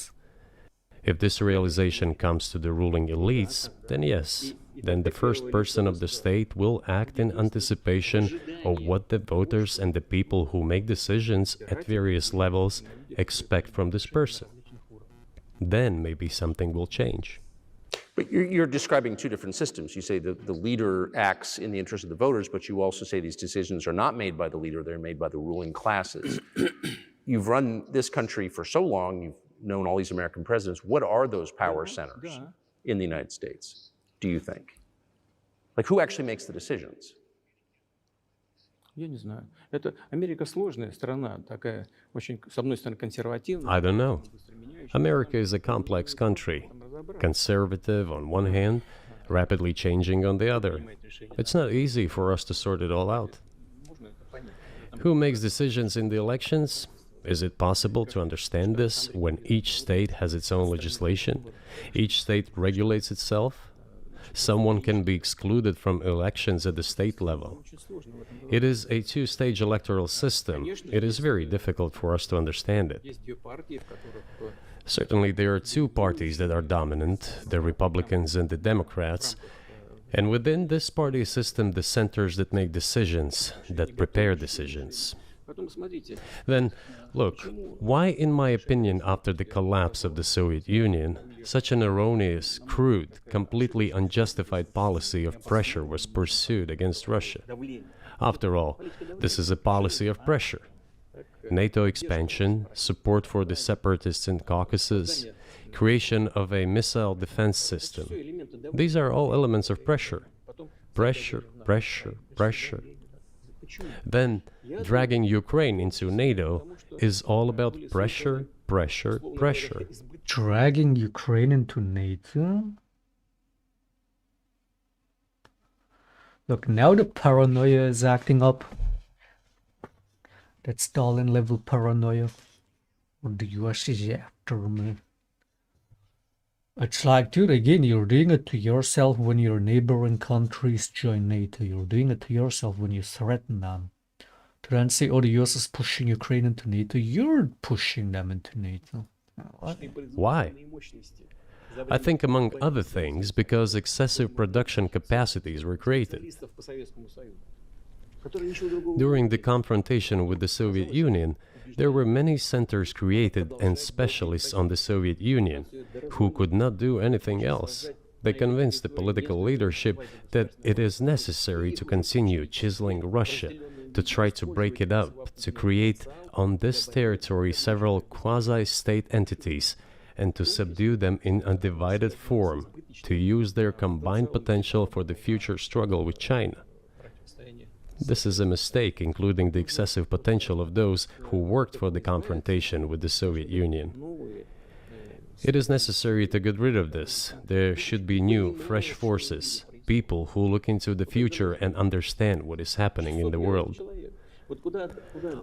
If this realization comes to the ruling elites, then yes, then the first person of the state will act in anticipation of what the voters and the people who make decisions at various levels expect from this person. Then maybe something will change. But you're describing two different systems. You say the leader acts in the interest of the voters, but you also say these decisions are not made by the leader, they're made by the ruling classes. You've run this country for so long, you've known all these American presidents. What are those power centers in the United States, do you think? Like, who actually makes the decisions? Я не знаю. Это Америка сложная страна, такая очень, с одной стороны, консервативная. I don't know. America is a complex country, conservative on one hand, rapidly changing on the other. It's not easy for us to sort it all out. Who makes decisions in the elections? Is it possible to understand this when each state has its own legislation? Each state regulates itself? Someone can be excluded from elections at the state level. It is a two-stage electoral system. It is very difficult for us to understand it. Certainly, there are two parties that are dominant, the Republicans and the Democrats. And within this party system, the centers that make decisions, that prepare decisions. Then, look, why, in my opinion, after the collapse of the Soviet Union, such an erroneous, crude, completely unjustified policy of pressure was pursued against Russia? After all, this is a policy of pressure. NATO expansion, support for the separatists in Caucasus, creation of a missile defense system. These are all elements of pressure. Pressure, pressure, pressure. Then, dragging Ukraine into NATO is all about pressure, pressure, pressure. Dragging Ukraine into NATO? Look, now the paranoia is acting up. That Stalin level paranoia. Or the US is after me. It's like, dude, again, you're doing it to yourself when your neighboring countries join NATO. You're doing it to yourself when you threaten them. To then say, oh, the US is pushing Ukraine into NATO. You're pushing them into NATO. Why? I think, among other things, because excessive production capacities were created. During the confrontation with the Soviet Union, there were many centers created and specialists on the Soviet Union who could not do anything else. They convinced the political leadership that it is necessary to continue chiseling Russia, to try to break it up, to create on this territory several quasi-state entities, and to subdue them in a divided form, to use their combined potential for the future struggle with China. This is a mistake, including the excessive potential of those who worked for the confrontation with the Soviet Union. It is necessary to get rid of this. There should be new, fresh forces, people who look into the future and understand what is happening in the world.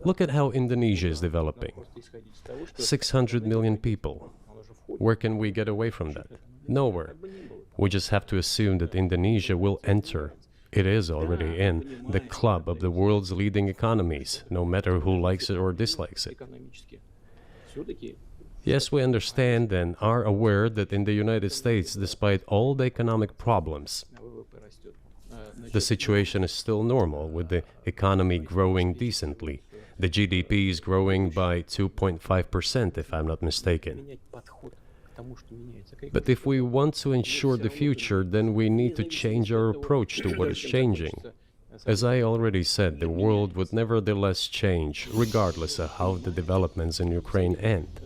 Look at how Indonesia is developing. 600 million people. Where can we get away from that? Nowhere. We just have to assume that Indonesia will enter. It is already in the club of the world's leading economies, no matter who likes it or dislikes it. Yes, we understand and are aware that in the United States, despite all the economic problems, the situation is still normal, with the economy growing decently. The GDP is growing by 2.5%, if I'm not mistaken. But if we want to ensure the future, then we need to change our approach to what is changing. As I already said, the world would nevertheless change, regardless of how the developments in Ukraine end.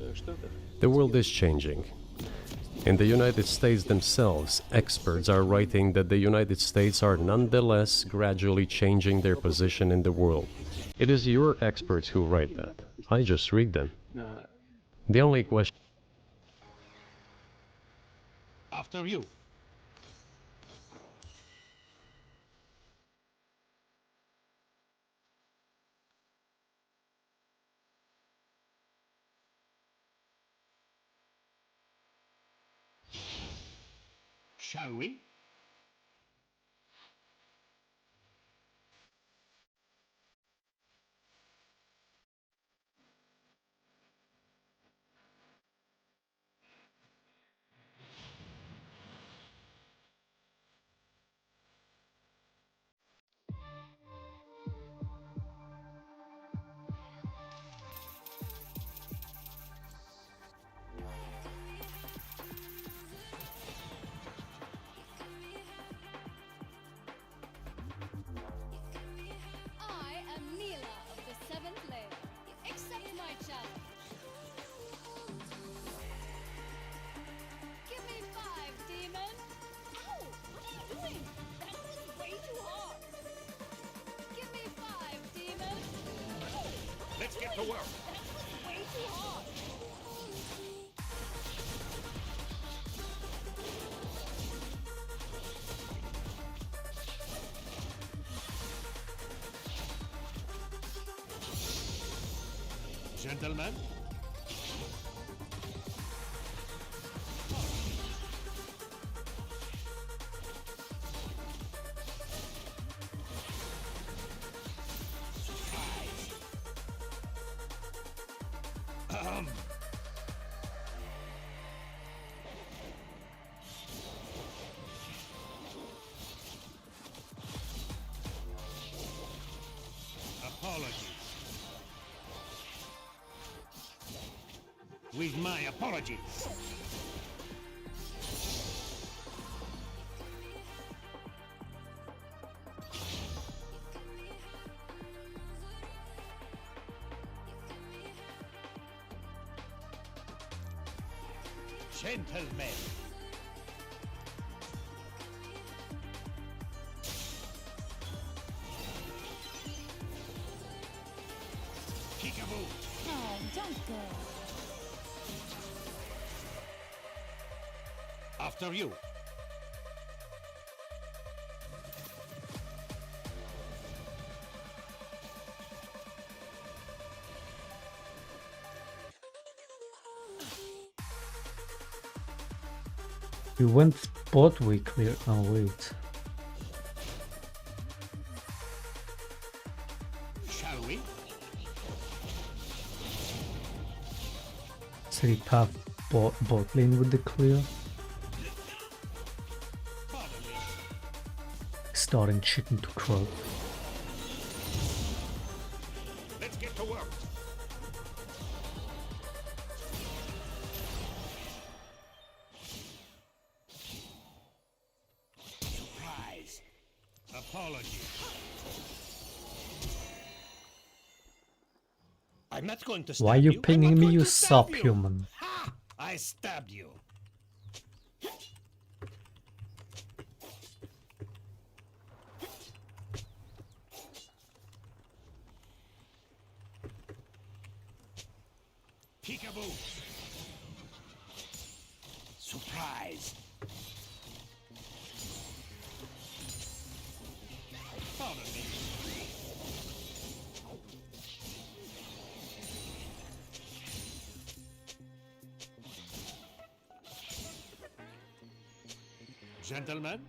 The world is changing. In the United States themselves, experts are writing that the United States are nonetheless gradually changing their position in the world. It is your experts who write that. I just read them. The only question... After you. Shall we? Let's get to work. Way too hot. Gentlemen. Apologies. With my apologies. Gentlemen. Peekaboo. Oh, don't go. After you. You went bot, we clear. Oh wait. Shall we? City path bot lane with the clear. Starting chicken to crow. Let's get to work. Surprise. Apology. I'm not going to stab Why are you I'm pinging not me, going you to stab you. subhuman? Ha! I stabbed you. Peekaboo. Surprise. Pardon me. Gentlemen.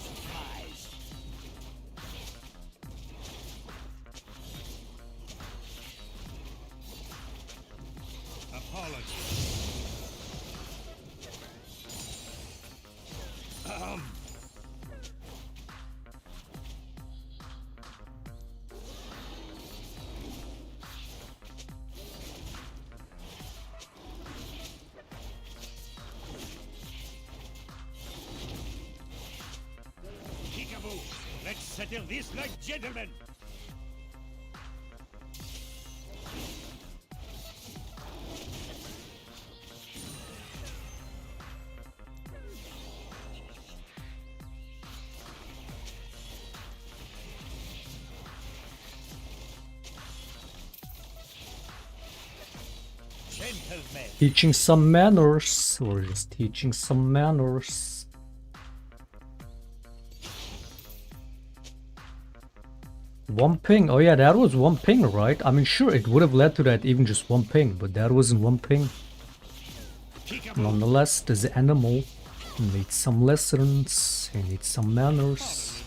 Surprise. Apology. Peekaboo. Let's settle this like gentlemen. Gentlemen. Teaching some manners. We're just teaching some manners. One ping. Oh yeah, that was one ping, right? I mean, sure, it would have led to that, even just one ping, but that wasn't one ping. Nonetheless, this animal needs some lessons. He needs some manners.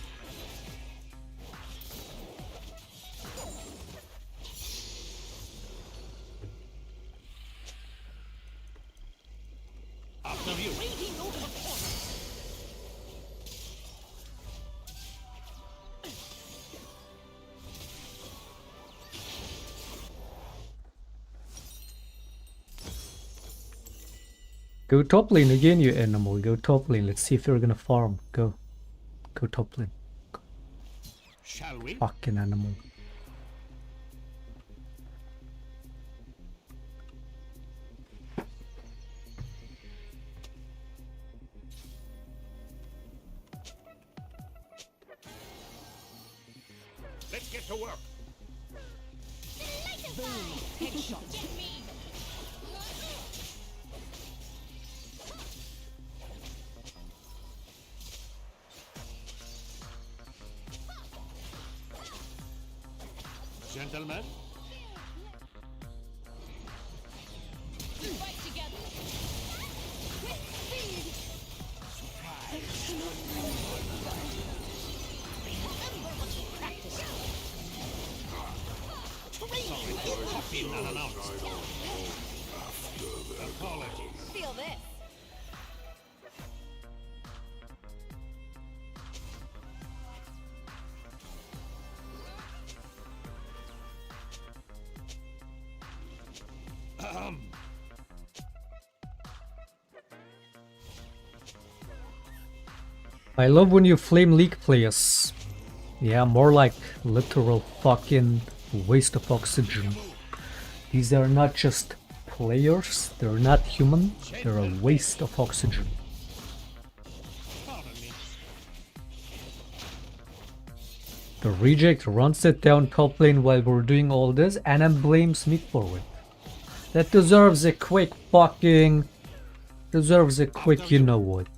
After you. Go top lane again, you animal. Go top lane. Let's see if you're gonna farm. Go. Go top lane. Shall we? Fucking animal. Get to work. Boom. Headshot. Get me. Gentlemen, Fight together. With speed. Remember what you practiced. Training. coffee not announced. Apologies. Feel this. I love when you flame league players. Yeah, more like literal fucking waste of oxygen. These are not just players, they're not human, they're a waste of oxygen. The reject runs it down top lane while we're doing all this and then blames me for it. That deserves a quick fucking... deserves a quick you know what.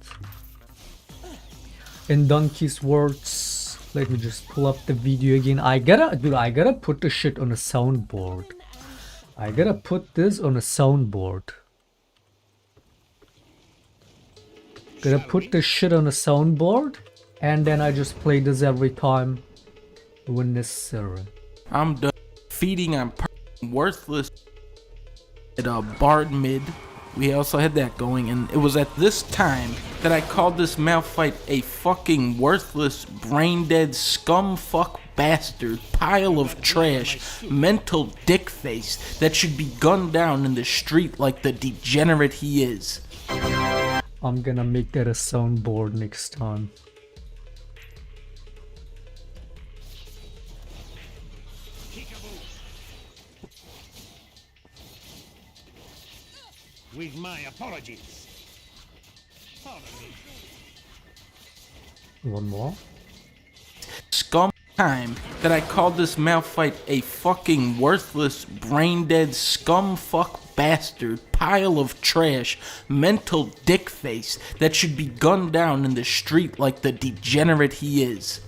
In Donkey's words, let me just pull up the video again. I gotta put the shit on a soundboard. I gotta put this on a soundboard. Gotta put this shit on a soundboard, and then I just play this every time when necessary. I'm done feeding on worthless at Bard mid. We also had that going, and it was at this time that I called this Malphite a fucking worthless, brain-dead, scum-fuck bastard, pile of trash, mental dick face that should be gunned down in the street like the degenerate he is. I'm gonna make that a soundboard next time. With my apologies. Pardon me. One more. Scum time that I called this Malphite a fucking worthless, brain-dead, scum-fuck bastard, pile of trash, mental dick face that should be gunned down in the street like the degenerate he is.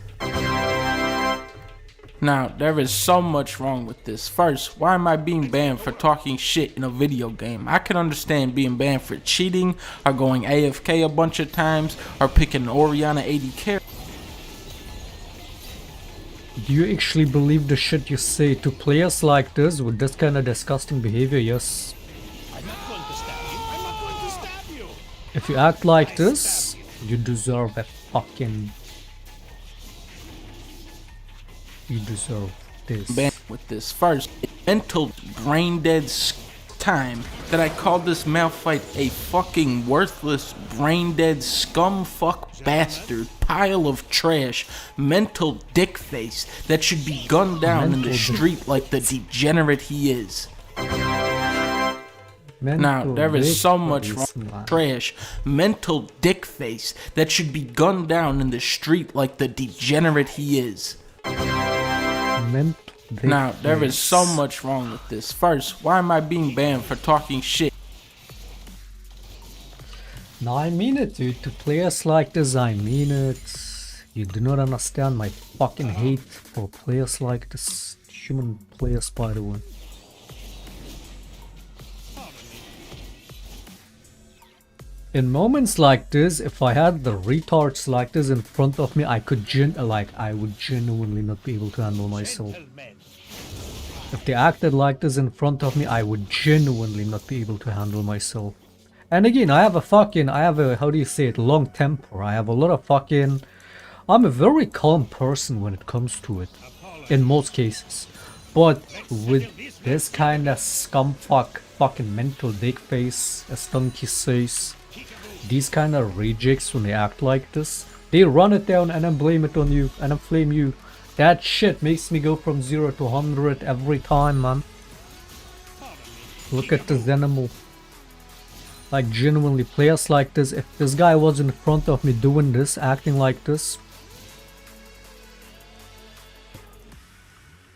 Now, there is so much wrong with this. First, why am I being banned for talking shit in a video game? I can understand being banned for cheating, or going AFK a bunch of times, or picking an Orianna 80 character. Do you actually believe the shit you say to players like this with this kind of disgusting behavior? Yes. I'm not going to stab you. I'm not going to stab you. If you act like this, you deserve a fucking... You deserve this. Ban with this first mental brain dead time that I called this Malphite a fucking worthless, brain dead scum fuck bastard, pile of trash, mental dick face that should be gunned down in the street like the degenerate he is. Now, there is so much wrong. Trash, mental dick face that should be gunned down in the street like the degenerate he is. Now, there is so much wrong with this. First, why am I being banned for talking shit? No, I mean it, dude. To players like this, I mean it. You do not understand my fucking hate for players like this. Human players, by the way. In moments like this, if I had the retards like this in front of me, I would genuinely not be able to handle myself. If they acted like this in front of me, I would genuinely not be able to handle myself. And again, I have a, how do you say it, long temper. I have a lot of fucking... I'm a very calm person when it comes to it, in most cases. But with this kind of scumfuck, fucking mental dick face, as Donkey says, these kind of rejects, when they act like this, they run it down and then blame it on you and then flame you. That shit makes me go from 0 to 100 every time, man. Look at this animal. Like, genuinely, players like this, if this guy was in front of me doing this, acting like this,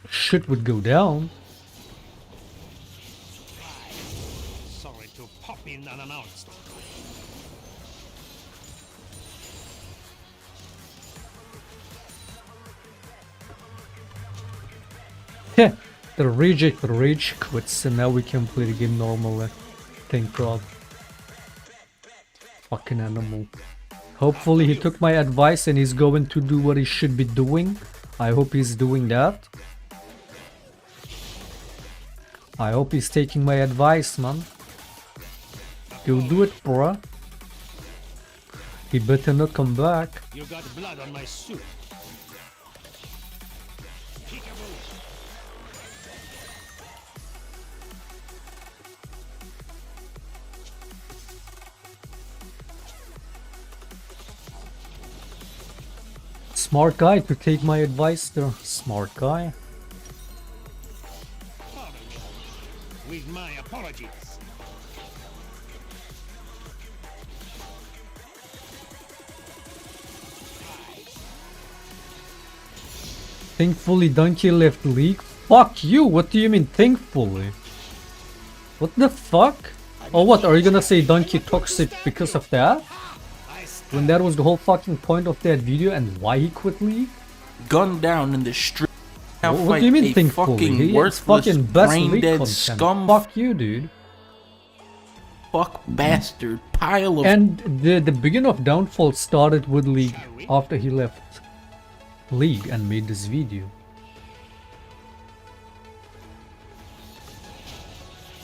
shit would go down. Sorry to pop in unannounced. Heh, the rage quits and now we can play the game normally. Thank God. Fucking animal. Hopefully he took my advice and he's going to do what he should be doing. I hope he's doing that. I hope he's taking my advice, man. Go do it, bruh. He better not come back. You got blood on my suit. Smart guy to take my advice there. Smart guy. With my apologies. Thankfully Donkey left League. Fuck you, what do you mean thankfully? What the fuck? Oh what, are you gonna say Donkey toxic because of that? When that was the whole fucking point of that video and why he quit League? Gunned down in the street. What do you mean thankfully? He is fucking best League content. Scum. Fuck you, dude. Fuck bastard. Pile of... And the beginning of Downfall started with League after he left League and made this video.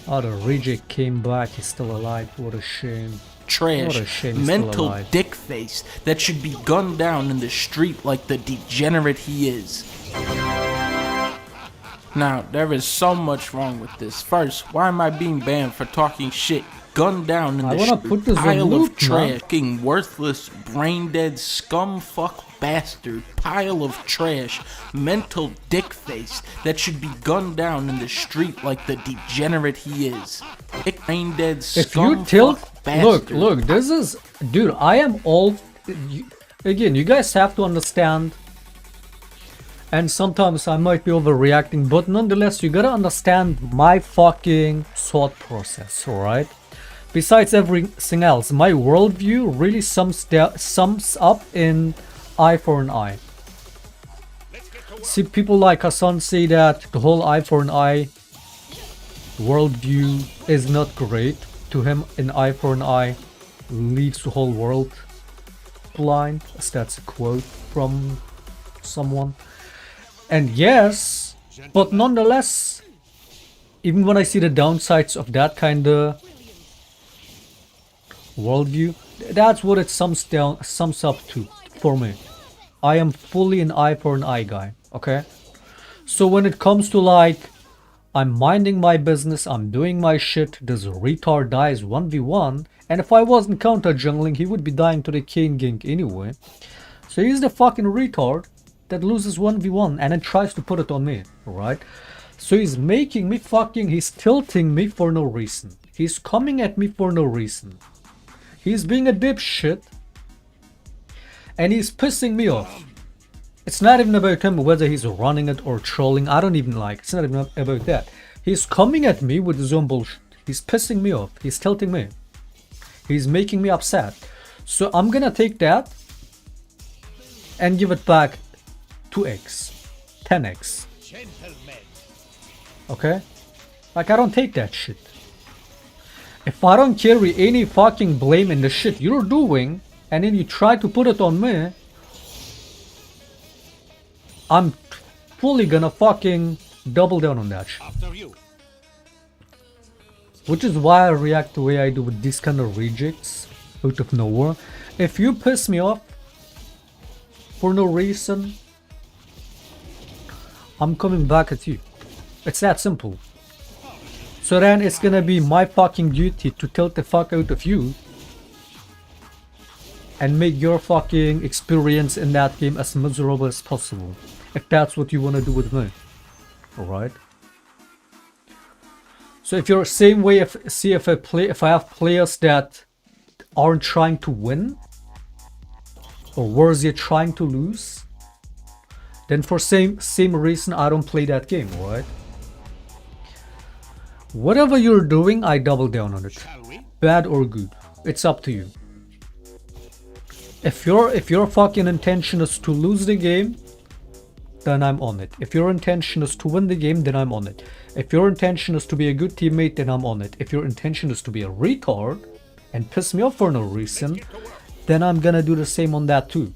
Oh, the reject came back, he's still alive, what a shame. Trash, what a shame he's mental dick face that should be gunned down in the street like the degenerate he is. Now, there is so much wrong with this. First, why am I being banned for talking shit? Gunned down in the street, pile of trash, fucking worthless, brain-dead, scum-fuck bastard, pile of trash, mental dick face that should be gunned down in the street like the degenerate he is. Brain-dead, scum-fuck bastard. Look, this is... Dude, I am all... Again, you guys have to understand... And sometimes I might be overreacting, but nonetheless, you gotta understand my fucking thought process, alright? Besides everything else, my worldview really sums up in eye for an eye. See, people like Hassan say that the whole eye for an eye worldview is not great. To him, an eye for an eye leaves the whole world blind. That's a quote from someone. And yes, but nonetheless, even when I see the downsides of that kind of worldview, that's what it sums up to for me. I am fully an eye for an eye guy, okay? So when it comes to like, I'm minding my business, I'm doing my shit, this retard dies 1v1, and if I wasn't counter jungling, he would be dying to the Kane gank anyway. So he's the fucking retard that loses 1v1 and then tries to put it on me, right? So he's making me he's tilting me for no reason. He's coming at me for no reason. He's being a dipshit. And he's pissing me off. It's not even about him whether he's running it or trolling. I don't even like. It's not even about that. He's coming at me with his own bullshit. He's pissing me off. He's tilting me. He's making me upset. So I'm gonna take that and give it back 2x, 10x. Okay? Like, I don't take that shit. If I don't carry any fucking blame in the shit you're doing, and then you try to put it on me, I'm fully gonna fucking double down on that shit. Which is why I react the way I do with these kind of rejects out of nowhere. If you piss me off for no reason, I'm coming back at you. It's that simple. So then it's gonna be my fucking duty to tilt the fuck out of you and make your fucking experience in that game as miserable as possible. If that's what you wanna do with me. Alright? So if you're the same way, if I have players that aren't trying to win, or worse yet trying to lose, then for same reason I don't play that game, right? Whatever you're doing, I double down on it. Bad or good, it's up to you. If your fucking intention is to lose the game, then I'm on it. If your intention is to win the game, then I'm on it. If your intention is to be a good teammate, then I'm on it. If your intention is to be a retard and piss me off for no reason, then I'm gonna do the same on that too.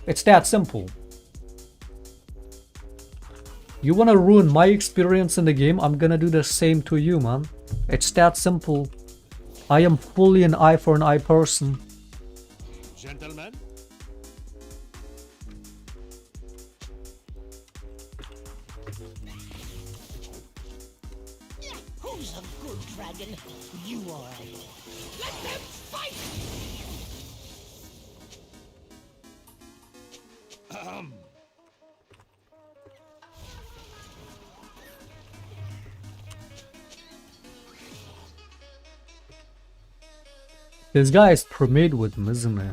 It's that simple. You wanna ruin my experience in the game, I'm gonna do the same to you, man. It's that simple. I am fully an eye for an eye person. Gentlemen? Who's a good dragon? You are. Let them fight! This guy is pre-made with him, isn't he?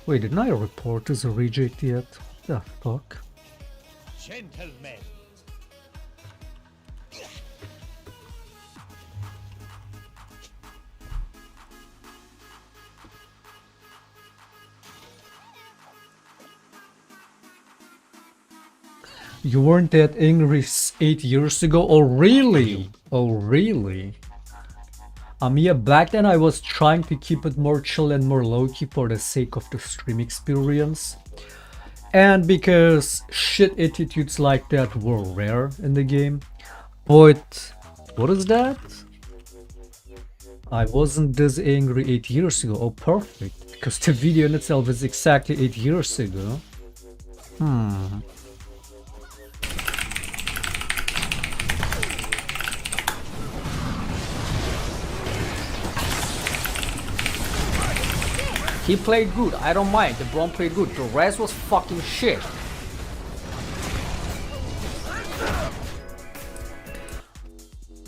Wait, didn't I report as a reject yet? The fuck? Gentlemen. You weren't that angry 8 years ago? Oh really? Oh really? Yeah, back then I was trying to keep it more chill and more low-key for the sake of the stream experience. And because shit attitudes like that were rare in the game. But what is that? I wasn't this angry 8 years ago. Oh perfect. Because the video in itself is exactly 8 years ago. He played good, I don't mind. The Braum played good. The rest was fucking shit.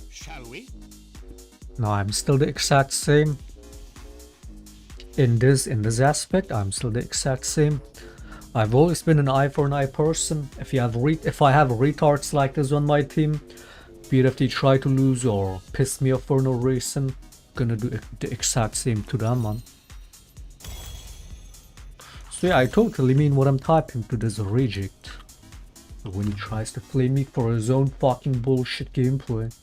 Shall we? No, I'm still the exact same. In this aspect, I'm still the exact same. I've always been an eye for an eye person. If I have retards like this on my team, be it if they try to lose or piss me off for no reason, gonna do the exact same to them, man. So yeah, I totally mean what I'm typing to this reject. When he tries to flame me for his own fucking bullshit gameplay.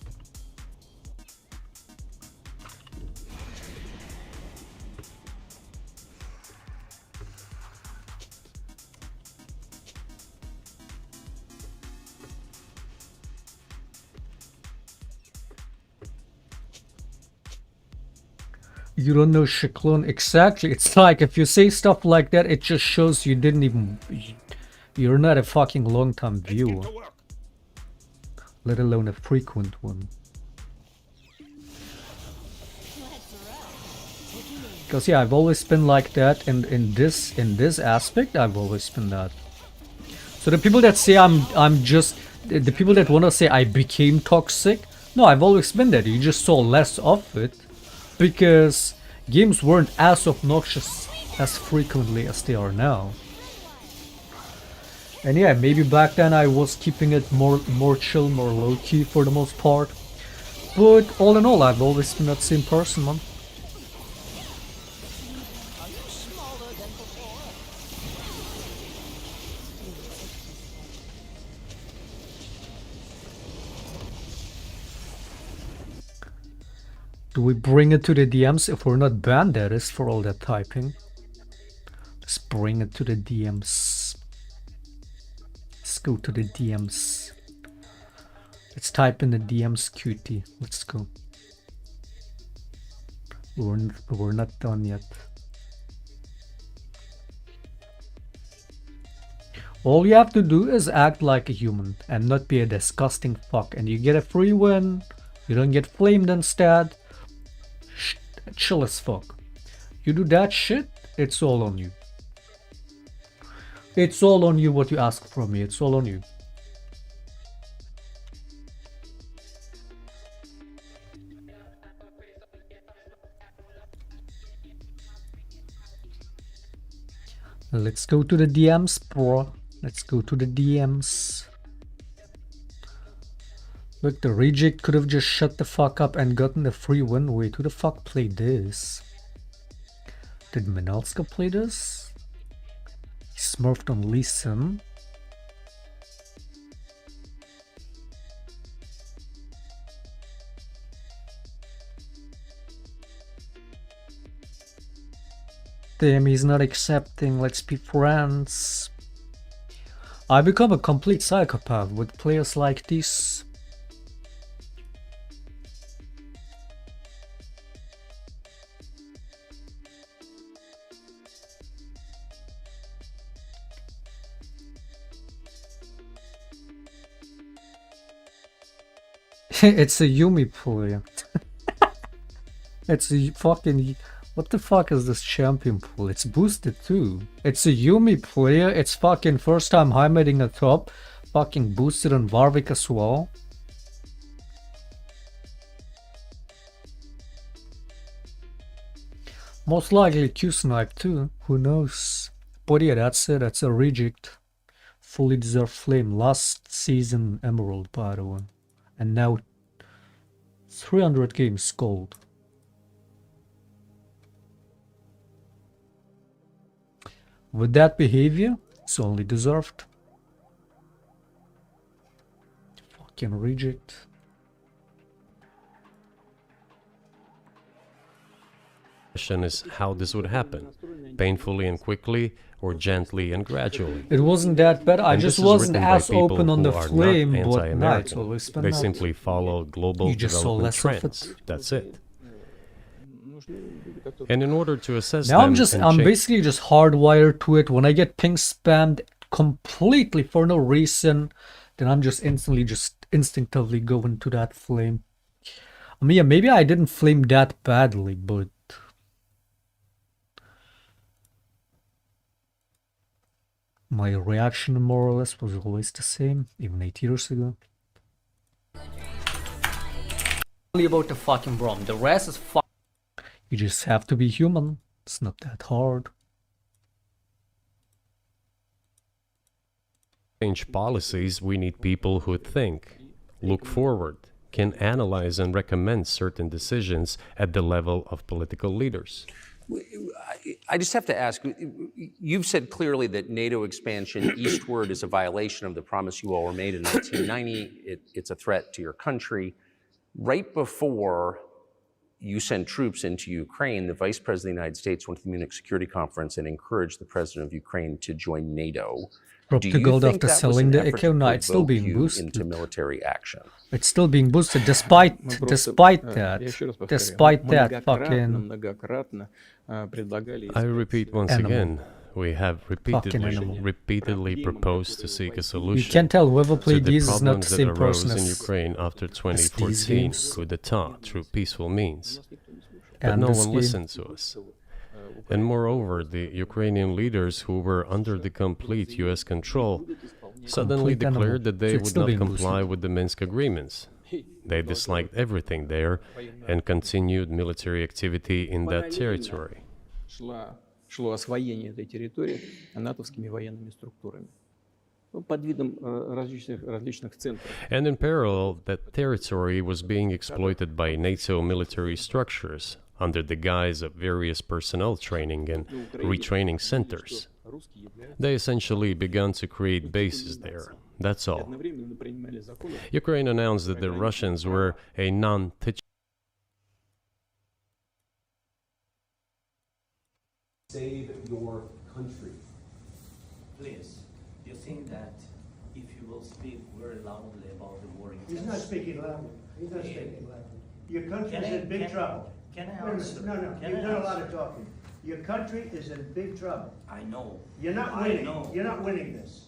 You don't know Shaclone exactly. It's like if you say stuff like that, it just shows you didn't even. You're not a fucking long-time viewer, let alone a frequent one. Because yeah, I've always been like that, and in this aspect, I've always been that. So the people that say I'm just the people that wanna say I became toxic, no, I've always been that. You just saw less of it. Because games weren't as obnoxious as frequently as they are now. And yeah, maybe back then I was keeping it more chill, more low-key for the most part. But all in all, I've always been that same person, man. Do we bring it to the DMs if we're not banned, that is, for all that typing? Let's bring it to the DMs. Let's go to the DMs. Let's type in the DMs QT. Let's go. We're not done yet. All you have to do is act like a human and not be a disgusting fuck, and you get a free win. You don't get flamed instead. Chill as fuck. You do that shit, it's all on you. It's all on you what you ask from me. It's all on you. Let's go to the DMs, bro. Let's go to the DMs. Look, the reject could have just shut the fuck up and gotten the free win. Wait, who the fuck played this? Did Minelska play this? He smurfed on Lee Sin. Damn, he's not accepting. Let's be friends. I become a complete psychopath with players like this. It's a Yumi player. It's a fucking... What the fuck is this champion pool? It's boosted too. It's a Yumi player. It's fucking first time highlighting a top. Fucking boosted on Warwick as well. Most likely Q-Snipe too. Who knows? But yeah, that's it. That's a reject. Fully deserved flame. Last season Emerald, by the way. And now 300 games gold. With that behavior, it's only deserved. Fucking reject. Question is how this would happen, painfully and quickly, or gently and gradually. It wasn't that bad. I And just this is wasn't written by as people open on who the are not flame, but nah, it's anti-American. always been They that. simply follow global You just saw development less of it. trends. That's it. And in order to assess Now them and I'm change- basically just hardwired to it. When I get ping spammed completely for no reason, then I'm just instinctively going to that flame. I mean, yeah, maybe I didn't flame that badly, but my reaction more or less was always the same, even 8 years ago. Only about the fucking Brom. The rest is fuck. You just have to be human. It's not that hard. change policies, we need people who think, look forward, can analyze and recommend certain decisions at the level of political leaders. I just have to ask, you've said clearly that NATO expansion eastward is a violation of the promise you all were made in 1990. It's a threat to your country. Right before you sent troops into Ukraine, the Vice President of the United States went to the Munich Security Conference and encouraged the President of Ukraine to join NATO. Drop Do the you gold think after that was selling an the effort Echo? to No, it's still provoke being you boosted. into military action? It's still being boosted despite that fucking I repeat once animal. again, we have Fucking animal. repeatedly proposed to seek a solution. You can tell whoever to played the these is not problems the that same arose person in as Ukraine after these 2014 games. coup d'etat through peaceful means. But And no this one game. listened to us. And moreover, the Ukrainian leaders who were under the complete US control suddenly Complete animal. declared that they So it's would still not being comply boosted. with the Minsk agreements. They disliked everything there and continued military activity in that territory. шло освоение этой территории натовскими военными структурами. Под видом различных центров. And in parallel, that territory was being exploited by NATO military structures under the guise of various personnel training and retraining centers. They essentially began to create bases there. That's all. Ukraine announced that the Russians were a non-titular. Save your country. Please, do you think that if you will speak very loudly about the war, He's not speaking loudly. He's not speaking loudly. Your country Can is I- in big can- trouble. can I Wait a minute. answer? No, no, Can you've I done a lot answer? of talking. Your country is in big trouble. I know. You're not I winning. know. You're not winning this.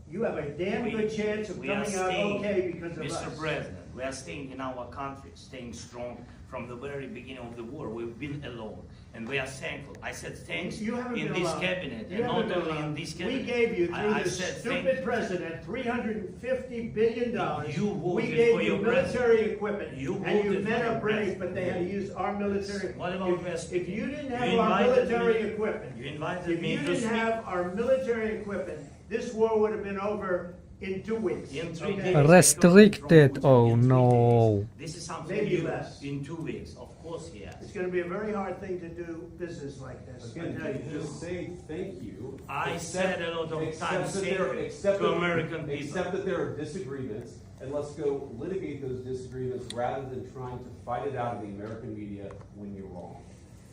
You have a damn We- good chance of we are coming out staying, okay because of us. Mr. President, We are staying in our country, staying strong from the very beginning of the war. We've been alone, and we are thankful. I said thanks You haven't in been this alone. cabinet, You and haven't not been only in alone. this cabinet. We gave you, through I this said stupid president, $350 billion. You We voted gave for you your military equipment. You and you voted men for are your brave, president. but they had to use our military. What about If you didn't have You our invited military me- equipment, You invited if me you to didn't speak. have our military equipment, this war would have been over in 2 weeks. In 3 okay? days. Restricted. Oh no. This is something Maybe new. less. In 2 weeks, of course, yes. It's going to be a very hard thing to do business like this. I Again, tell you. just say thank you. I said a lot of Accept times that thank there- you accept to that- American people. Accept that there are disagreements, and let's go litigate those disagreements rather than trying to fight it out in the American media when you're wrong.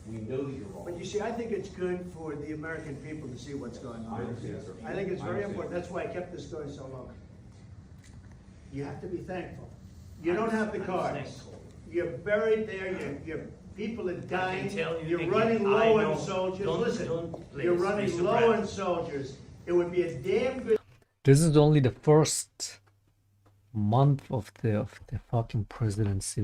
We know that you're wrong. But you see, I think it's good for the American people to see what's going on. I understand, sir. I think it's I very understand. important. That's why I kept this going so long. You have to be thankful. You don't have the I'm cards. thankful. You're buried there, your people are dying, tell you you're again, running I low know. on soldiers. Don't- Listen, don't, you're please, running Mr. low President. on soldiers. It would be a damn good This is only the first month of the fucking presidency.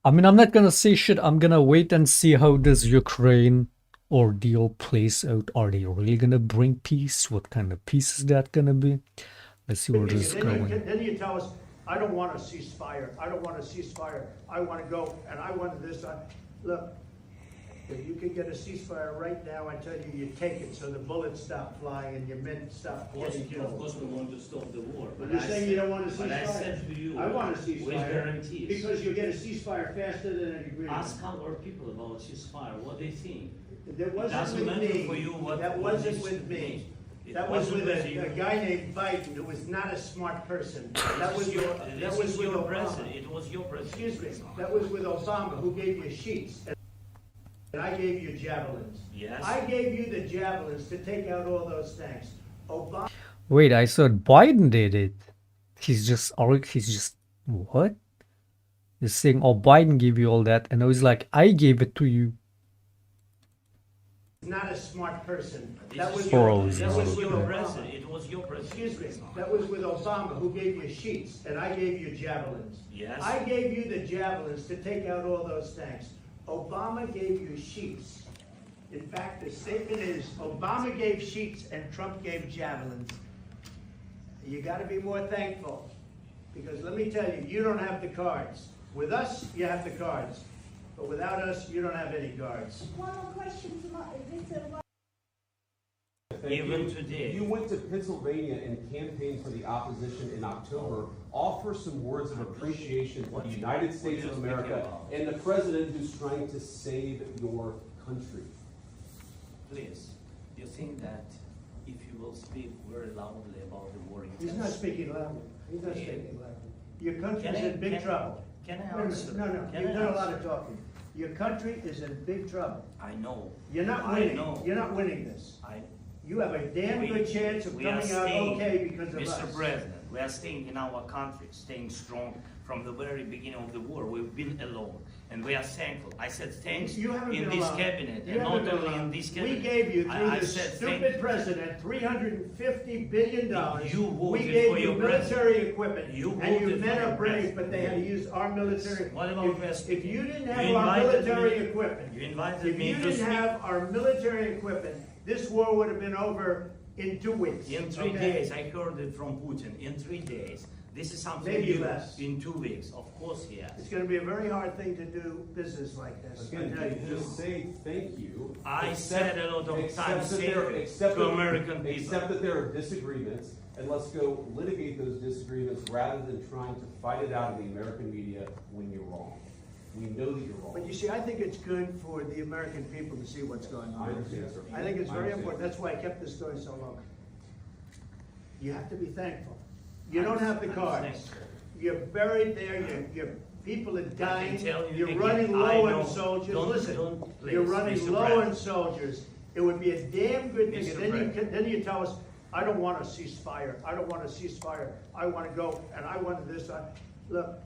I mean, I'm not gonna say shit. I'm gonna wait and see how this Ukraine ordeal plays out. Are they really gonna bring peace? What kind of peace is that gonna be? Let's see where this is going. Then you tell us, I don't want a ceasefire. I don't want a ceasefire. I want to go, and I want this. Look, if you could get a ceasefire right now, I tell you, you take it so the bullets stop flying and your men stop getting Of killed. course, we want to stop the war. But you're saying you don't want a But I ceasefire? said to you, I want a with ceasefire. guarantees. Because you get a ceasefire faster than an agreement. Ask our people about ceasefire, what they think. That It wasn't doesn't with matter me. for you what. That what wasn't this with me. means. It That was wasn't with you. a guy named Biden who was not a smart person. That was your, that this was is with your Obama. president. It was your president. Excuse me, that was with Obama, who gave you sheets, and I gave you javelins. Yes. I gave you the javelins to take out all those tanks. Obama. Wait, I thought Biden did it. He's just what? He's saying, oh, Biden gave you all that, and I was like, I gave it to you. Not a smart person. This That is was your- Bro, this that was was with your Obama. president. It was your president. Excuse me, that was with Obama, who gave you sheets, and I gave you javelins. Yes. I gave you the javelins to take out all those tanks. Obama gave you sheets. In fact, the statement is, Obama gave sheets and Trump gave javelins. You gotta be more thankful, because let me tell you, you don't have the cards. With us, you have the cards, but without us, you don't have any cards. One more question to my, is it Thank Even you. today. You went to Pennsylvania and campaigned for the opposition in October. Offer some words of appreciation for the United States of America and the president who's trying to save your country. Please, you think that if you will speak very loudly about the war, He's not speaking loudly. He's not speaking loudly. Your country's Can I- in big can- trouble. can I Wait a minute. answer? No, Can you've I done a lot answer? of talking. Your country is in big trouble. I know. You're not I winning. know. You're not winning this. I, You have a damn good chance of we are coming out staying- okay because of Mr. us. President, we are staying in our country, staying strong from the very beginning of the war. We've been alone, and we are thankful. I said thanks You haven't in been this alone. cabinet, You and haven't not been only in alone. this cabinet. We gave you, through I this said stupid president, $350 billion. You We voted gave for you your military president. equipment. You And your voted men for are your brave, president. but they had to use our military. What about If you didn't have You our invited military me- equipment. You invited If me you to didn't speak. have our military equipment, this war would have been over in 2 weeks. In 3 okay? days, I heard it from Putin. In 3 days, this is something Maybe new. less. In 2 weeks, of course, yes. It's gonna be a very hard thing to do business like this. I Again, tell you. just say thank you. I said a lot of Accept times that thank there- you accept to that- American people. Accept that there are disagreements, and let's go litigate those disagreements rather than trying to fight it out in the American media when you're wrong. We know that you're wrong. But you see, I think it's good for the American people to see what's going on. I understand, sir. I think it's I very understand. important. That's why I kept this going so long. You have to be thankful. You don't have the I'm cards. thankful. You're buried there, your people are dying, tell you you're again, running I low know. on soldiers. Don't- Listen, don't, you're please, running Mr. low on President. soldiers. It would be a damn good thing. Mr. And President. then you tell us, I don't want a ceasefire. I don't want a ceasefire. I want to go, and I want this. Look,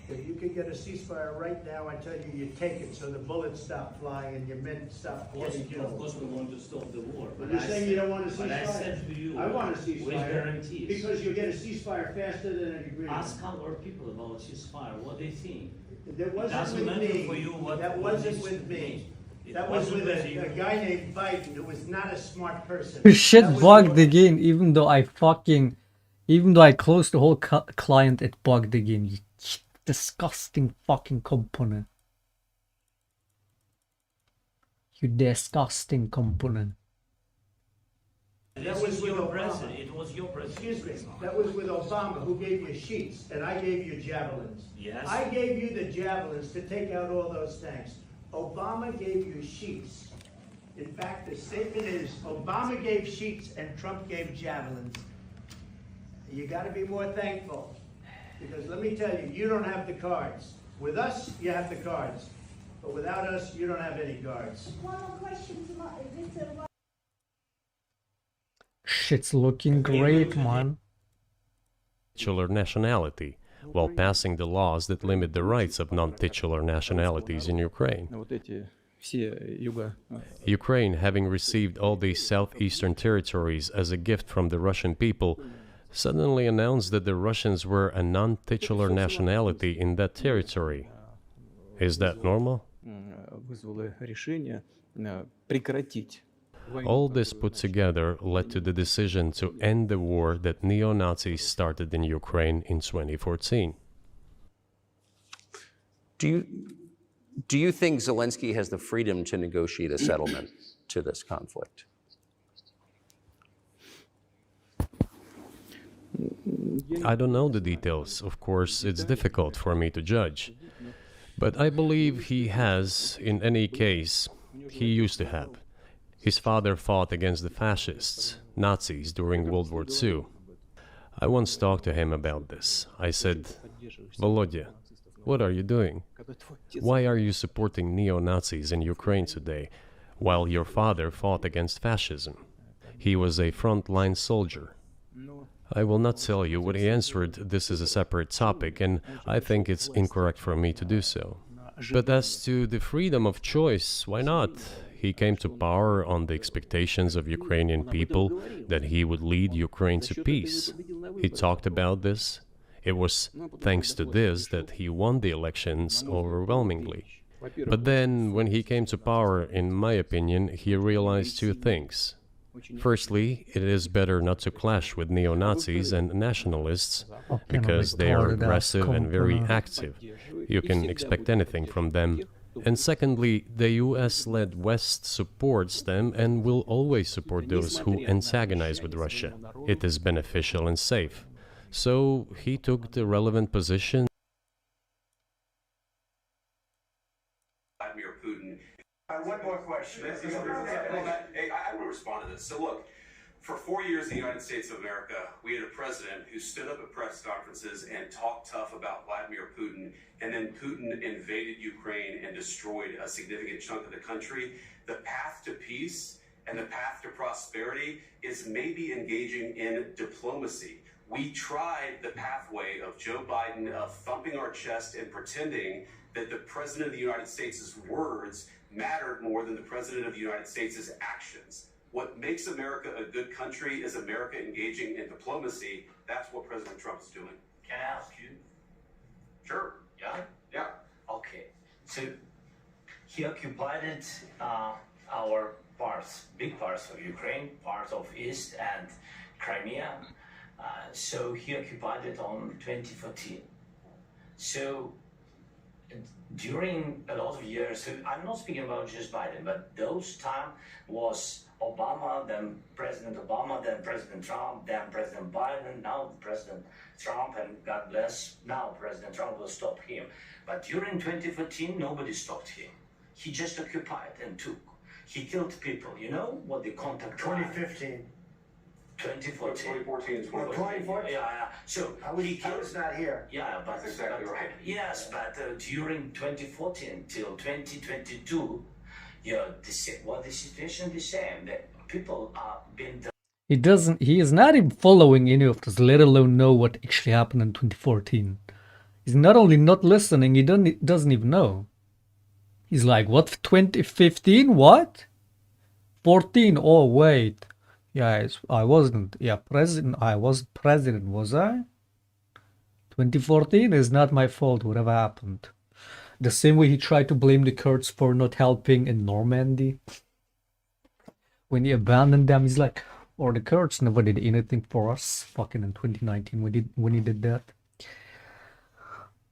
If you could get a ceasefire right now, I tell you, you take it so the bullets stop flying and your men stop getting killed. Of course we want to stop the war. But you're saying you don't want a ceasefire? But I said to you, I want a with ceasefire. guarantees. Because you'll get a ceasefire faster than an agreement. Ask our people about ceasefire, what they think. That It wasn't doesn't with matter me. for you what. That what wasn't this with me. means. It That was wasn't with with you. a guy named Biden who was not a smart person. Shit That was bugged the- again, even though I closed the whole client, it bugged again. You disgusting fucking component. You disgusting component. That was with your Obama. president. It was your president. Excuse me, that was with Obama, who gave you sheets, and I gave you javelins. Yes. I gave you the javelins to take out all those tanks. Obama gave you sheets. In fact, the statement is, Obama gave sheets and Trump gave javelins. You gotta be more thankful, because let me tell you, you don't have the cards. With us, you have the cards, but without us, you don't have any cards. One more question to my, Mr. Shit's looking great, man. Titular nationality, while passing the laws that limit the rights of non-titular nationalities in Ukraine. Ukraine, having received all these southeastern territories as a gift from the Russian people, suddenly announced that the Russians were a non-titular nationality in that territory. Is that normal? All this put together led to the decision to end the war that neo-Nazis started in Ukraine in 2014. Do you think Zelensky has the freedom to negotiate a settlement to this conflict? I don't know the details. Of course, it's difficult for me to judge. But I believe he has, in any case, he used to have. His father fought against the fascists, Nazis, during World War II. I once talked to him about this. I said, Volodya, what are you doing? Why are you supporting neo-Nazis in Ukraine today, while your father fought against fascism? He was a front-line soldier. I will not tell you what he answered. This is a separate topic, and I think it's incorrect for me to do so. But as to the freedom of choice, why not? He came to power on the expectations of Ukrainian people that he would lead Ukraine to peace. He talked about this. It was thanks to this that he won the elections overwhelmingly. But then, when he came to power, in my opinion, he realized two things. Firstly, it is better not to clash with neo-Nazis and nationalists, because they are aggressive and very active. You can expect anything from them. And secondly, the US-led West supports them and will always support those who antagonize with Russia. It is beneficial and safe. So he took the relevant position. Vladimir Putin. One more question. I will respond to this. So look, for 4 years in the United States of America, we had a president who stood up at press conferences and talked tough about Vladimir Putin, and then Putin invaded Ukraine and destroyed a significant chunk of the country. The path to peace and the path to prosperity is maybe engaging in diplomacy. We tried the pathway of Joe Biden of thumping our chest and pretending that the President of the United States' words mattered more than the President of the United States' actions. What makes America a good country is America engaging in diplomacy. That's what President Trump is doing. Can I ask you? Sure. Yeah? Yeah. Okay. So he occupied our parts, big parts of Ukraine, part of East and Crimea. So he occupied it on 2014. So during a lot of years, so I'm not speaking about just Biden, but those time was Obama, then President Obama, then President Trump, then President Biden, now President Trump, and God bless, now President Trump will stop him. But during 2014, nobody stopped him. He just occupied and took. He killed people. You know what the contact 2015. 2014 is 2014? Yeah. So I was not here. Yeah, but That's exactly right. Yes, but during 2014 till 2022, what the situation the same. That people are being. He is not even following any of this, let alone know what actually happened in 2014. He's not only not listening, he doesn't even know. He's like, what, 2015? What? 14? Oh, wait. Yeah, I wasn't. Yeah, president. I was president, was I? 2014 is not my fault, whatever happened. The same way he tried to blame the Kurds for not helping in Normandy. When he abandoned them, he's like, or the Kurds never did anything for us. Fucking in 2019 when he did that.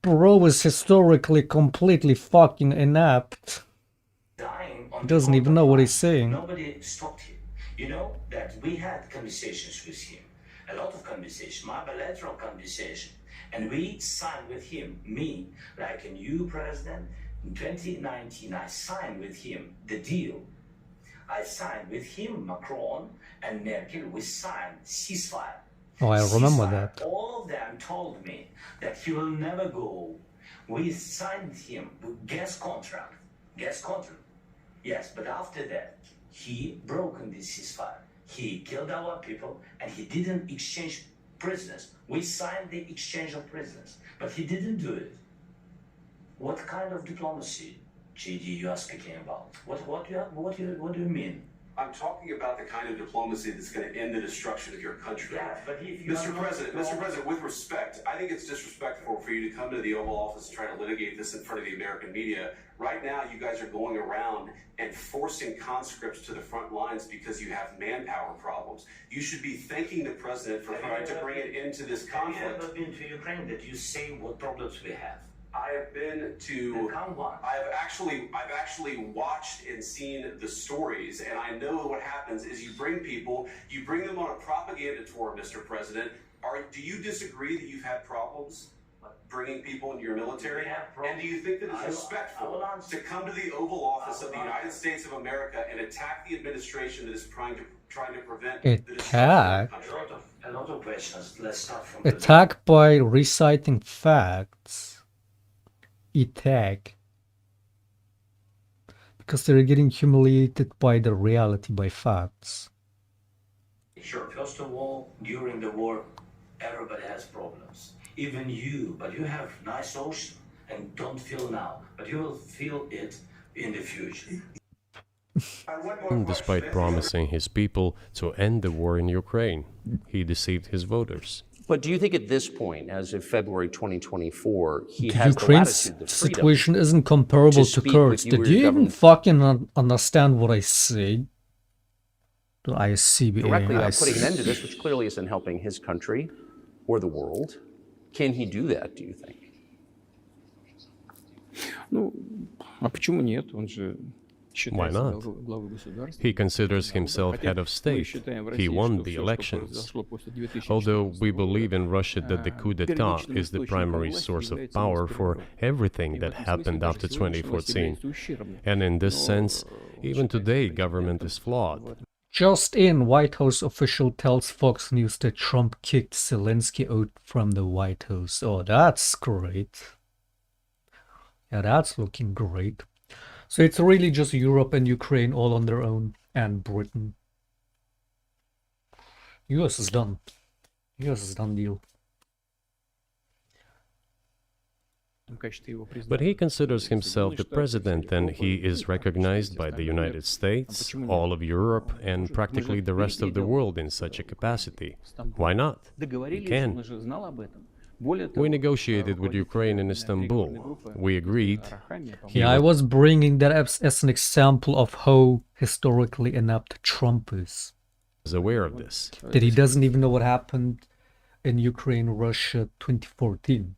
Bro is historically completely fucking inept. He doesn't even know what he's saying. Nobody stopped him. You know that we had conversations with him, a lot of conversations, my bilateral conversation, and we signed with him, me, like a new president. In 2019, I signed with him the deal. I signed with him, Macron and Merkel, we signed ceasefire. Oh, I remember Ceasefire. that. All of them told me that he will never go. We signed him with gas contract. Gas contract. Yes, but after that, he broken this ceasefire. He killed our people and he didn't exchange prisoners. We signed the exchange of prisoners, but he didn't do it. What kind of diplomacy, JD, you are speaking about? What do you mean? I'm talking about the kind of diplomacy that's going to end the destruction of your country. Yeah, but if you Mr. are not President, with respect, I think it's disrespectful for you to come to the Oval Office and try to litigate this in front of the American media. Right now, you guys are going around and forcing conscripts to the front lines because you have manpower problems. You should be thanking the president for trying to bring it into this conflict. Have you ever been to Ukraine that you say what problems we have? I have been to. I've actually watched and seen the stories, and I know what happens is you bring them on a propaganda tour, Mr. President. Do you disagree that you've had problems bringing people into your military? And do you think that it's respectful to come to the Oval Office of the United States of America and attack the administration that is trying to prevent the destruction of the country? A lot of questions. Let's start from Attack by reciting facts. Attack. Because they're getting humiliated by the reality, by facts. Sure. First of all, during the war, everybody has problems. Even you, but you have nice ocean and don't feel now, but you will feel it in the future. Despite promising his people to end the war in Ukraine, he deceived his voters. But do you think at this point, as of February 2024, he has Ukraine's the latitude, the freedom situation isn't comparable to speak Kurds. with you or Did your you even government fucking understand what I say? I see. directly I about putting an end to see. this, which clearly isn't helping his country or the world? Can he do that, do you think? Ну, а почему нет? Он же Why считается not? главой государства. He considers himself head of state. He won the elections. Although we believe in Russia that the coup d'etat is the primary source of power for everything that happened after 2014. And in this sense, even today, government is flawed. Just in, White House official tells Fox News that Trump kicked Zelensky out from the White House. Oh, that's great. Yeah, that's looking great. So it's really just Europe and Ukraine all on their own, and Britain. US is done. US is done deal. But he considers himself the president, and he is recognized by the United States, all of Europe, and practically the rest of the world in such a capacity. Why not? He can. We negotiated with Ukraine in Istanbul. We agreed. Yeah, I was bringing that as an example of how historically inept Trump is. Was aware of this. That he doesn't even know what happened in Ukraine, Russia 2014.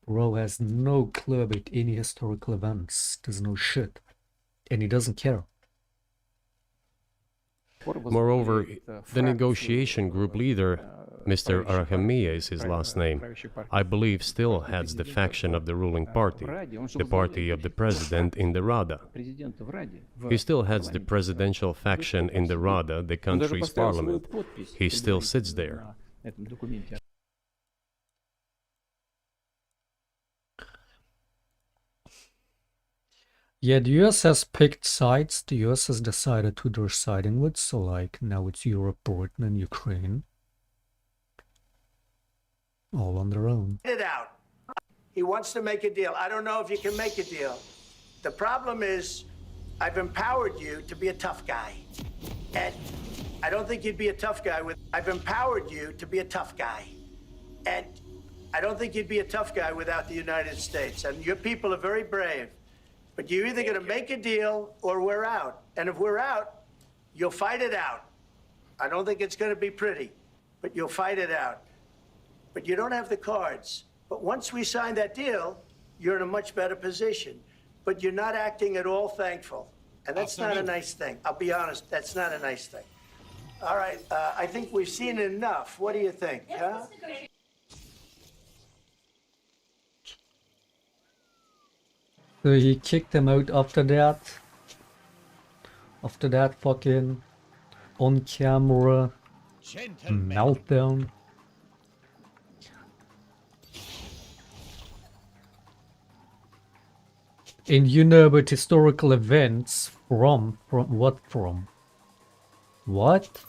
Bro has no clue about any historical events. Doesn't know shit. And he doesn't care. Moreover, the negotiation group leader, Mr. Arahamiya is his last name, I believe still heads the faction of the ruling party, the party of the president in the Rada. He still heads the presidential faction in the Rada, the country's parliament. He still sits there. Yeah, the US has picked sides. The US has decided who they're siding with. So, like, now it's Europe, Britain, and Ukraine. all on their own. It out. He wants to make a deal. I don't know if you can make a deal. The problem is, I've empowered you to be a tough guy. And I don't think you'd be a tough guy with... I've empowered you to be a tough guy. And I don't think you'd be a tough guy without the United States. And your people are very brave. But you're either going to make a deal or we're out. And if we're out, you'll fight it out. I don't think it's going to be pretty, but you'll fight it out. But you don't have the cards. But once we sign that deal, you're in a much better position. But you're not acting at all thankful. And that's not a nice thing. I'll be honest, that's not a nice thing. All right, I think we've seen enough. What do you think, huh? So he kicked him out after that. After that fucking on-camera meltdown. And you know about historical events from what? What?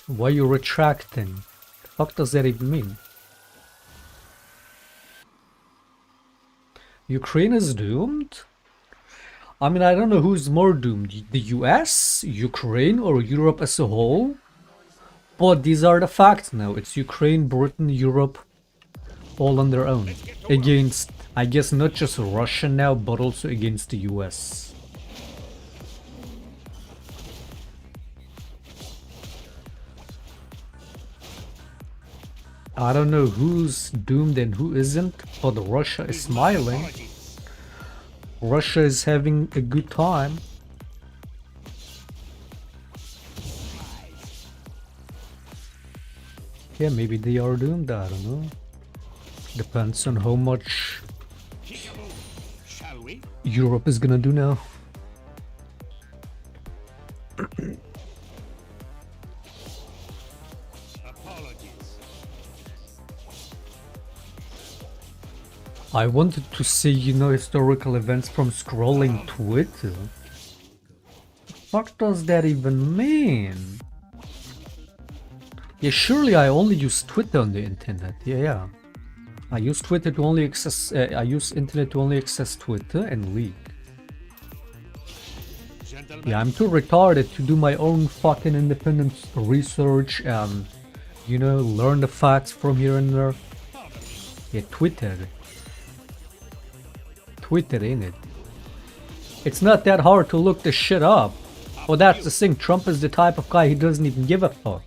Why are you retracting? The fuck does that even mean? Ukraine is doomed? I mean, I don't know who's more doomed, the US, Ukraine, or Europe as a whole. But these are the facts now. It's Ukraine, Britain, Europe, all on their own. Against, I guess, not just Russia now, but also against the US. I don't know who's doomed and who isn't, but Russia is smiling. Russia is having a good time. Yeah, maybe they are doomed, I don't know. Depends on how much Europe is gonna do now. I wanted to see, you know, historical events from scrolling Twitter. What does that even mean? Yeah, surely I only use Twitter on the internet. Yeah. I use Twitter to only access. I use internet to only access Twitter and League. Yeah, I'm too retarded to do my own fucking independent research and, you know, learn the facts from here and there. Yeah, Twitter, ain't it? It's not that hard to look this shit up. Well, that's the thing. Trump is the type of guy he doesn't even give a fuck.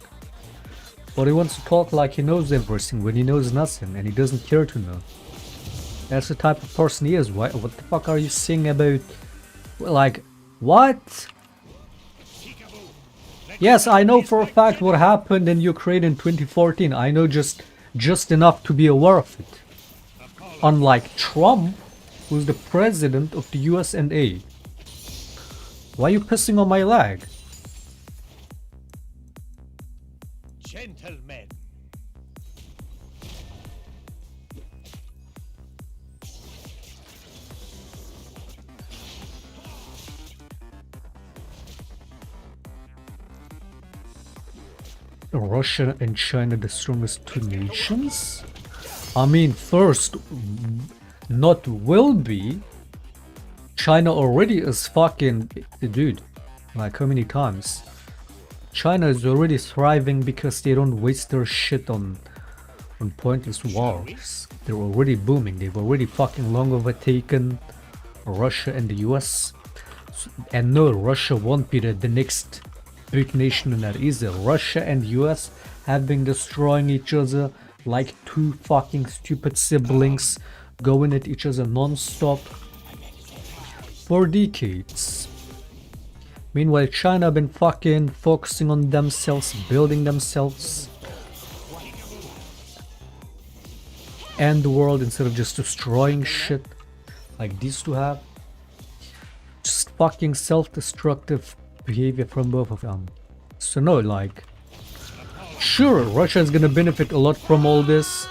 But he wants to talk like he knows everything when he knows nothing and he doesn't care to know. That's the type of person he is. What the fuck are you saying about... Like, what? Yes, I know for a fact what happened in Ukraine in 2014. I know just enough to be aware of it. Unlike Trump, who's the president of the USA. Why are you pissing on my leg? Gentlemen. Russia and China, the strongest two nations? I mean, first, not will be. China already is fucking... Dude, like how many times? China is already thriving because they don't waste their shit on pointless wars. They're already booming. They've already fucking long overtaken Russia and the US. And no, Russia won't be the next big nation in that either. Russia and US have been destroying each other like two fucking stupid siblings, going at each other non-stop for decades. Meanwhile, China been fucking focusing on themselves, building themselves and the world instead of just destroying shit like these two have. Just fucking self-destructive behavior from both of them. So no, like, sure, Russia is gonna benefit a lot from all this,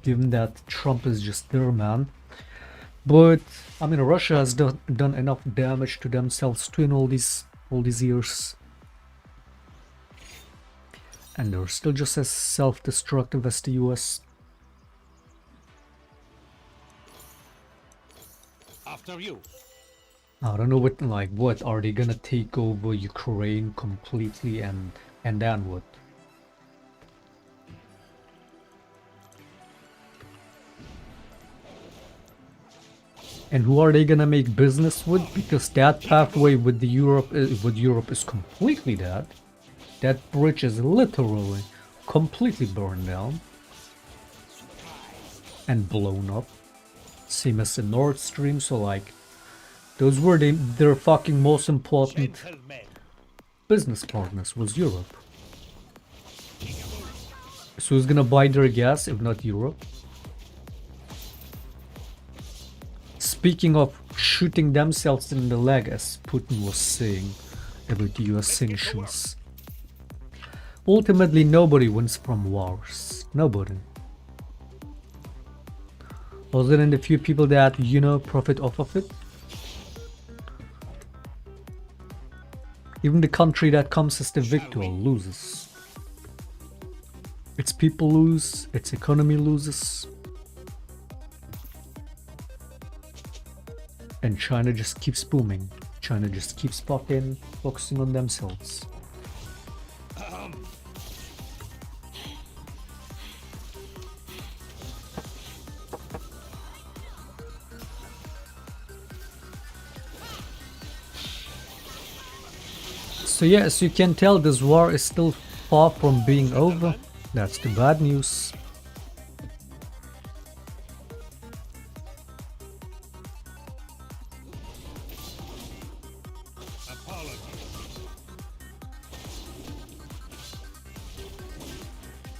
given that Trump is just their man. But I mean, Russia has done enough damage to themselves too in all these years. And they're still just as self-destructive as the US. After you. I don't know what, like, what are they gonna take over Ukraine completely and then what? And who are they gonna make business with? Because that pathway with Europe is completely dead. That bridge is literally completely burned down and blown up. Same as the Nord Stream. So like, those were their fucking most important business partners was Europe. So who's gonna buy their gas if not Europe? Speaking of shooting themselves in the leg, as Putin was saying about the US sanctions. Ultimately, nobody wins from wars. Nobody. Other than the few people that, you know, profit off of it. Even the country that comes as the victor loses. Its people lose, its economy loses. And China just keeps booming. China just keeps fucking focusing on themselves. So yeah, as you can tell, this war is still far from being over. That's the bad news.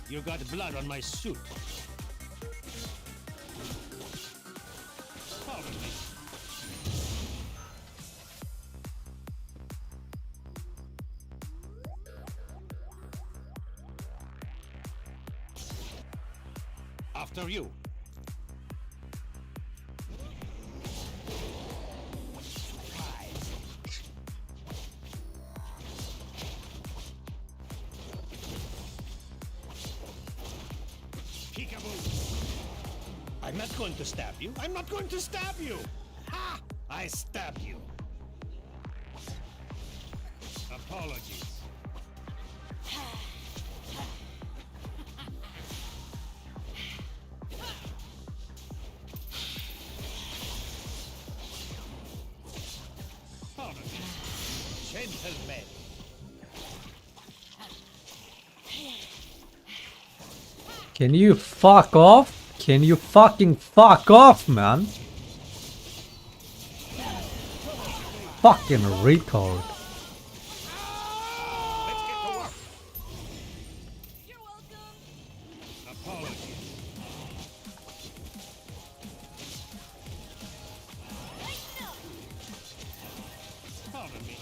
You got blood on my suit. Pardon me. After you. I'm not going to stab you. I'm not going to stab you. Ha! I stabbed you. Apologies. Pardon me. Gentlemen. Can you fuck off? Can you fucking fuck off, man? Fucking retard. Pardon me.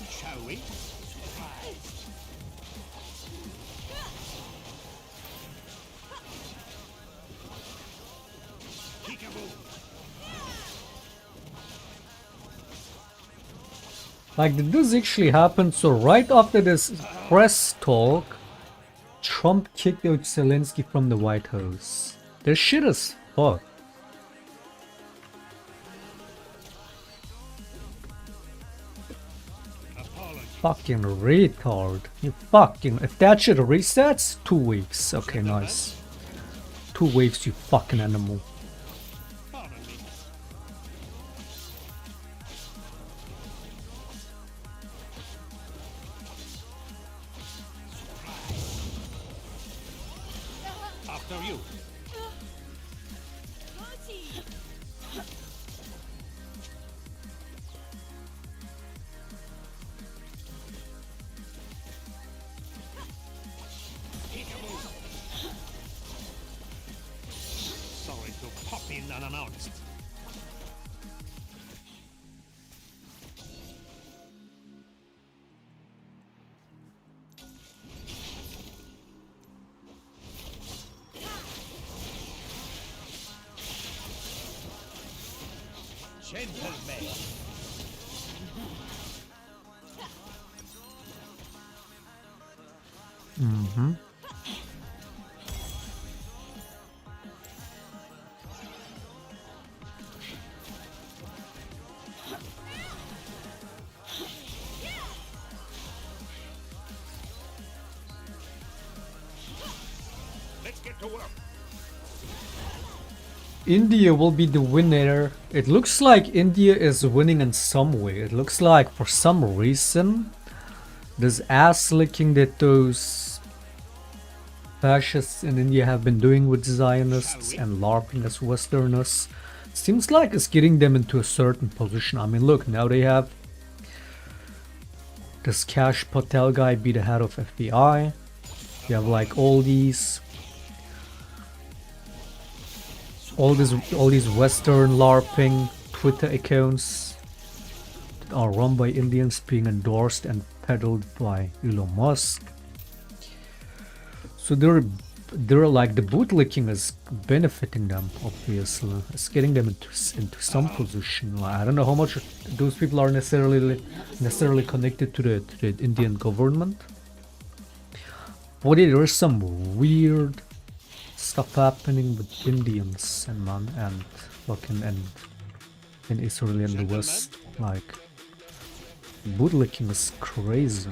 Shall we? Like, did this actually happen? So right after this press talk, Trump kicked out Zelensky from the White House. This shit is fuck. Fucking retard. You fucking... If that shit resets, 2 weeks. Okay, nice. 2 waves, you fucking animal. After you. Sorry to pop in unannounced. Gentlemen. Mm-hmm. Let's get to work. India will be the winner. It looks like India is winning in some way. It looks like for some reason this ass licking that those fascists in India have been doing with Zionists and LARPing as Westerners seems like it's getting them into a certain position. I mean, look, now they have this Kash Patel guy be the head of FBI. You have like all these Western LARPing Twitter accounts that are run by Indians being endorsed and peddled by Elon Musk. So they're like the bootlicking is benefiting them, obviously. It's getting them into some position. Like, I don't know how much those people are necessarily connected to the Indian government. But there is some weird stuff happening with Indians and fucking in Israel and the West. Like bootlicking is crazy.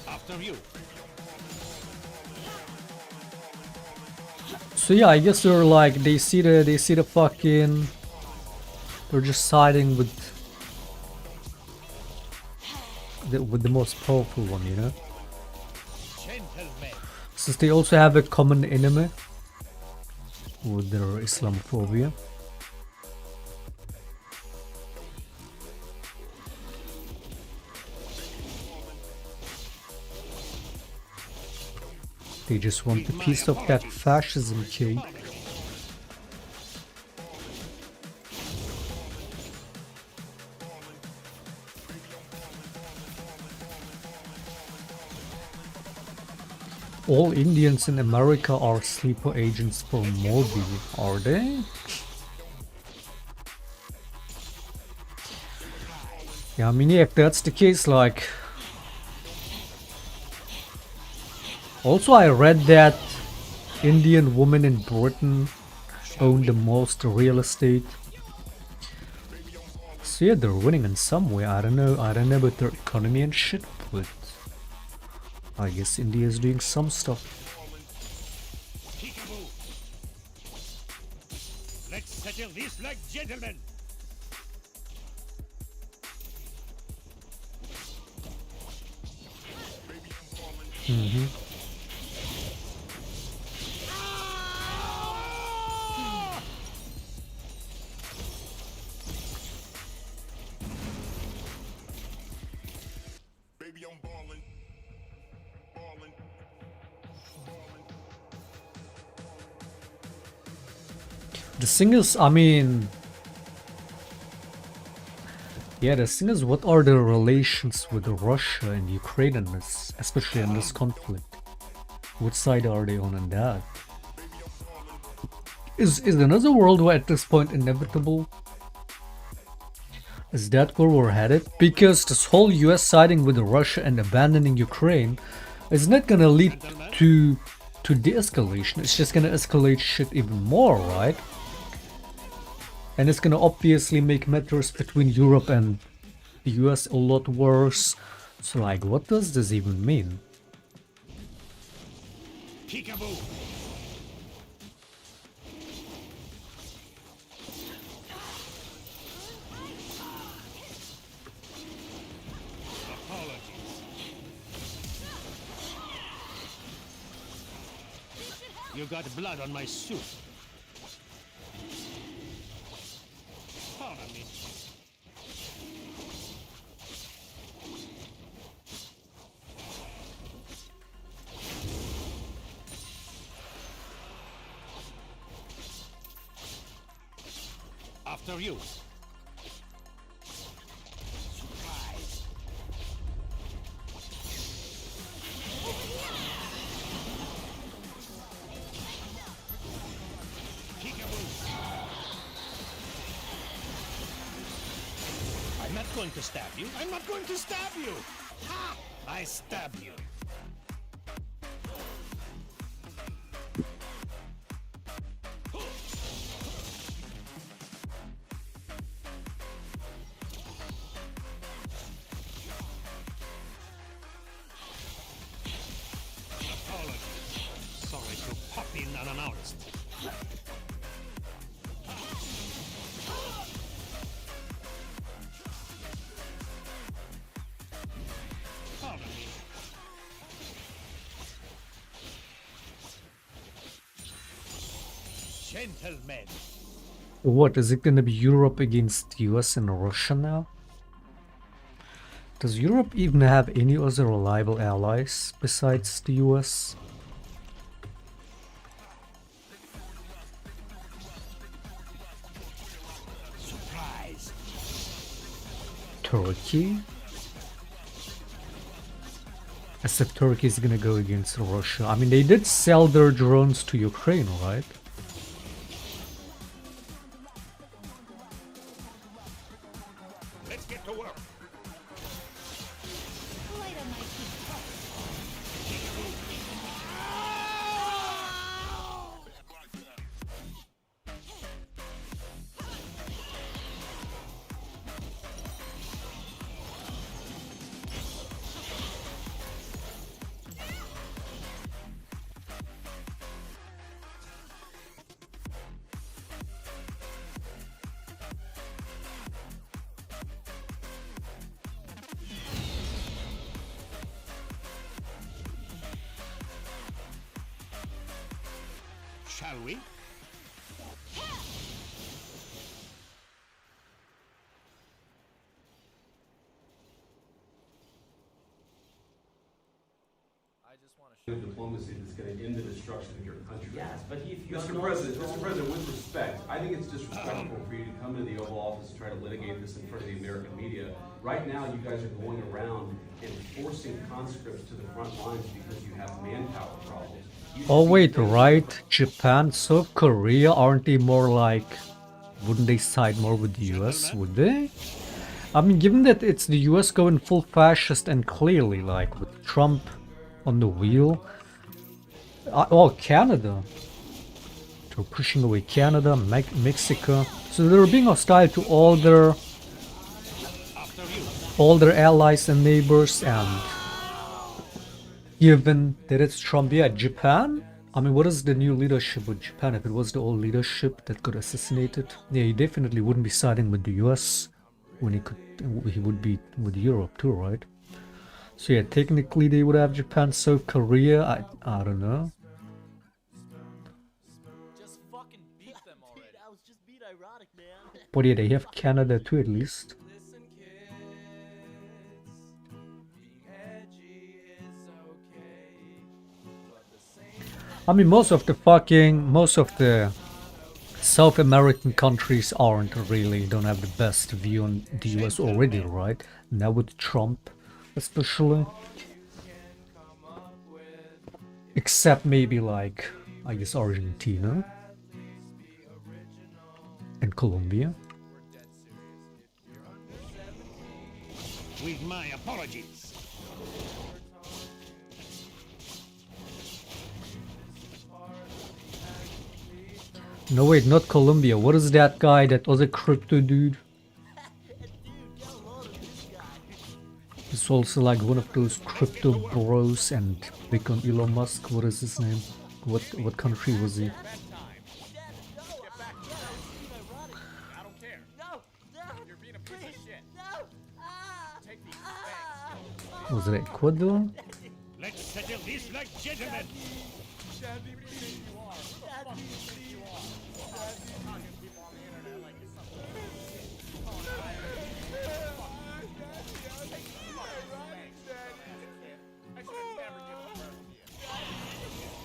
After you. So yeah, I guess they're like they see the fucking. They're just siding with the most powerful one, you know. Since they also have a common enemy with their Islamophobia. They just want a piece of that fascism cake. All Indians in America are sleeper agents for Modi, are they? Yeah, I mean, yeah, if that's the case, like... Also, I read that Indian women in Britain own the most real estate. So yeah, they're winning in some way. I don't know about their economy and shit, but... I guess India is doing some stuff. Let's settle this like gentlemen. Mm-hmm. The thing is, I mean... Yeah, the thing is, what are the relations with Russia and Ukraine in this, especially in this conflict? What side are they on in that? Is another world war at this point inevitable? Is that where we're headed? Because this whole US siding with Russia and abandoning Ukraine is not gonna lead to de-escalation. It's just gonna escalate shit even more, right? And it's gonna obviously make matters between Europe and the US a lot worse. So like, what does this even mean? Peekaboo. Apologies. You got blood on my suit. Pardon me. After you. Surprise. going to stab you. I'm not going to stab you. Ha! I stab you. Sorry to pop in unannounced. Pardon me. Gentlemen. What, is it gonna be Europe against US and Russia now? Does Europe even have any other reliable allies besides the US? Surprise. Turkey? As if Turkey is gonna go against Russia. I mean, they did sell their drones to Ukraine, right? Let's get to work. Shall we? Diplomacy that's going to end the destruction of your country. Yes, but if you Mr. President, with respect, I think it's disrespectful for you to come into the Oval Office and try to litigate this in front of the American media. Right now, you guys are going around and forcing conscripts to the front lines because you have manpower problems. Oh wait, right? Japan, South Korea, aren't they more like... Wouldn't they side more with the US, would they? I mean, given that it's the US going full fascist and clearly, like, with Trump on the wheel. Oh, Canada. They're pushing away Canada, Mexico. So they're being hostile to all their allies and neighbors, and given that it's Trump, yeah, Japan? I mean, what is the new leadership with Japan? If it was the old leadership that got assassinated, yeah, he definitely wouldn't be siding with the US when he would be with Europe too, right? So yeah, technically they would have Japan, South Korea, I don't know. Just fucking beat them already. I was just being ironic, man. But yeah, they have Canada too at least. I mean, most of the South American countries don't have the best view on the US already, right? Now with Trump, especially. Except maybe like, I guess, Argentina and Colombia. With my apologies. No wait, not Colombia. What is that guy, that other crypto dude? He's also like one of those crypto bros and big on Elon Musk. What is his name? What country was he? Was it Ecuador? Let's settle this like gentlemen.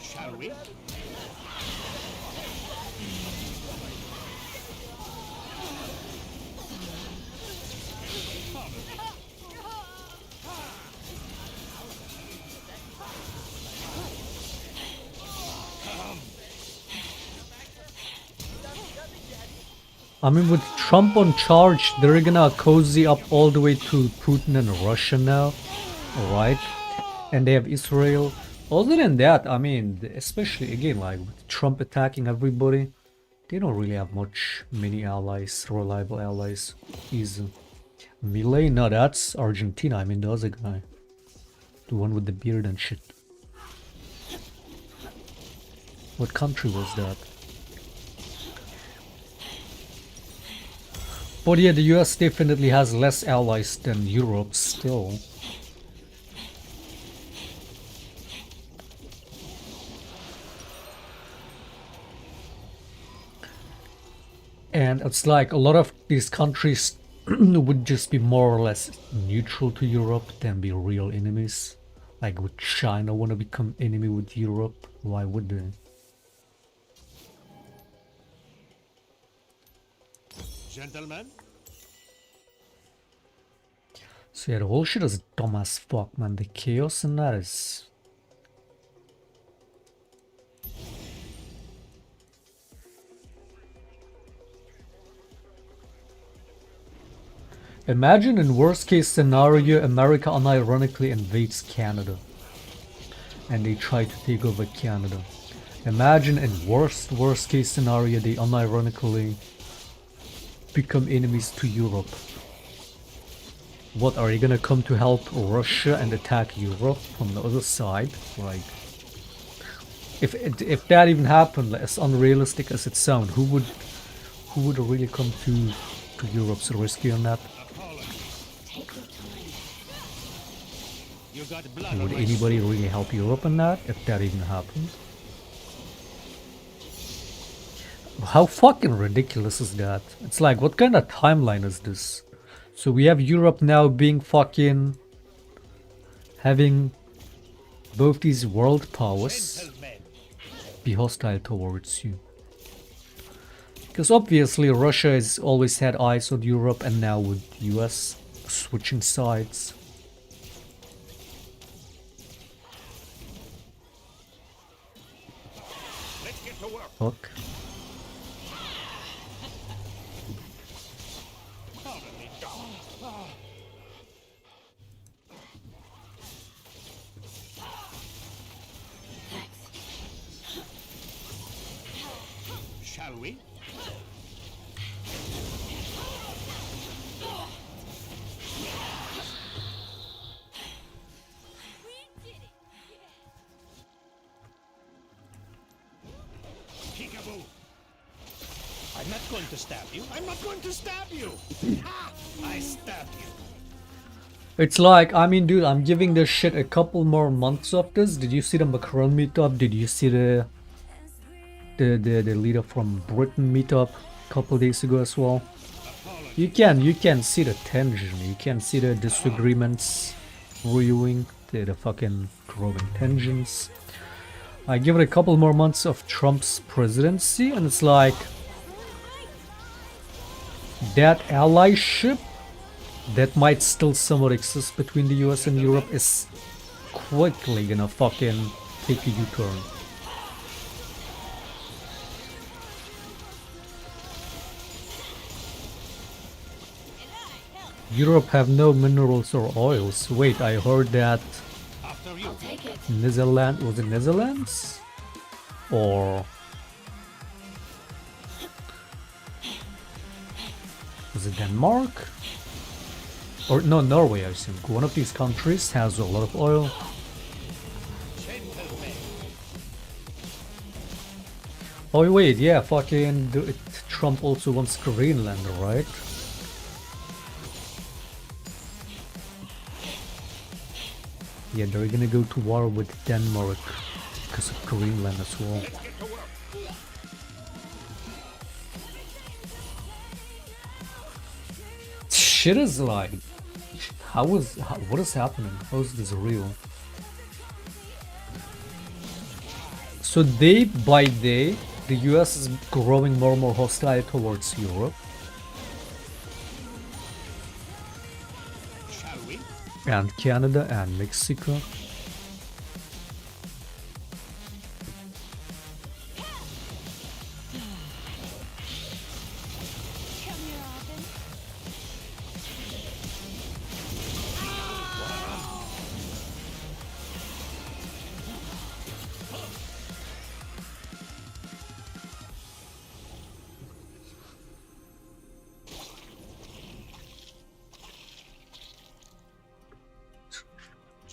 Shall we? I mean, with Trump on charge, they're gonna cozy up all the way to Putin and Russia now, alright? And they have Israel. Other than that, I mean, especially again, like with Trump attacking everybody, they don't really have many allies, reliable allies. He's Milei, no, that's Argentina. I mean, the other guy, the one with the beard and shit. What country was that? But yeah, the US definitely has less allies than Europe still. And it's like a lot of these countries would just be more or less neutral to Europe than be real enemies. Like, would China want to become enemy with Europe? Why would they? Gentlemen? So yeah, the whole shit is dumb as fuck, man. The chaos in that is... Imagine in worst case scenario, America unironically invades Canada. And they try to take over Canada. Imagine in worst case scenario, they unironically become enemies to Europe. What, are you gonna come to help Russia and attack Europe from the other side? Like, if that even happened, as unrealistic as it sounds, who would really come to Europe's rescue on that? Would anybody really help Europe in that, if that even happened? How fucking ridiculous is that? It's like, what kind of timeline is this? So we have Europe now being fucking... having both these world powers be hostile towards you. Because obviously Russia has always had eyes on Europe, and now with US switching sides. Fuck. Shall we? Peekaboo. I'm not going to stab you. I'm not going to stab you. Ha! I stabbed you. It's like, I mean, dude, I'm giving this shit a couple more months of this. Did you see the Macron meetup? Did you see the leader from Britain meetup a couple days ago as well? You can see the tension. You can see the disagreements brewing, the fucking growing tensions. I give it a couple more months of Trump's presidency, and it's like that allyship that might still somewhat exist between the US and Europe is quickly gonna fucking take a U-turn. Europe have no minerals or oils. Wait, I heard that Netherlands, was it Netherlands? Or was it Denmark? Or no, Norway, I think. One of these countries has a lot of oil. Oh wait, yeah, fucking Trump also wants Greenland, right? Yeah, they're gonna go to war with Denmark because of Greenland as well. Shit is like, what is happening? How is this real? So day by day, the US is growing more and more hostile towards Europe. And Canada and Mexico.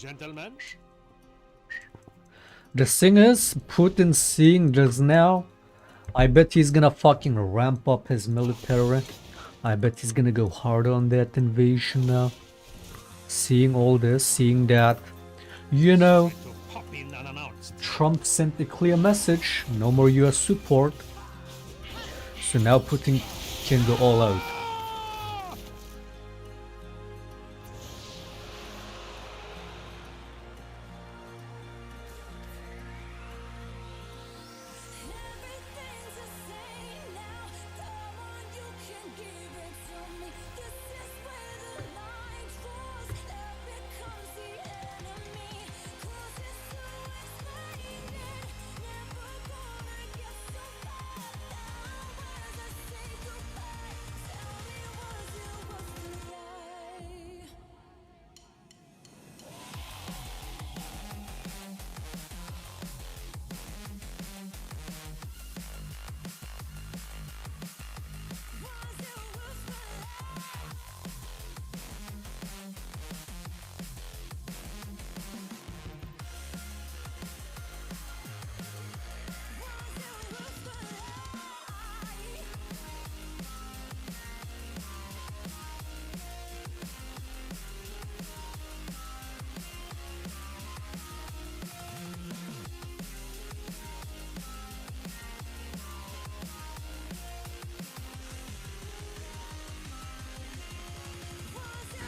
Gentlemen? The thing is, Putin seeing this now, I bet he's gonna fucking ramp up his military. I bet he's gonna go hard on that invasion now. Seeing all this, seeing that, you know, Trump sent a clear message, no more US support. So now Putin can go all out.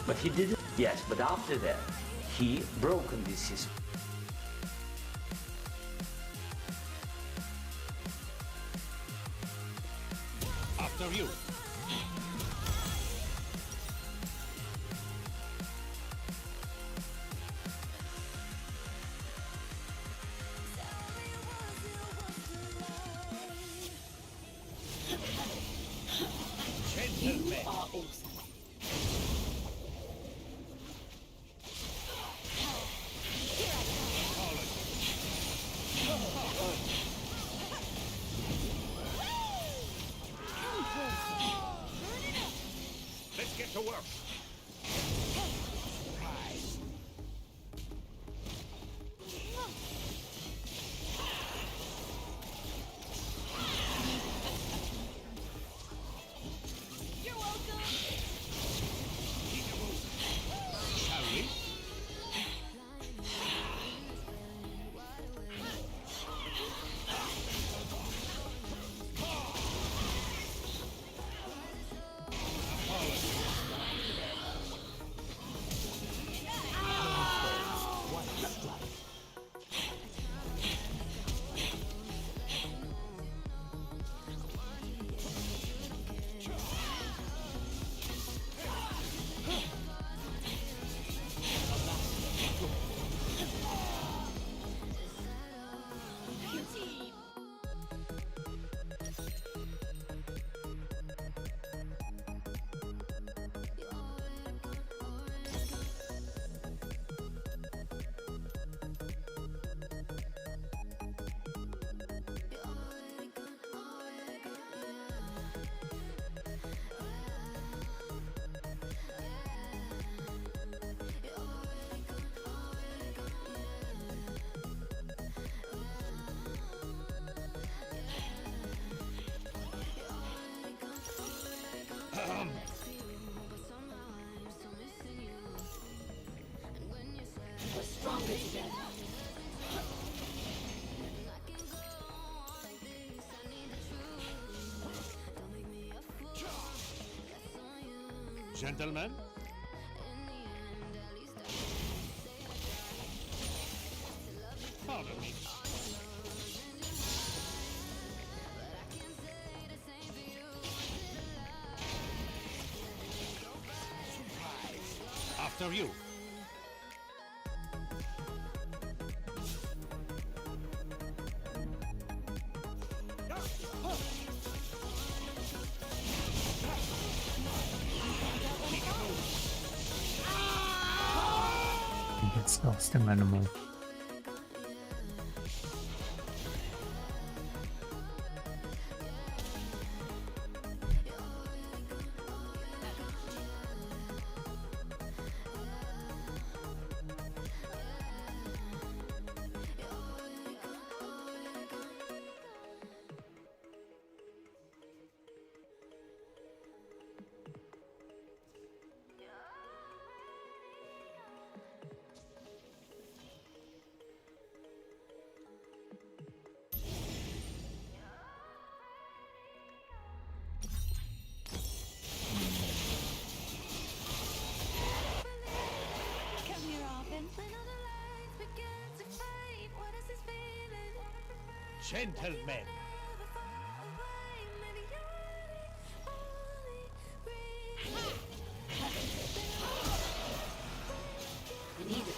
But he did it, yes, but after that, he broken this system. After you. Let's get to work. You're welcome. Shall we? Gentlemen? Pardon me. After you. Disgusting animal. Gentlemen. We need it.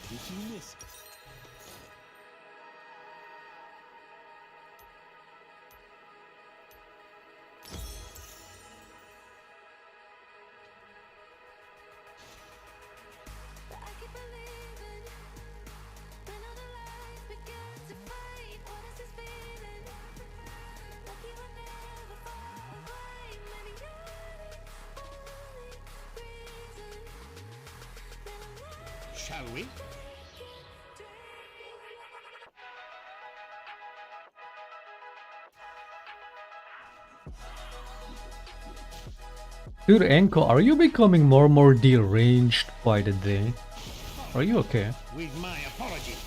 Did you miss it? Shall we? Dude, Enko, are you becoming more and more deranged by the day? Are you okay? With my apologies.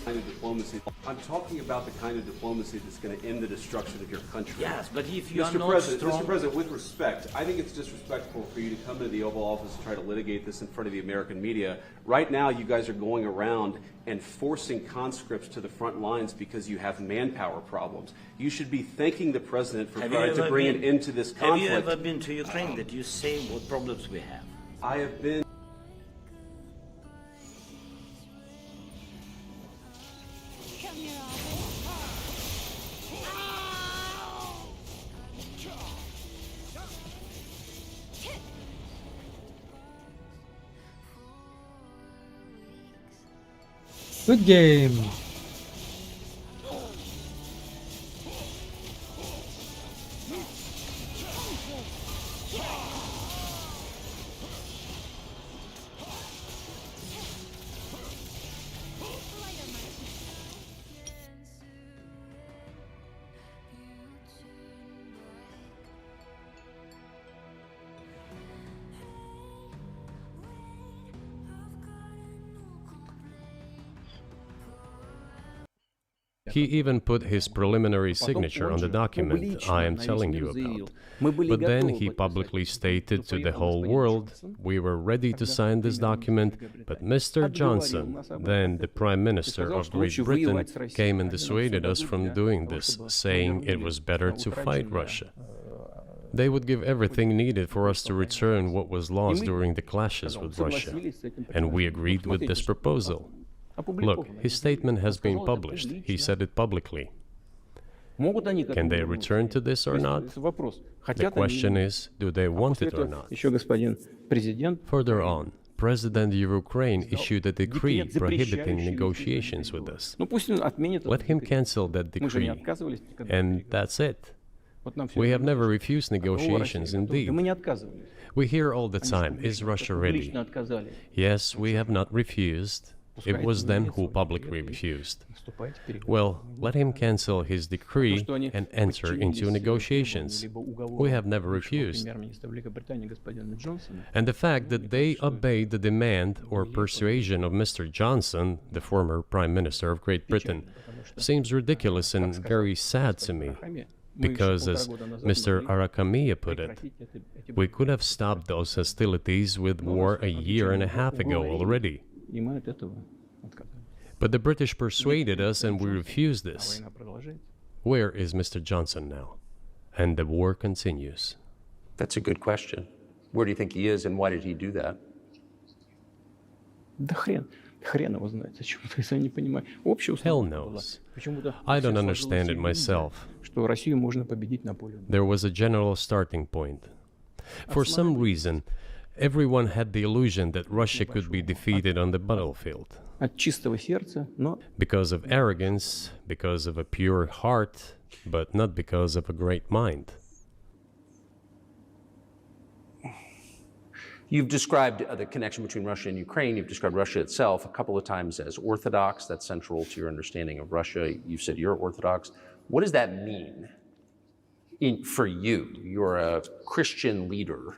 Kind of diplomacy. I'm talking about the kind of diplomacy that's going to end the destruction of your country. Yes, but if you are Mr. not President, strong... Mr. President, with respect, I think it's disrespectful for you to come into the Oval Office and try to litigate this in front of the American media. Right now, you guys are going around and forcing conscripts to the front lines because you have manpower problems. You should be thanking the President for trying to bring an end to this conflict. Have you ever been to Ukraine that you say what problems we have? I have been. Come here, Good game. He even put his preliminary signature on the document I am telling you about. But then he publicly stated to the whole world, we were ready to sign this document, but Mr. Johnson, then the Prime Minister of Great Britain, came and dissuaded us from doing this, saying it was better to fight Russia. They would give everything needed for us to return what was lost during the clashes with Russia, and we agreed with this proposal. Look, his statement has been published. He said it publicly. Can they return to this or not? The question is, do they want it or not? Further on, President of Ukraine issued a decree prohibiting negotiations with us. Let him cancel that decree, and that's it. We have never refused negotiations, indeed. We hear all the time, is Russia ready? Yes, we have not refused. It was them who publicly refused. Well, let him cancel his decree and enter into negotiations. We have never refused. And the fact that they obeyed the demand or persuasion of Mr. Johnson, the former Prime Minister of Great Britain, seems ridiculous and very sad to me. Because, as Mr. Arakamiya put it, we could have stopped those hostilities with war a year and a half ago already. But the British persuaded us and we refused this. Where is Mr. Johnson now? And the war continues. That's a good question. Where do you think he is and why did he do that? Hell knows. I don't understand it myself. There was a general starting point. For some reason, everyone had the illusion that Russia could be defeated on the battlefield. Because of arrogance, because of a pure heart, but not because of a great mind. You've described the connection between Russia and Ukraine. You've described Russia itself a couple of times as orthodox. That's central to your understanding of Russia. You've said you're orthodox. What does that mean for you? You're a Christian leader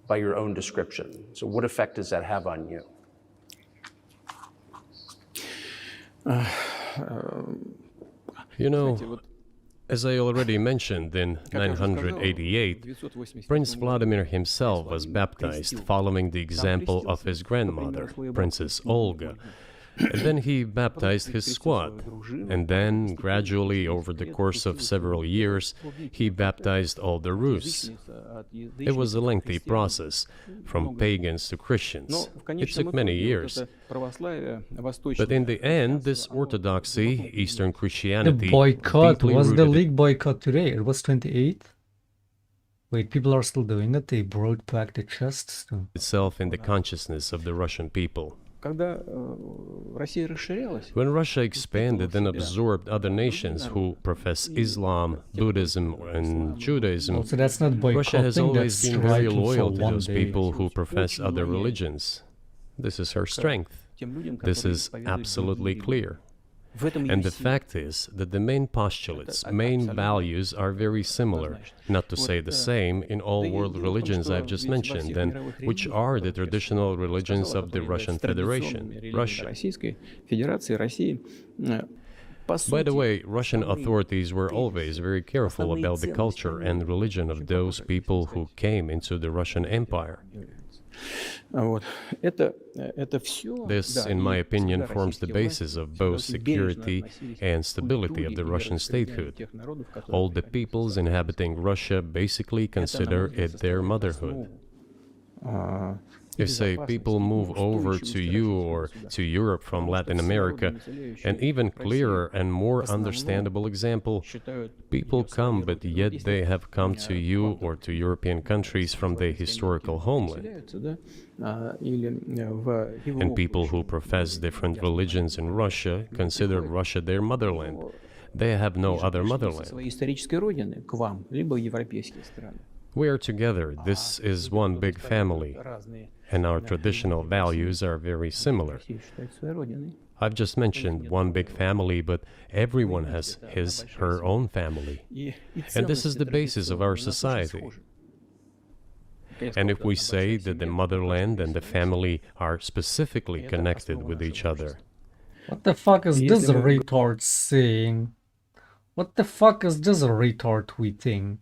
by your own description. So what effect does that have on you? You know, as I already mentioned, in 988, Prince Vladimir himself was baptized following the example of his grandmother, Princess Olga. And then he baptized his squad. And then, gradually, over the course of several years, he baptized all the Rus. It was a lengthy process, from pagans to Christians. It took many years. But in the end, this orthodoxy, Eastern Christianity... The boycott, was the league boycott today? It was 28th? Wait, people are still doing it? They brought back the chests? ...itself in the consciousness of the Russian people. When Russia expanded and absorbed other nations who profess Islam, Buddhism, and Judaism, so that's not Russia has always been very loyal to those day. people who profess other religions. This is her strength. This is absolutely clear. And the fact is that the main postulates, main values are very similar, not to say the same, in all world religions I've just mentioned, and which are the traditional religions of the Russian Federation, Russia. By the way, Russian authorities were always very careful about the culture and religion of those people who came into the Russian Empire. This, in my opinion, forms the basis of both security and stability of the Russian statehood. All the peoples inhabiting Russia basically consider it their motherhood. If, say, people move over to you or to Europe from Latin America, an even clearer and more understandable example, people come, but yet they have come to you or to European countries from their historical homeland. And people who profess different religions in Russia consider Russia their motherland. They have no other motherland. We are together. This is one big family. And our traditional values are very similar. I've just mentioned one big family, but everyone has her own family. And this is the basis of our society. And if we say that the motherland and the family are specifically connected with each other... What the fuck is this retard saying? What the fuck is this retard tweeting?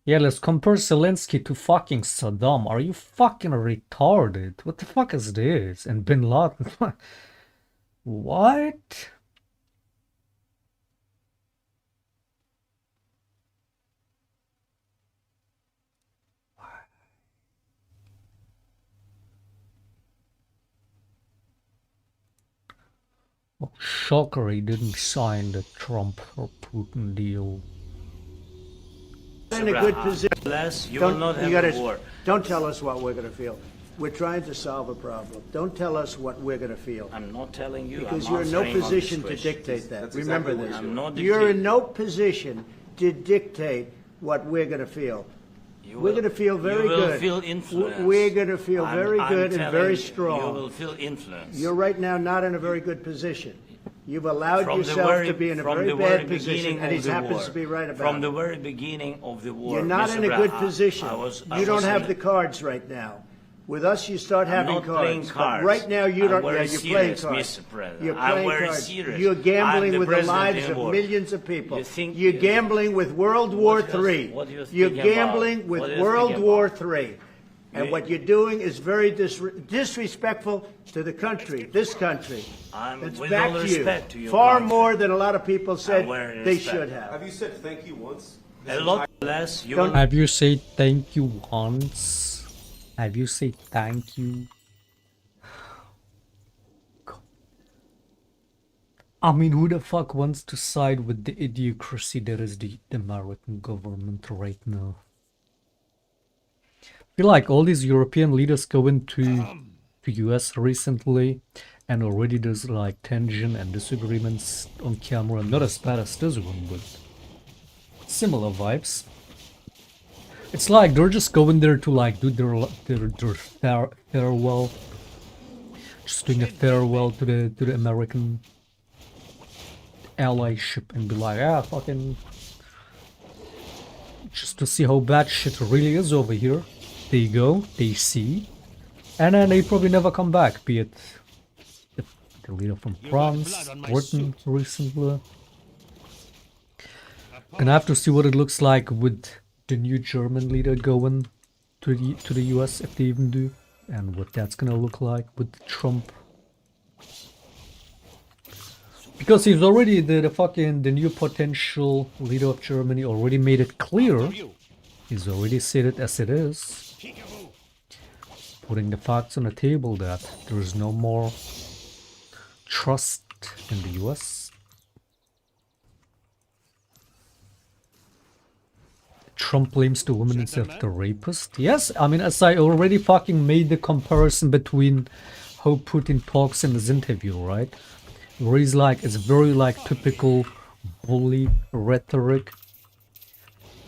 Yeah, let's compare Zelensky to fucking Saddam. Are you fucking retarded? What the fuck is this? And Bin Laden? What? Oh, shocker, he didn't sign the Trump or Putin deal. In a good position. You will not have a war. Don't tell us what we're going to feel. We're trying to solve a problem. Don't tell us what we're going to feel. I'm not telling you. Because I'm you're in no answering on position this to question. dictate that. That's Remember exactly this. what I'm not You're in dictating. no position to dictate what we're going to feel. We're going to feel very you will good. Feel influence. We're going to feel very good and very strong. You will feel influence. You're right now not in a very good position. You've allowed yourself to be in a very bad position, and he happens to be right about it. From the very beginning of the war, You're not Mr. in a good Brown, position. You don't have the in cards right now. With us, you start having not playing cards. cards. But right now, you I'm don't. very Yeah, you're playing serious, cards. Mr. President. You're I'm playing very cards. serious. You're gambling I'm the with the president lives in of war. millions of people. You think- You're gambling with World War III. What do you think You're about? gambling with What do you World think War about? III. And what you're doing is very disrespectful to the country, this country. It's with back all to you. respect to your Far country. more than a lot of people said very they respect. should have. Have you said thank you once? A lot less. You Don't- will Have you said thank you once? Have you said thank you? I mean, who the fuck wants to side with the idiocracy that is the American government right now? I feel like all these European leaders go into US recently, and already there's like tension and disagreements on camera. Not as bad as this one, but similar vibes. It's like they're just going there to like do their farewell, just doing a farewell to the American allyship and be like, ah, fucking, just to see how bad shit really is over here. They go, they see, and then they probably never come back, be it the leader from France, Britain recently. Gonna have to see what it looks like with the new German leader going to the US, if they even do, and what that's gonna look like with Trump. Because he's already the new potential leader of Germany already made it clear. He's already said it as it is. Putting the facts on the table that there is no more trust in the US. Trump blames the woman instead of the rapist. Yes, I mean, as I already fucking made the comparison between how Putin talks in his interview, right? Where he's like, it's very like typical bully rhetoric.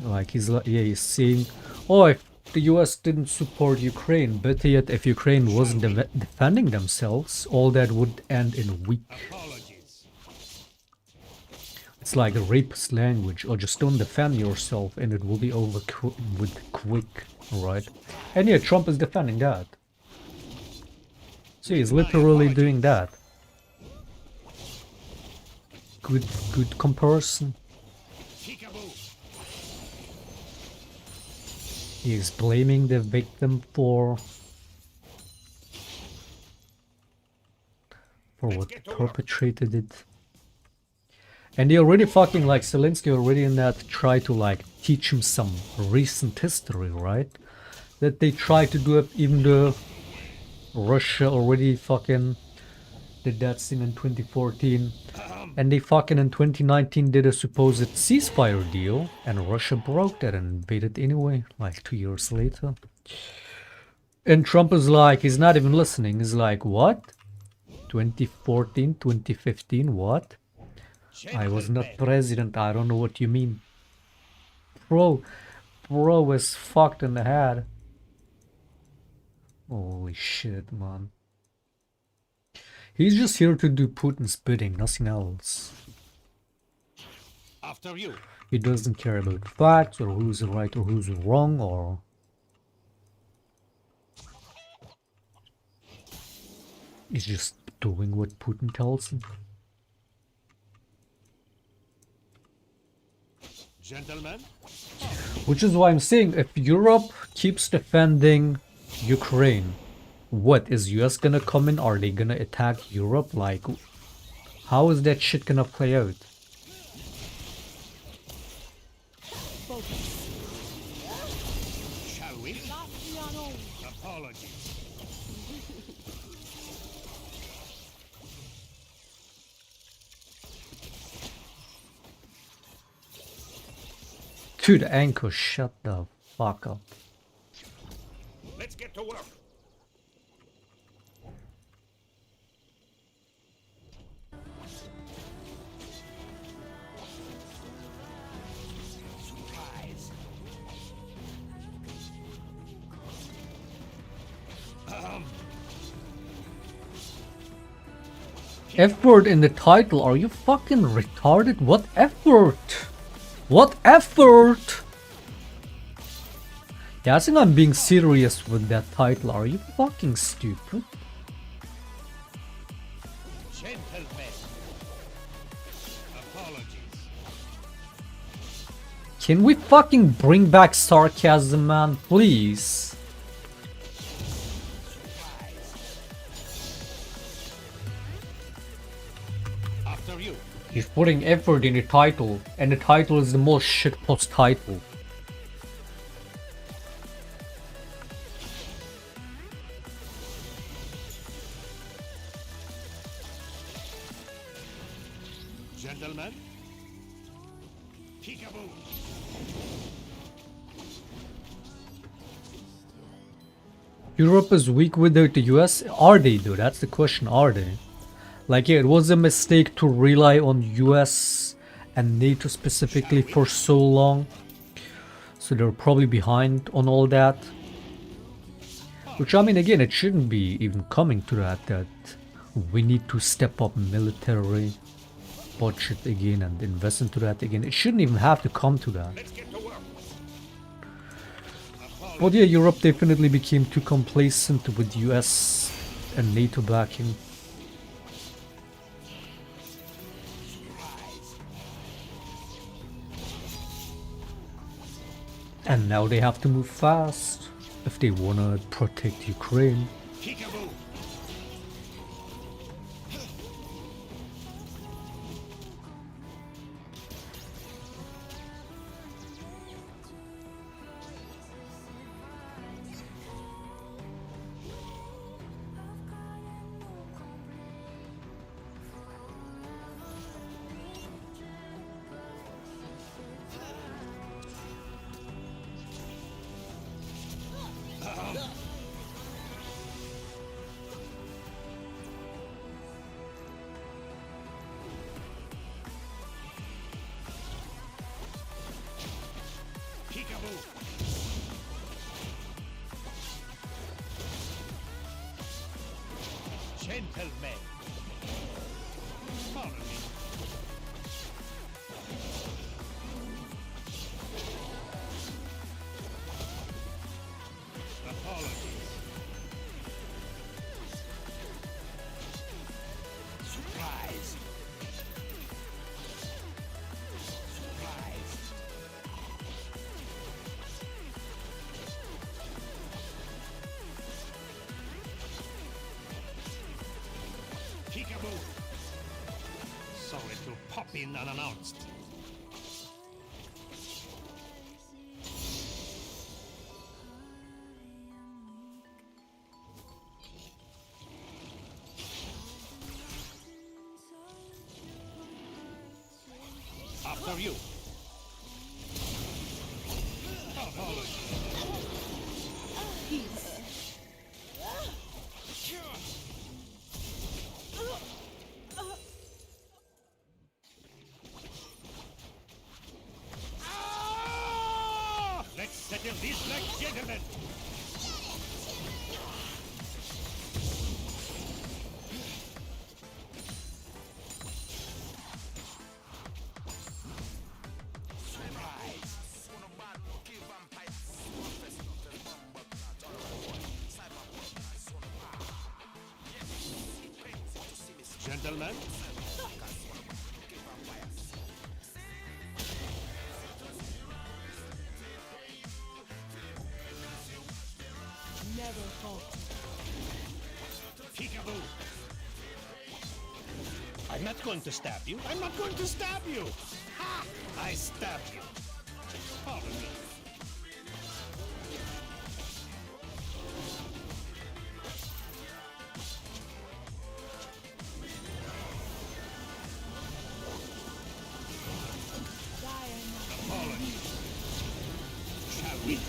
Like he's like, yeah, he's saying, oh, if the US didn't support Ukraine, but yet if Ukraine wasn't defending themselves, all that would end in weak. It's like a rapist language, or just don't defend yourself and it will be over with quick, right? And yeah, Trump is defending that. So he's literally doing that. Good comparison. He's blaming the victim for what perpetrated it. And they already fucking like Zelensky already in that try to like teach him some recent history, right? That they try to do it even though Russia already fucking did that thing in 2014. And they fucking in 2019 did a supposed ceasefire deal, and Russia broke that and invaded anyway, like 2 years later. And Trump is like, he's not even listening. He's like, what? 2014, 2015, what? I was not president, I don't know what you mean. Bro is fucked in the head. Holy shit, man. He's just here to do Putin's bidding, nothing else. After you. He doesn't care about facts or who's right or who's wrong, or he's just doing what Putin tells him. Gentlemen. Which is why I'm saying, if Europe keeps defending Ukraine, what is US gonna come in? Are they gonna attack Europe? Like, how is that shit gonna play out? Shall we? Apologies. Dude, Anchor, shut the fuck up. Let's get to work. F-word in the title, are you fucking retarded? What effort? What effort? Yeah, I think I'm being serious with that title. Are you fucking stupid? Gentlemen, apologies. Can we fucking bring back sarcasm, man? Please. After you. He's putting effort in the title, and the title is the most shitpost title. Gentlemen, peekaboo. Europe is weak without the US? Are they though? That's the question, are they? Like, yeah, it was a mistake to rely on US and NATO specifically for so long. So they're probably behind on all that. Which, I mean, again, it shouldn't be even coming to that we need to step up military budget again and invest into that again. It shouldn't even have to come to that. But yeah, Europe definitely became too complacent with US and NATO backing. And now they have to move fast if they wanna protect Ukraine. Peekaboo. Peekaboo. Gentlemen, follow me. Apologies. Surprise. Surprise. Peekaboo. Sorry to pop in unannounced. After you. Apologies. Let's settle this like gentlemen. Gentlemen. Never falter. Peekaboo. I'm not going to stab you. I'm not going to stab you. Ha! I stabbed you. Follow me. Apologies. Shall we?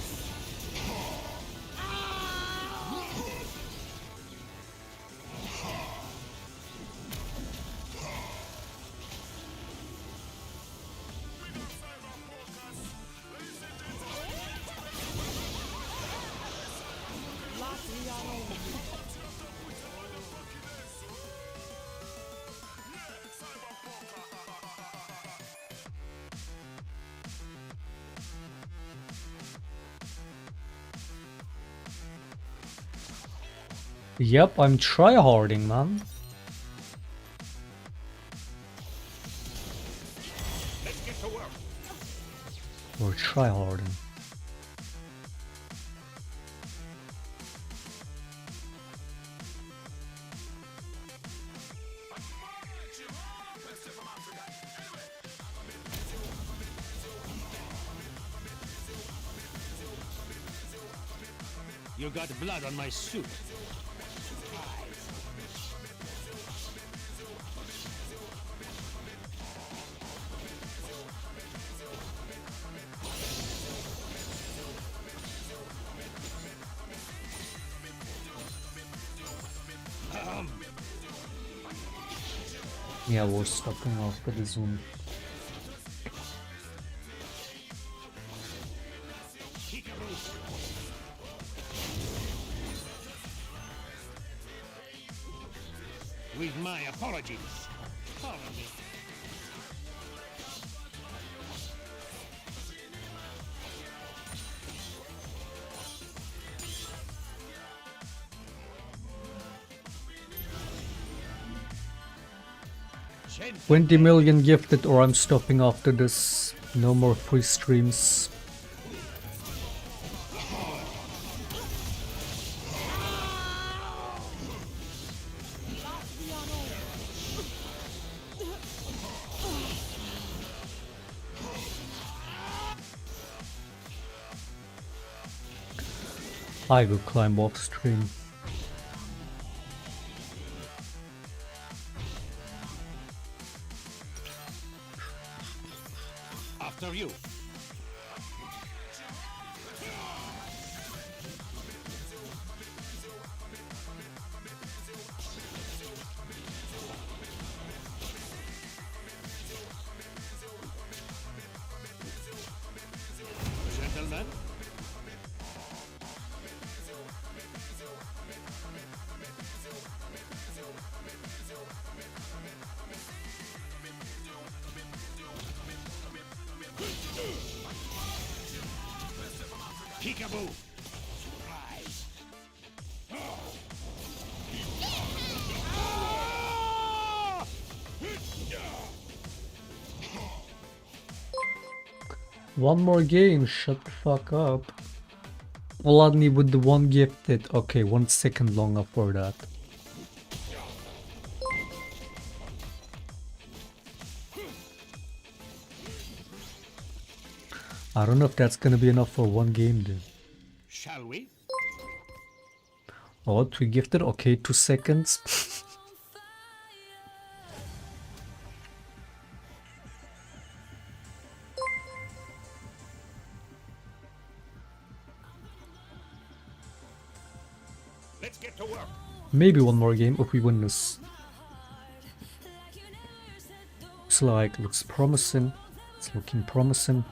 Yep, I'm tryharding, man. Let's get to work. Or tryharding. You got blood on my suit. Yeah, we're stopping after the zoom. With my apologies. Pardon me. Gentle 20 million gifted or I'm stopping after this. No more free streams. I will climb off stream. After you. Gentlemen. Peekaboo. Surprise. One more game, shut the fuck up. Bloodnee with the one gifted. Okay, 1 second longer for that. I don't know if that's gonna be enough for one game then. Shall we? Oh, 2 gifted? Okay, 2 seconds. Let's get to work. Maybe one more game if we win this. Looks promising. It's looking promising.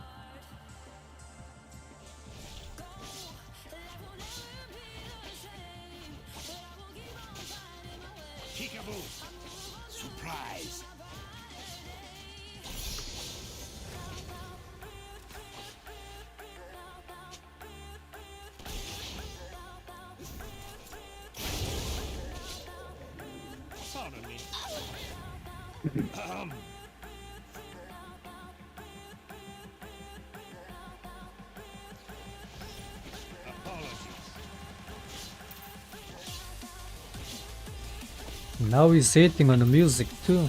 Peekaboo. Surprise. Pardon me. Apologies. Now he's hating on the music too.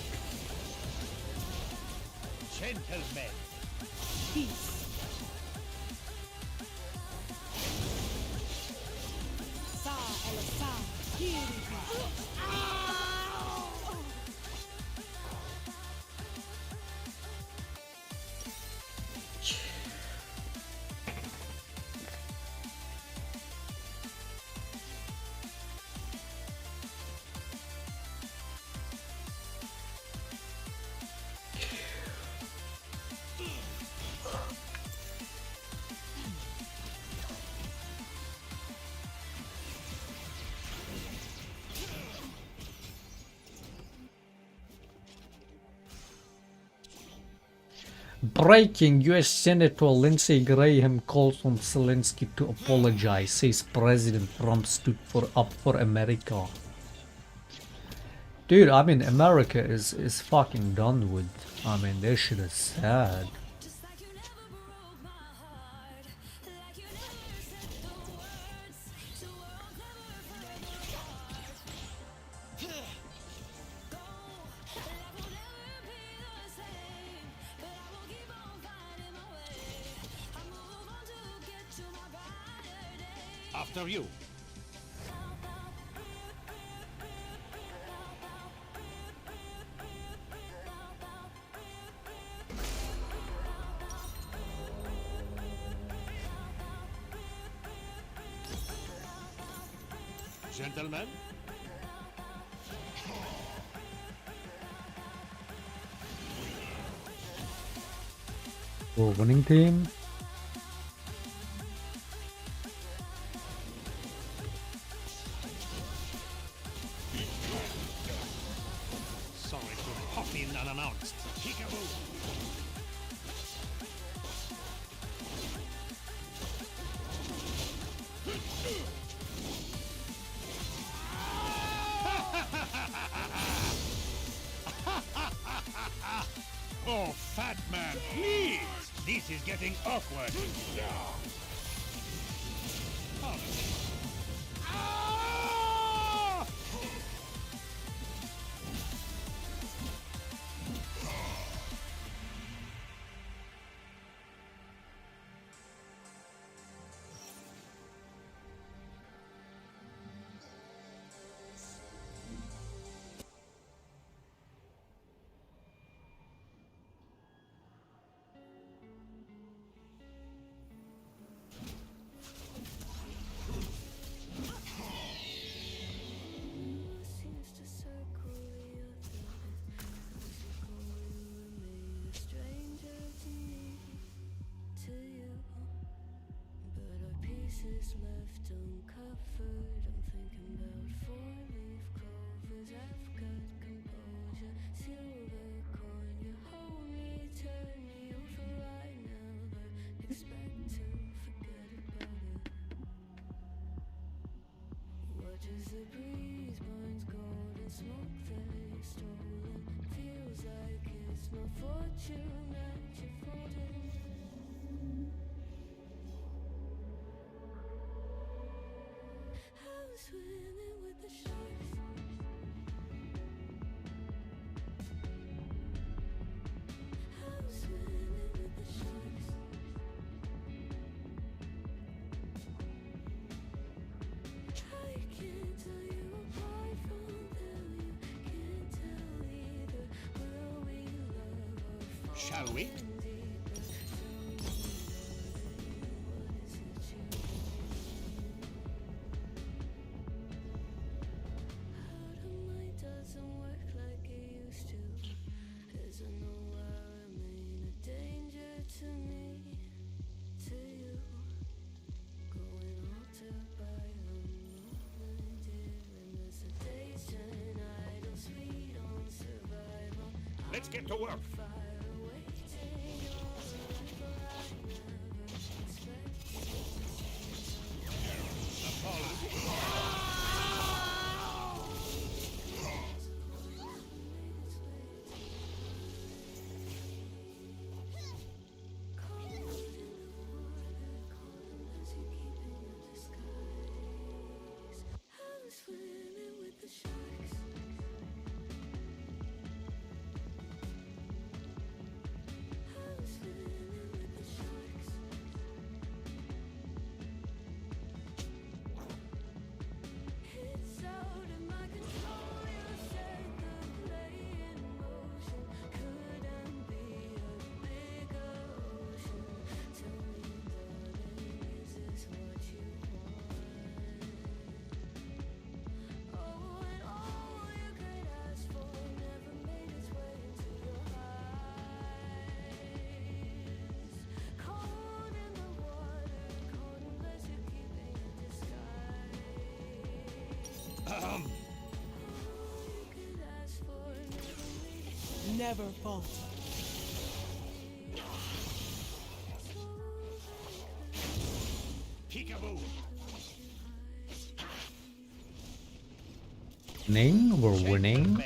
Gentlemen. Peace. Sa el sa. Breaking: U.S. Senator Lindsey Graham calls on Zelensky to apologize, says President Trump stood up for America. Dude, I mean, America is fucking done with. I mean, this shit is sad. After you. Gentlemen. We're winning team. Sorry to pop in unannounced. Kickaboo. Oh, fat man, please! This is getting awkward. Oh. Ah! Left uncovered. I'm thinking about four-leaf clovers. I've got composure. Silver coin, you hold me, turn me over right now, but expect to forget about it. Watch as the breeze burns gold and smoke they've stolen. Feels like it's my fortune that you're folding. Swimming with the sharks. I'm swimming with the sharks. I can't tell you apart from them. You can't tell either. Will we love or fall? Shall we? Doesn't work like it used to. As I know I remain a danger to me, to you. Going altered by the movement, dealing hesitation, idle, sweet on survival. Let's get to work. Fire waiting on life I never expected. Swimming with the sharks. I'm swimming with the sharks. It's out of my control. You set the play in motion. Couldn't be a bigger ocean. Tell me, darling, is this what you want? Oh, and all you could ask for never made its way into your eyes. Cold in the water, cold unless you keep it in disguise. All you could ask for never made its way. Never falter. Peekaboo. We're winning.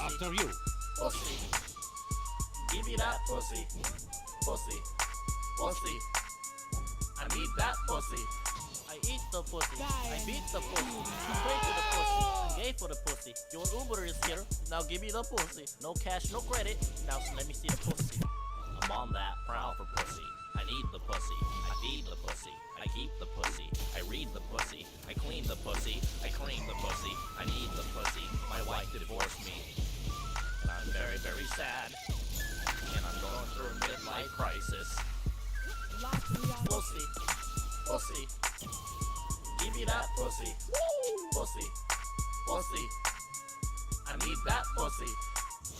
After you. Pussy. Give me that pussy. Pussy. Pussy. I need that pussy. I eat the pussy. I beat the pussy. I pray for the pussy. I'm gay for the pussy. Your Uber is here. Now give me the pussy. No cash, no credit. Now let me see the pussy. I'm on that prowl for pussy. I need the pussy. I feed the pussy. I keep the pussy. I read the pussy. I clean the pussy. I clean the pussy. I need the pussy. My wife divorced me. And I'm very, very sad. And I'm going through a midlife crisis. Pussy. Pussy. Give me that pussy. Pussy. Pussy. I need that pussy.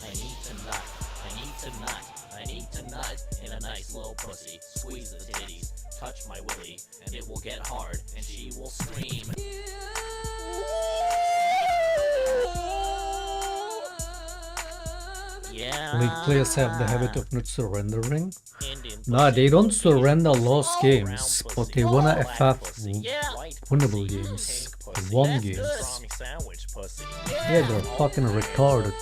I need to nut. I need to nut. I need to nut in a nice little pussy. Squeeze the titties. Touch my willy. And it will get hard. And she will scream. Yeah. League players have the habit of not surrendering. Nah, they don't surrender lost games, but they wanna FF winnable games. They won games. Yeah, they're fucking retarded.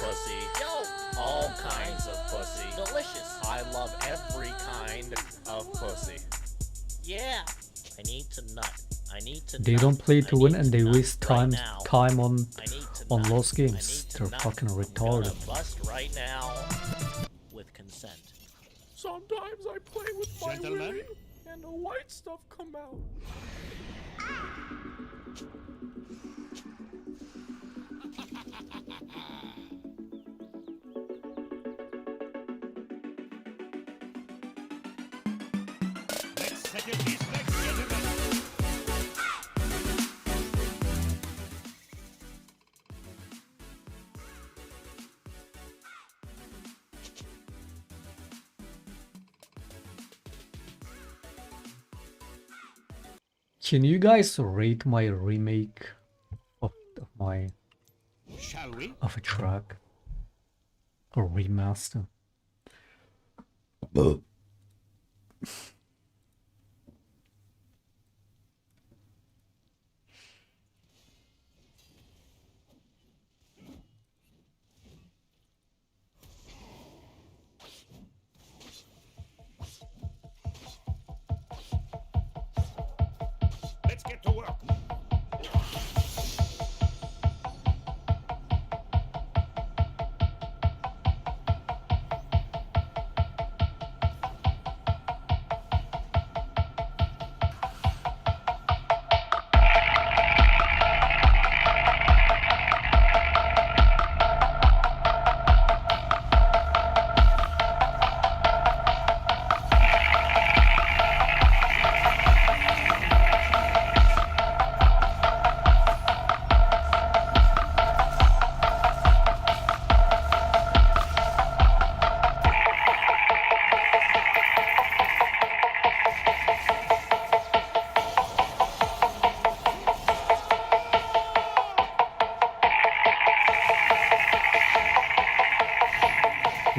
All kinds of pussy. Delicious. I love every kind of pussy. Yeah. I need to nut. I need to They nut. don't play to win and they waste time right on lost games. They're fucking retarded. Bust right now with consent. Sometimes I play with my willy and the white stuff come out. Let's settle this, next gentlemen. Can you guys rate my remake of Shall we? of a track or remaster? Let's get to work.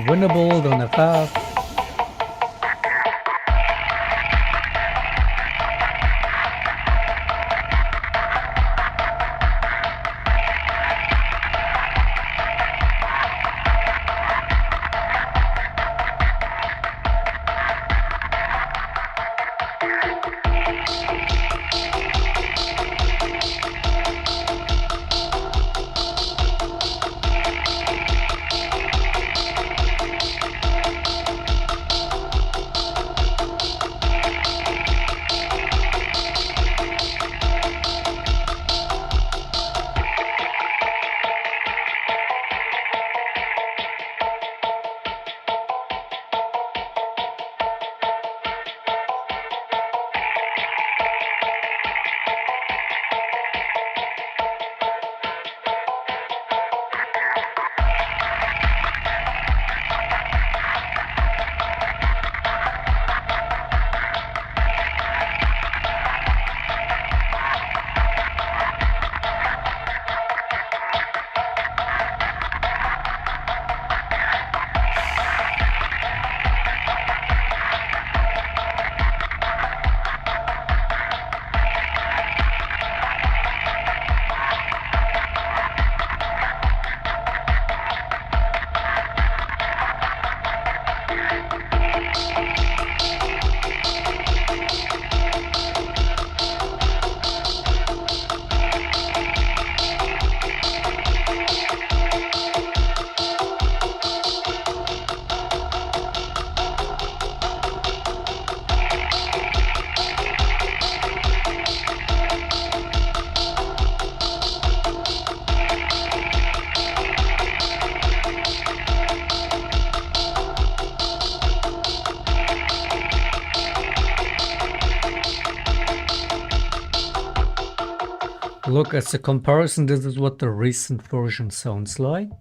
Winnable, don't FF. Look, as a comparison, this is what the recent version sounds like.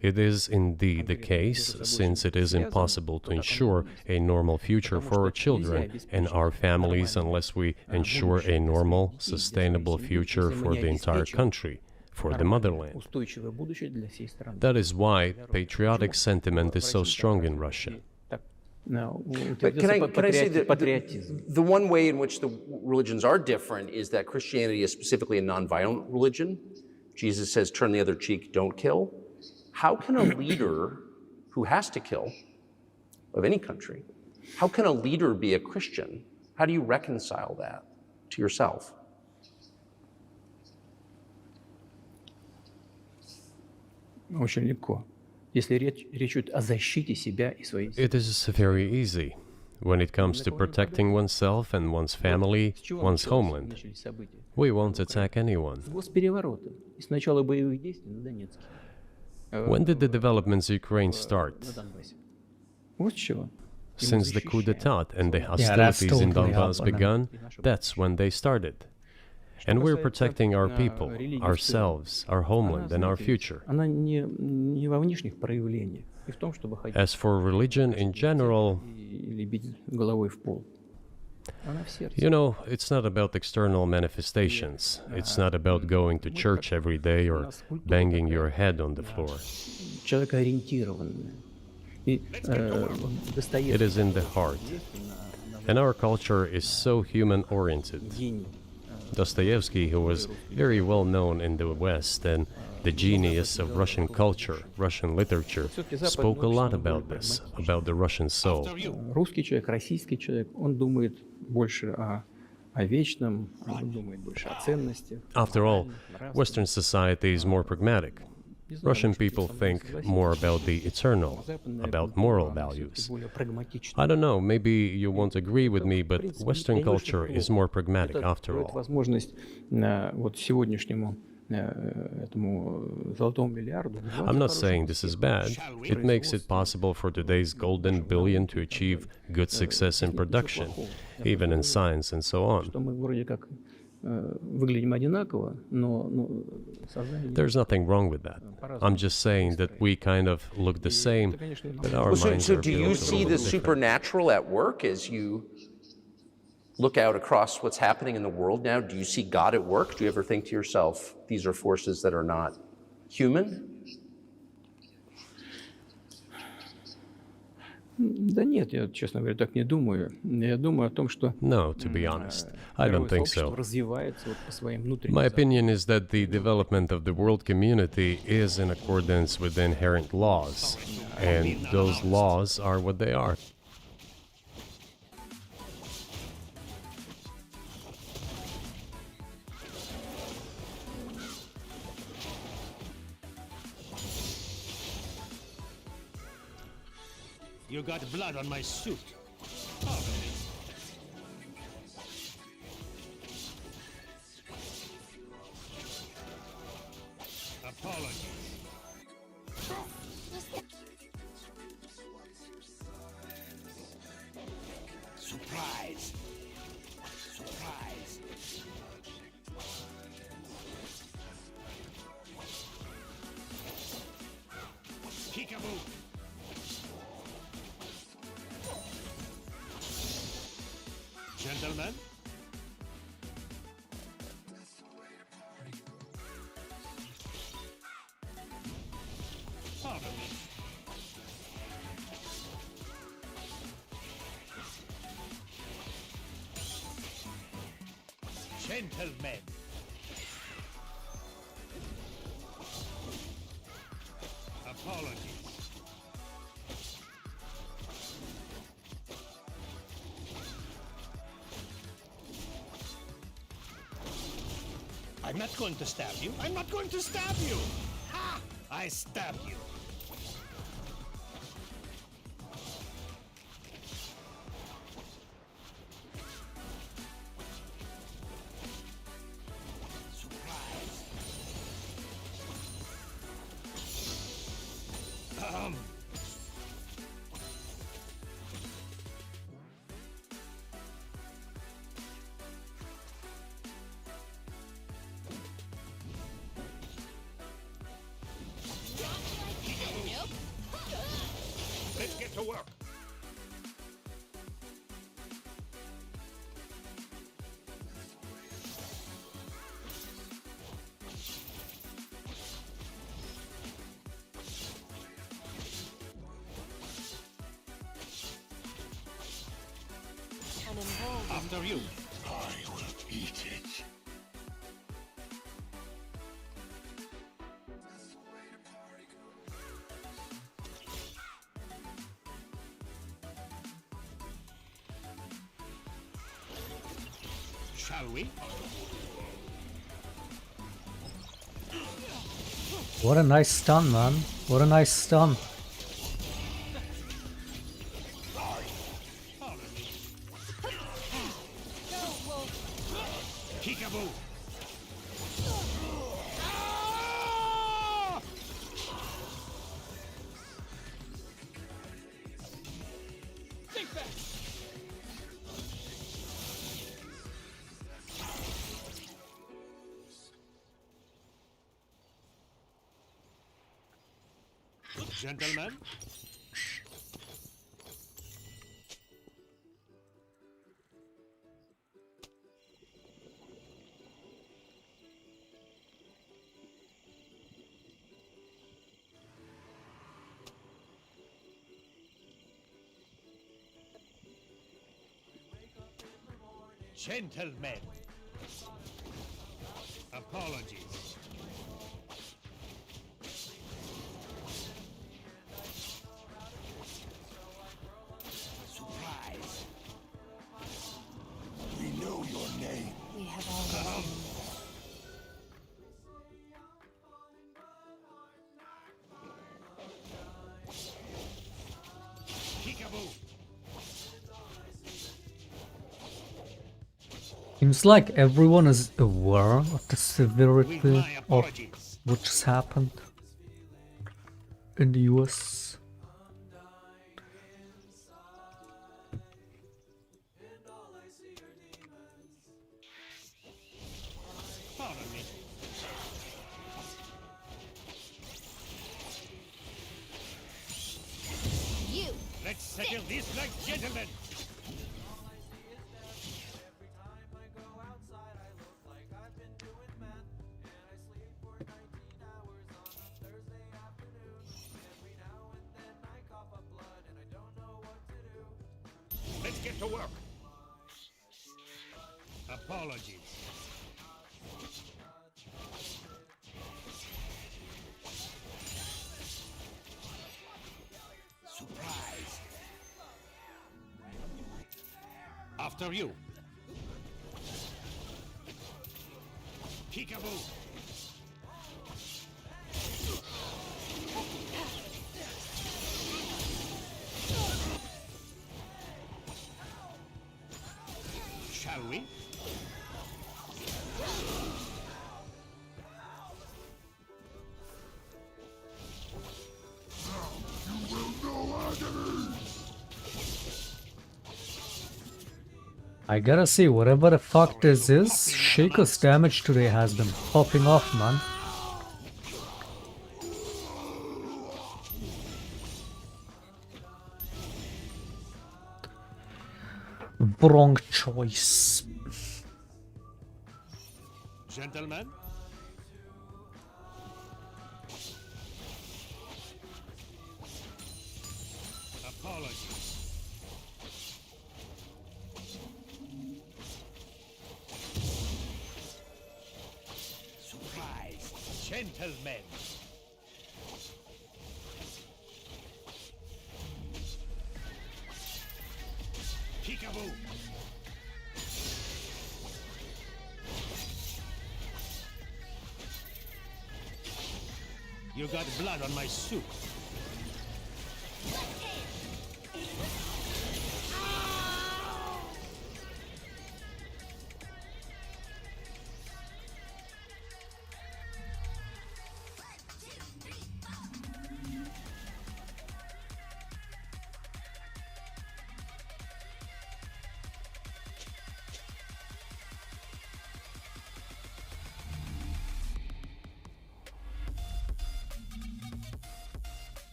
It is indeed the case, since it is impossible to ensure a normal future for our children and our families unless we ensure a normal, sustainable future for the entire country, for the motherland. That is why patriotic sentiment is so strong in Russia. But can I say that the one way in which the religions are different is that Christianity is specifically a nonviolent religion. Jesus says, turn the other cheek, don't kill. How can a leader who has to kill, of any country, how can a leader be a Christian? How do you reconcile that to yourself? It is very easy when it comes to protecting oneself and one's family, one's homeland. We won't attack anyone. When did the developments in Ukraine start? Since the coup d'etat and the hostilities in Donbass began, that's when they started. And we're protecting our people, ourselves, our homeland, and our future. As for religion in general, you know, it's not about external manifestations. It's not about going to church every day or banging your head on the floor. It is in the heart. And our culture is so human-oriented. Dostoevsky, who was very well known in the West and the genius of Russian culture, Russian literature, spoke a lot about this, about the Russian soul. After all, Western society is more pragmatic. Russian people think more about the eternal, about moral values. I don't know, maybe you won't agree with me, but Western culture is more pragmatic after all. этому золотому миллиарду. I'm not saying this is bad. It makes it possible for today's golden billion to achieve good success in production, even in science and so on. Что мы вроде как выглядим одинаково, но сознание... There's nothing wrong with that. I'm just saying that we kind of look the same, but our minds So are do you built a see little the different. supernatural at work as you look out across what's happening in the world now? Do you see God at work? Do you ever think to yourself, these are forces that are not human? Да нет, я, честно говоря, так не думаю. Я думаю о том, что... No, to be honest, I don't think so. развивается вот по своим внутренним... My opinion is that the development of the world community is in accordance with the inherent laws, and those laws are what they are. You got blood on my suit. Apologies. Surprise. Surprise. Peekaboo. Gentlemen. Pardon me. Gentlemen. Apologies. I'm not going to stab you. I'm not going to stab you. Ha! I stabbed you. Surprise. Let's get to work. After you. I will eat it. Shall we? What a nice stun, man. What a nice stun. Peekaboo. Think back. Gentlemen. Gentlemen. Apologies. Surprise. We know your name. We have all Peekaboo. Seems like everyone is aware of the severity of what just happened in the US. Pardon me. You. Let's settle this like gentlemen. Let's get to work. Apologies. Surprise. After you. Peekaboo. Shall we? I gotta say, whatever the fuck this is, Shaco's damage today has been popping off, man. Wrong choice. Gentlemen. Apologies. Surprise. Gentlemen. Peekaboo. You got blood on my suit.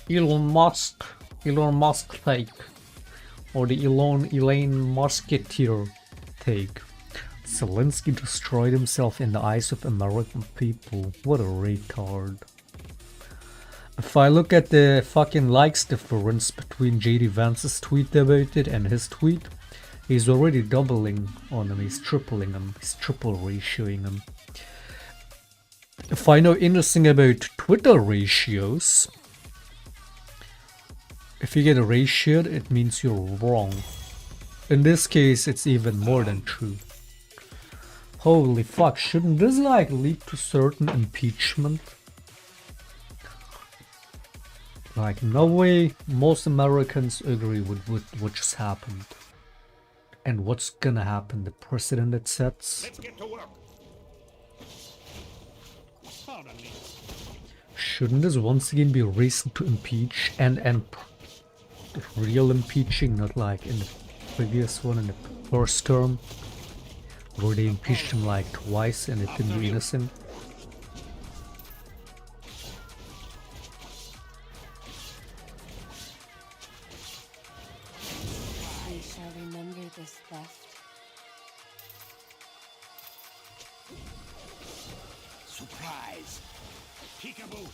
Elon Musk take, or the Elaine Musketeer take. Zelensky destroyed himself in the eyes of American people. What a retard. If I look at the fucking likes difference between JD Vance's tweet debated and his tweet, he's already doubling on him, he's tripling him, he's triple ratioing him. If I know anything about Twitter ratios, if you get ratioed, it means you're wrong. In this case, it's even more than true. Holy fuck, shouldn't this like lead to certain impeachment? Like, no way most Americans agree with what just happened. And what's gonna happen, the precedent it sets? Let's get to work. Pardon me. Shouldn't this once again be a reason to impeach and real impeaching, not like in the previous one, in the first term, where they impeached him like twice and it didn't do anything? I shall remember this theft. Surprise. Peekaboo.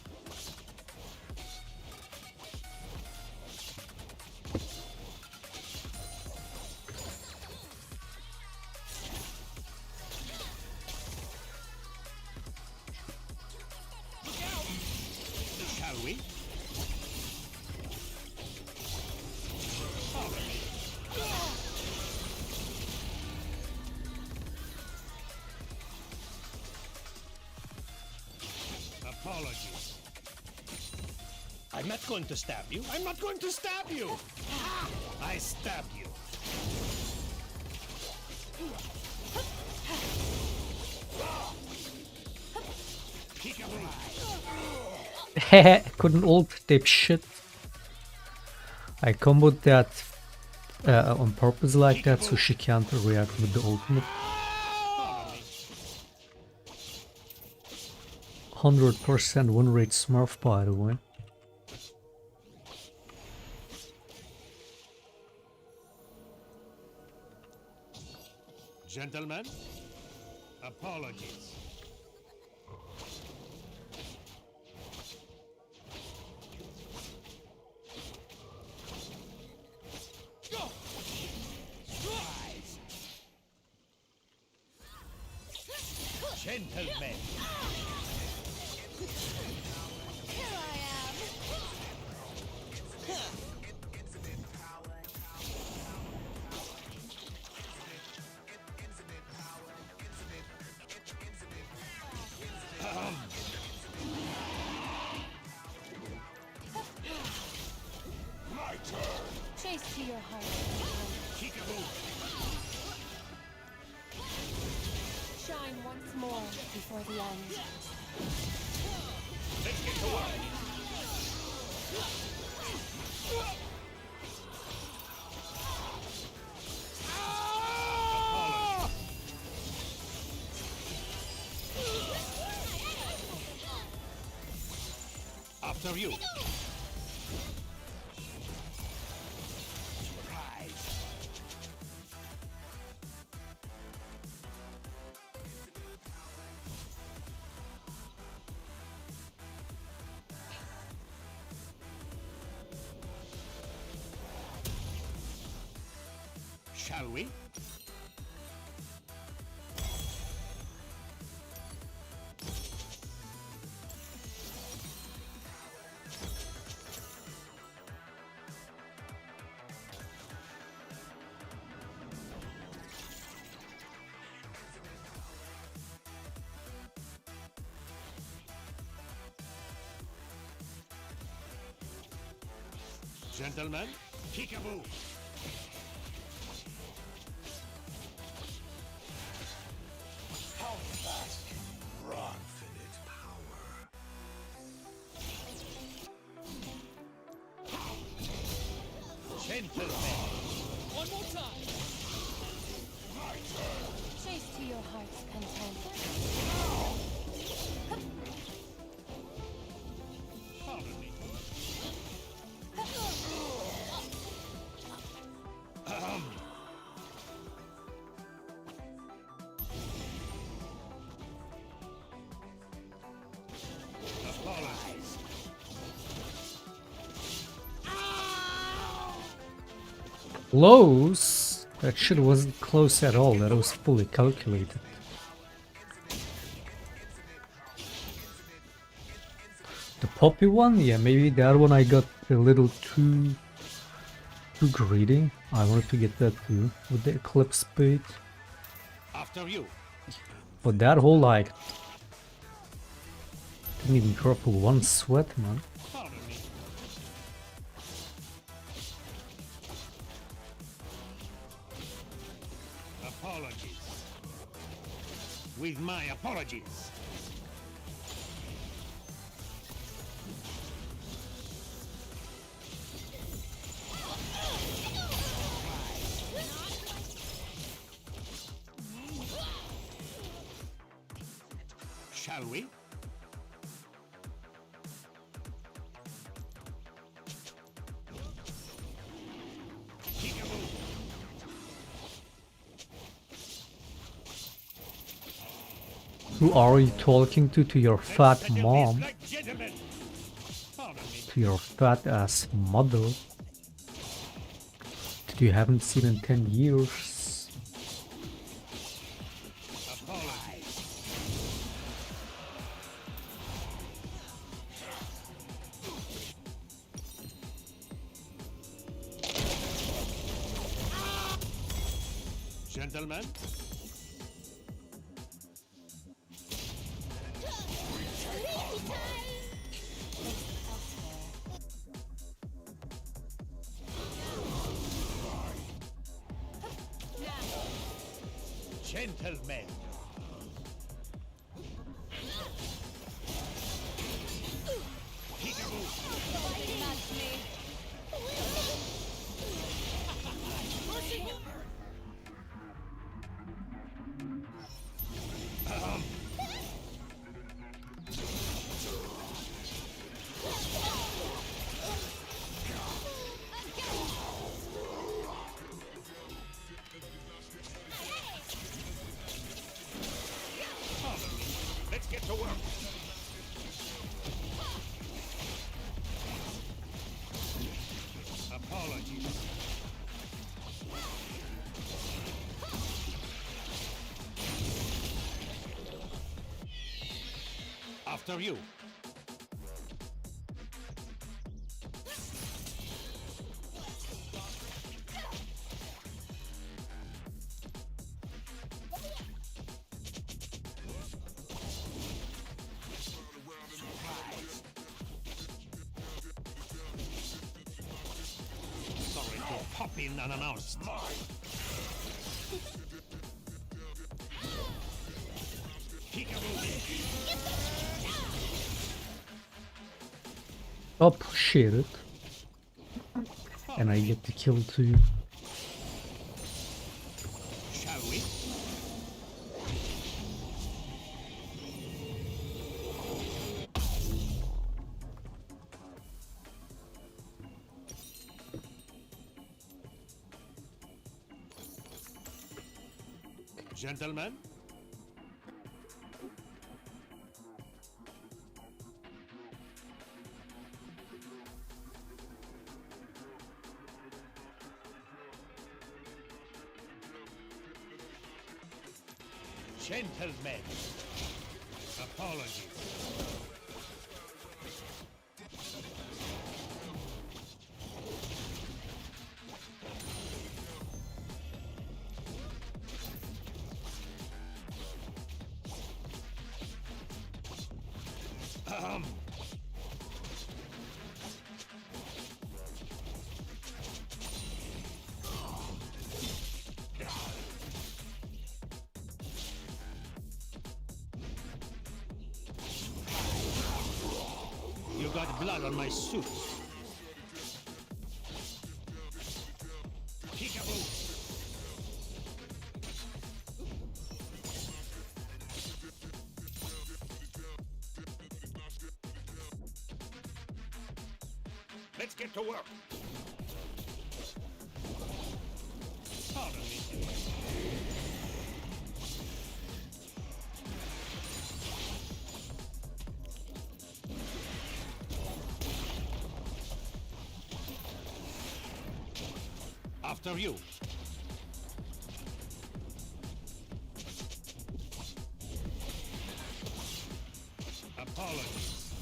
Shall we? Apologies. I'm not going to stab you. I'm not going to stab you. I stabbed you. Heh, couldn't ult dipshit. I comboed that on purpose like that so she can't react with the ultimate. 100% win rate Smurf, by the way. Gentlemen, apologies. Gentlemen. Here I am. My turn. Chase to your heart. Shine once more before the end. Let's get to work. After you. Shall we? Gentlemen, peekaboo. How fast can you run? Infinite power. Gentlemen. One more time. My turn. Chase to your heart's content. Pardon me. Apologies. Close? That shit wasn't close at all, that was fully calculated. The poppy one? Yeah, maybe that one I got a little too greedy. I wanted to get that too, with the eclipse bait. After you. But that whole like... didn't even drop one sweat, man. Pardon me. Apologies. With my apologies. Shall we? Who are you talking to? To your fat mom? To your fat ass mother? That you haven't seen in 10 years? Gentlemen. Gentlemen. to work. Apologies. After you. Sorry to pop in unannounced. Appreciate it. And I get the kill too. Shall we? Gentlemen? Gentlemen, apologies. You got blood on my suit. Peekaboo. Let's get to work. Pardon me. After you. Apologies.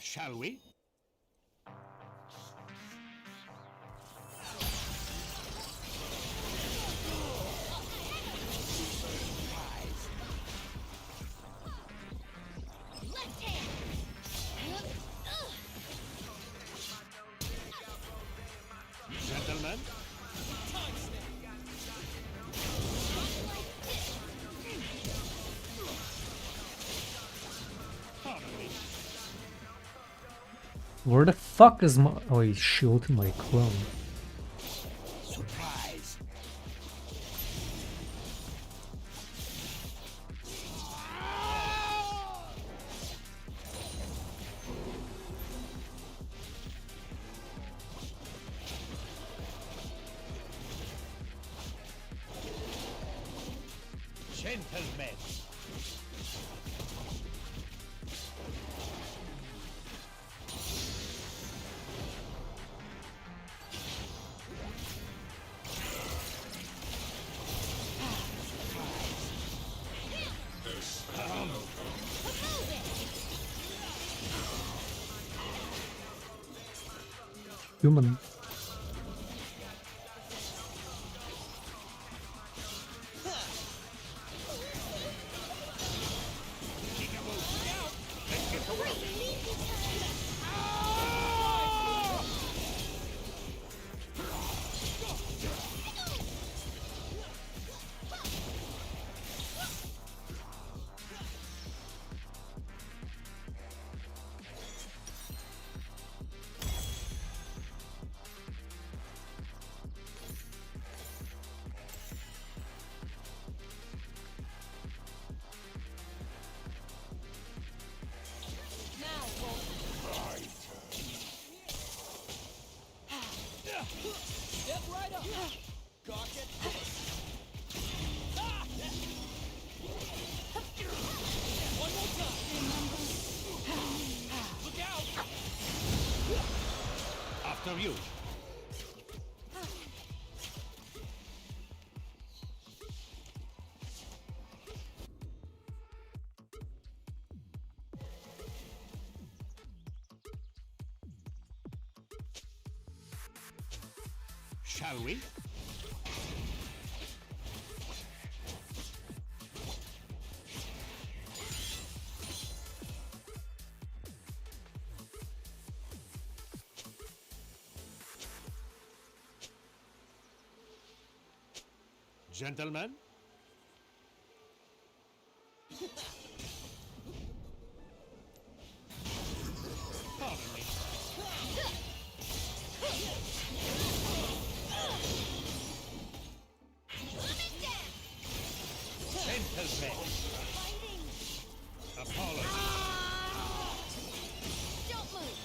Shall we? Gentlemen? Pardon me. Where the fuck is my... Oh, he's shielding my clone. Surprise. Gentlemen. Human. Step right up. One more time. Look out! After you. Shall we? Gentlemen? Pardon me. Gentlemen. Apologies. Don't move.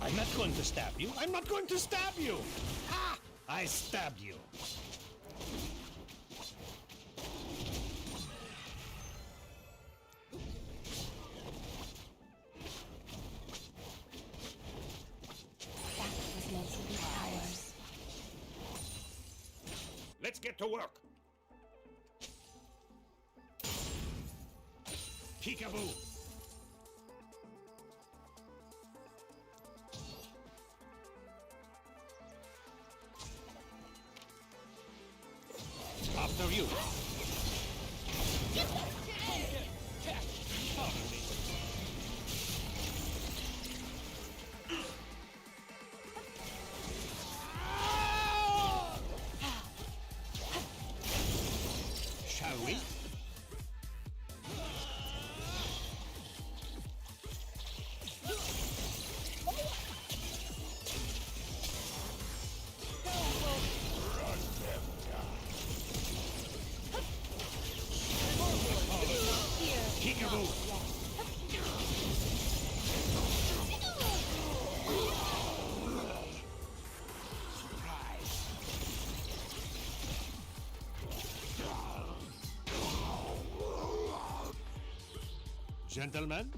I'm not going to stab you. I'm not going to stab you. Ha! I stabbed you. Was meant to be ours. Let's get to work. Peekaboo. After you. Pardon me. Shall we? Peekaboo. Gentlemen?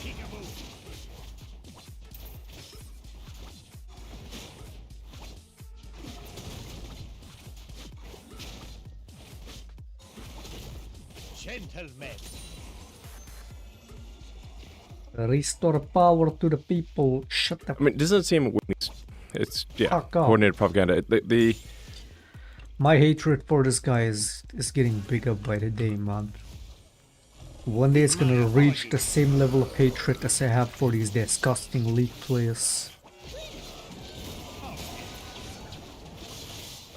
Peekaboo. Gentlemen. Restore power to the people. Shut up. I mean, it doesn't seem it's yeah, Fuck off. coordinated propaganda. The My hatred for this guy is getting bigger by the day, man. One day it's gonna reach the same level of hatred as I have for these disgusting league players.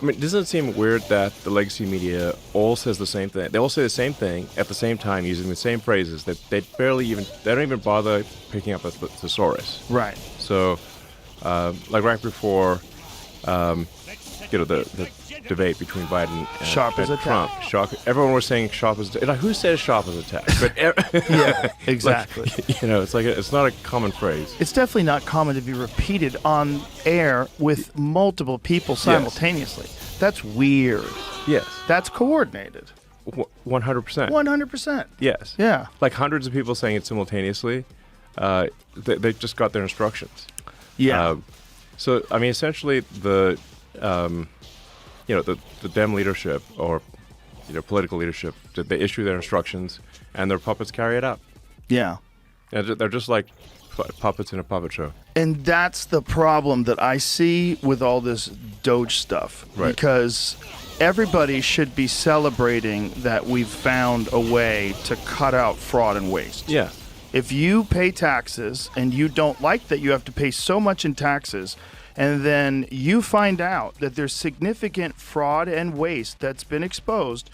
I mean, it doesn't seem weird that the legacy media all says the same thing. They all say the same thing at the same time, using the same phrases. That they don't even bother picking up a thesaurus. Right. So, like right before the debate between Biden and, Sharp as a Trump. tack. Sharp, everyone was saying sharp as a tack. Like, who says sharp as a tack? But Yeah, exactly. Like, it's like it's not a common phrase. It's definitely not common to be repeated on air with multiple people simultaneously. That's weird. Yes. That's coordinated. 100%. 100%. Yes. Yeah. Like hundreds of people saying it simultaneously. They just got their instructions. Yeah. So I mean, essentially, the Dem leadership or political leadership, they issue their instructions and their puppets carry it out. Yeah. And they're just like puppets in a puppet show. And that's the problem that I see with all this Doge stuff. Right. Because everybody should be celebrating that we've found a way to cut out fraud and waste. Yeah. If you pay taxes and you don't like that you have to pay so much in taxes, and then you find out that there's significant fraud and waste that's been exposed,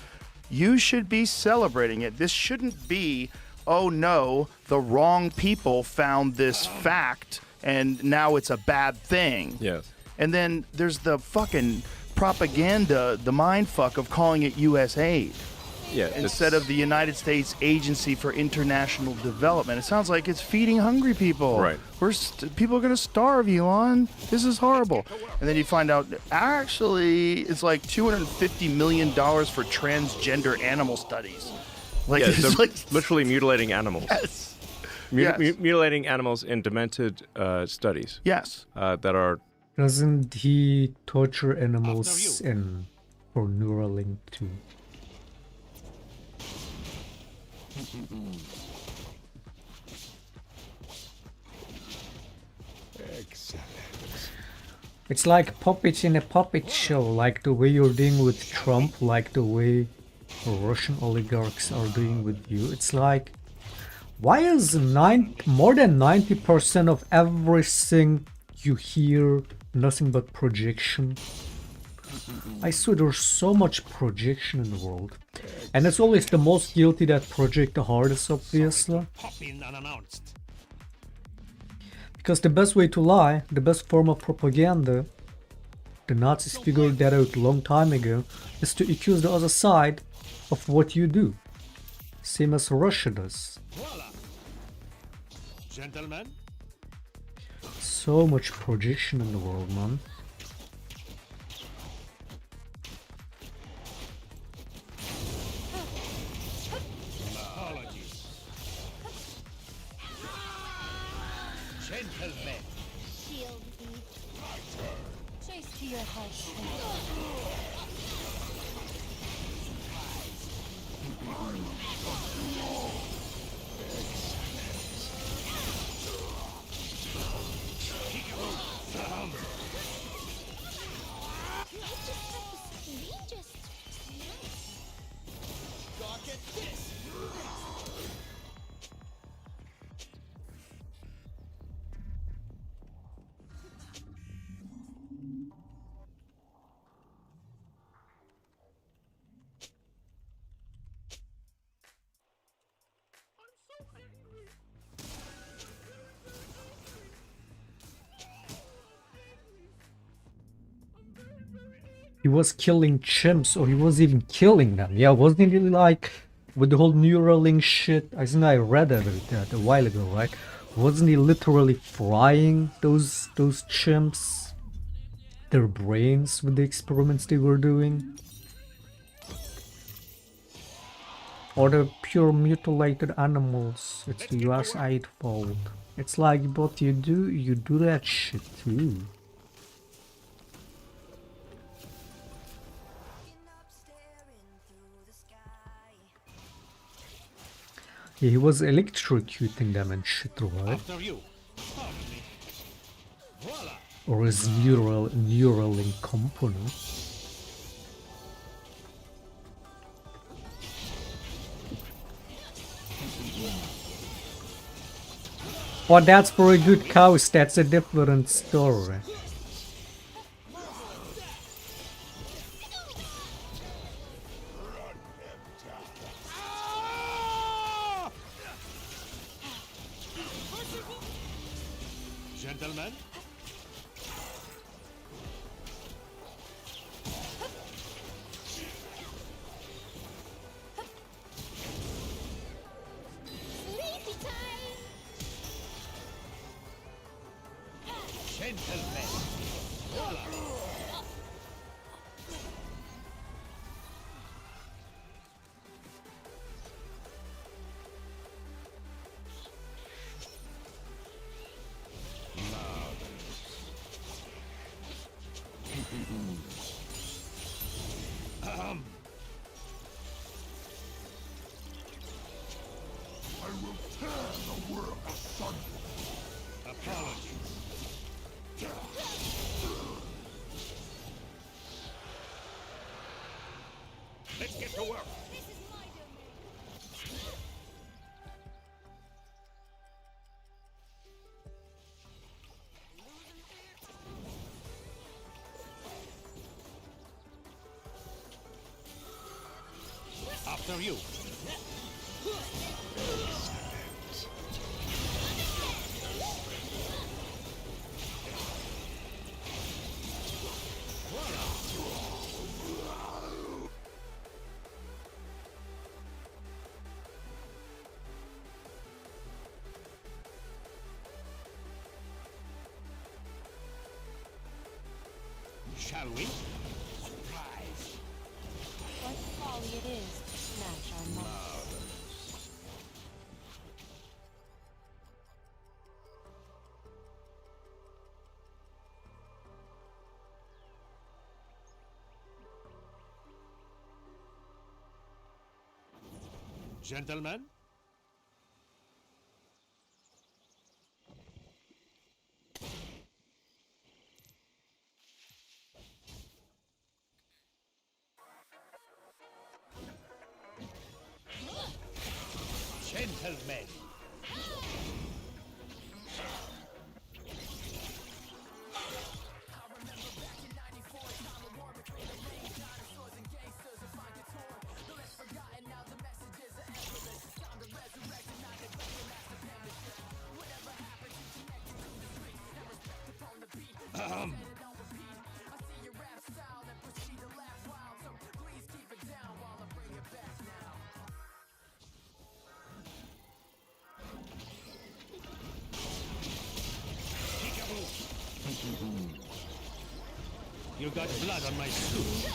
you should be celebrating it. This shouldn't be, oh no, the wrong people found this fact and now it's a bad thing. Yes. And then there's the fucking propaganda, the mindfuck of calling it U.S. aid. Yeah, instead of the United States Agency for International Development. It sounds like it's feeding hungry people. Right. People are going to starve, Elon. This is horrible. And then you find out, actually, it's like $250 million for transgender animal studies. Like, yeah, it's they're like literally mutilating animals. Yes. Mutilating animals in demented studies. Yes. That are... Doesn't he torture animals and for Neuralink too? It's like puppets in a puppet show, like the way you're doing with Trump, like the way Russian oligarchs are doing with you. It's like, why is more than 90% of everything you hear nothing but projection? I swear there's so much projection in the world. And it's always the most guilty that project the hardest, obviously. Because the best way to lie, the best form of propaganda, the Nazis figured that out a long time ago, is to accuse the other side of what you do. Same as Russia does. Gentlemen? So much projection in the world, man. Gentlemen. Shield me. Chase to your heart. He was killing chimps, or he was even killing them. Yeah, wasn't he like with the whole Neuralink shit? I think I read about that a while ago, right? Wasn't he literally frying those chimps, their brains with the experiments they were doing? Or the pure mutilated animals. It's the US aid fault. It's like what you do that shit too. Yeah, he was electrocuting them and shit, right? Or his Neuralink component. Oh, that's for a good cause, that's a different story. Gentlemen? Gentlemen. I will tear the world asunder. Apologies. Let's get to work. After you. Shall we? Surprise. What folly it is to snatch our mothers. Gentlemen. Gentlemen. You got blood on my suit.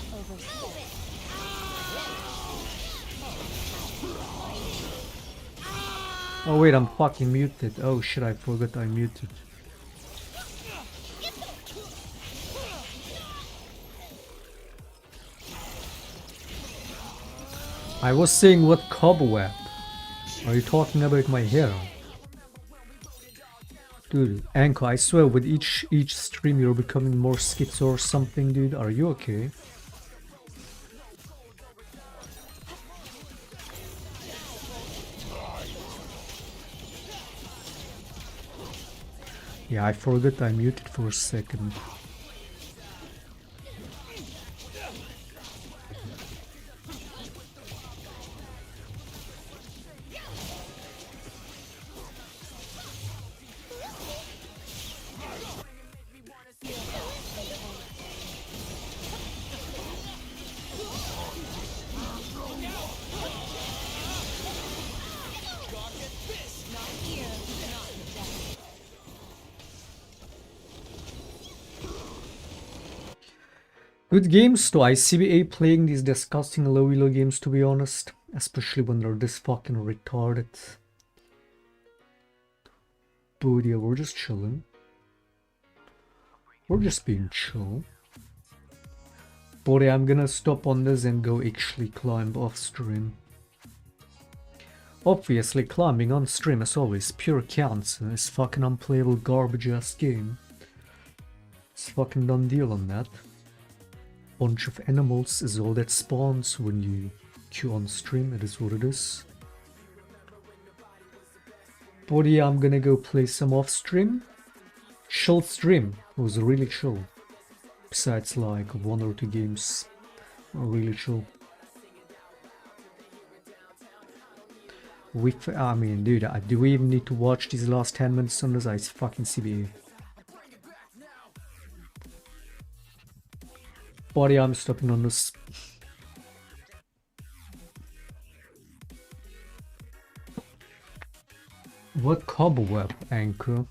Oh wait, I'm fucking muted. Oh shit, I forgot I muted. I was saying what cobweb? Are you talking about my hair? Dude, Anko, I swear with each stream you're becoming more schizo or something, dude. Are you okay? Yeah, I forgot I muted for a second. Good games though. ICBA playing these disgusting low elo games, to be honest. Especially when they're this fucking retarded. But yeah, we're just chilling. We're just being chill. But yeah, I'm gonna stop on this and go actually climb off stream. Obviously, climbing on stream as always pure cancer. This fucking unplayable garbage ass game. It's fucking done deal on that. Bunch of animals is all that spawns when you queue on stream. It is what it is. But yeah, I'm gonna go play some off stream. Chill stream. It was really chill. Besides like 1 or 2 games. Really chill. I mean, dude, do we even need to watch these last 10 minutes on this? It's fucking CBA. But yeah, I'm stopping on this. What cobweb, Anchor?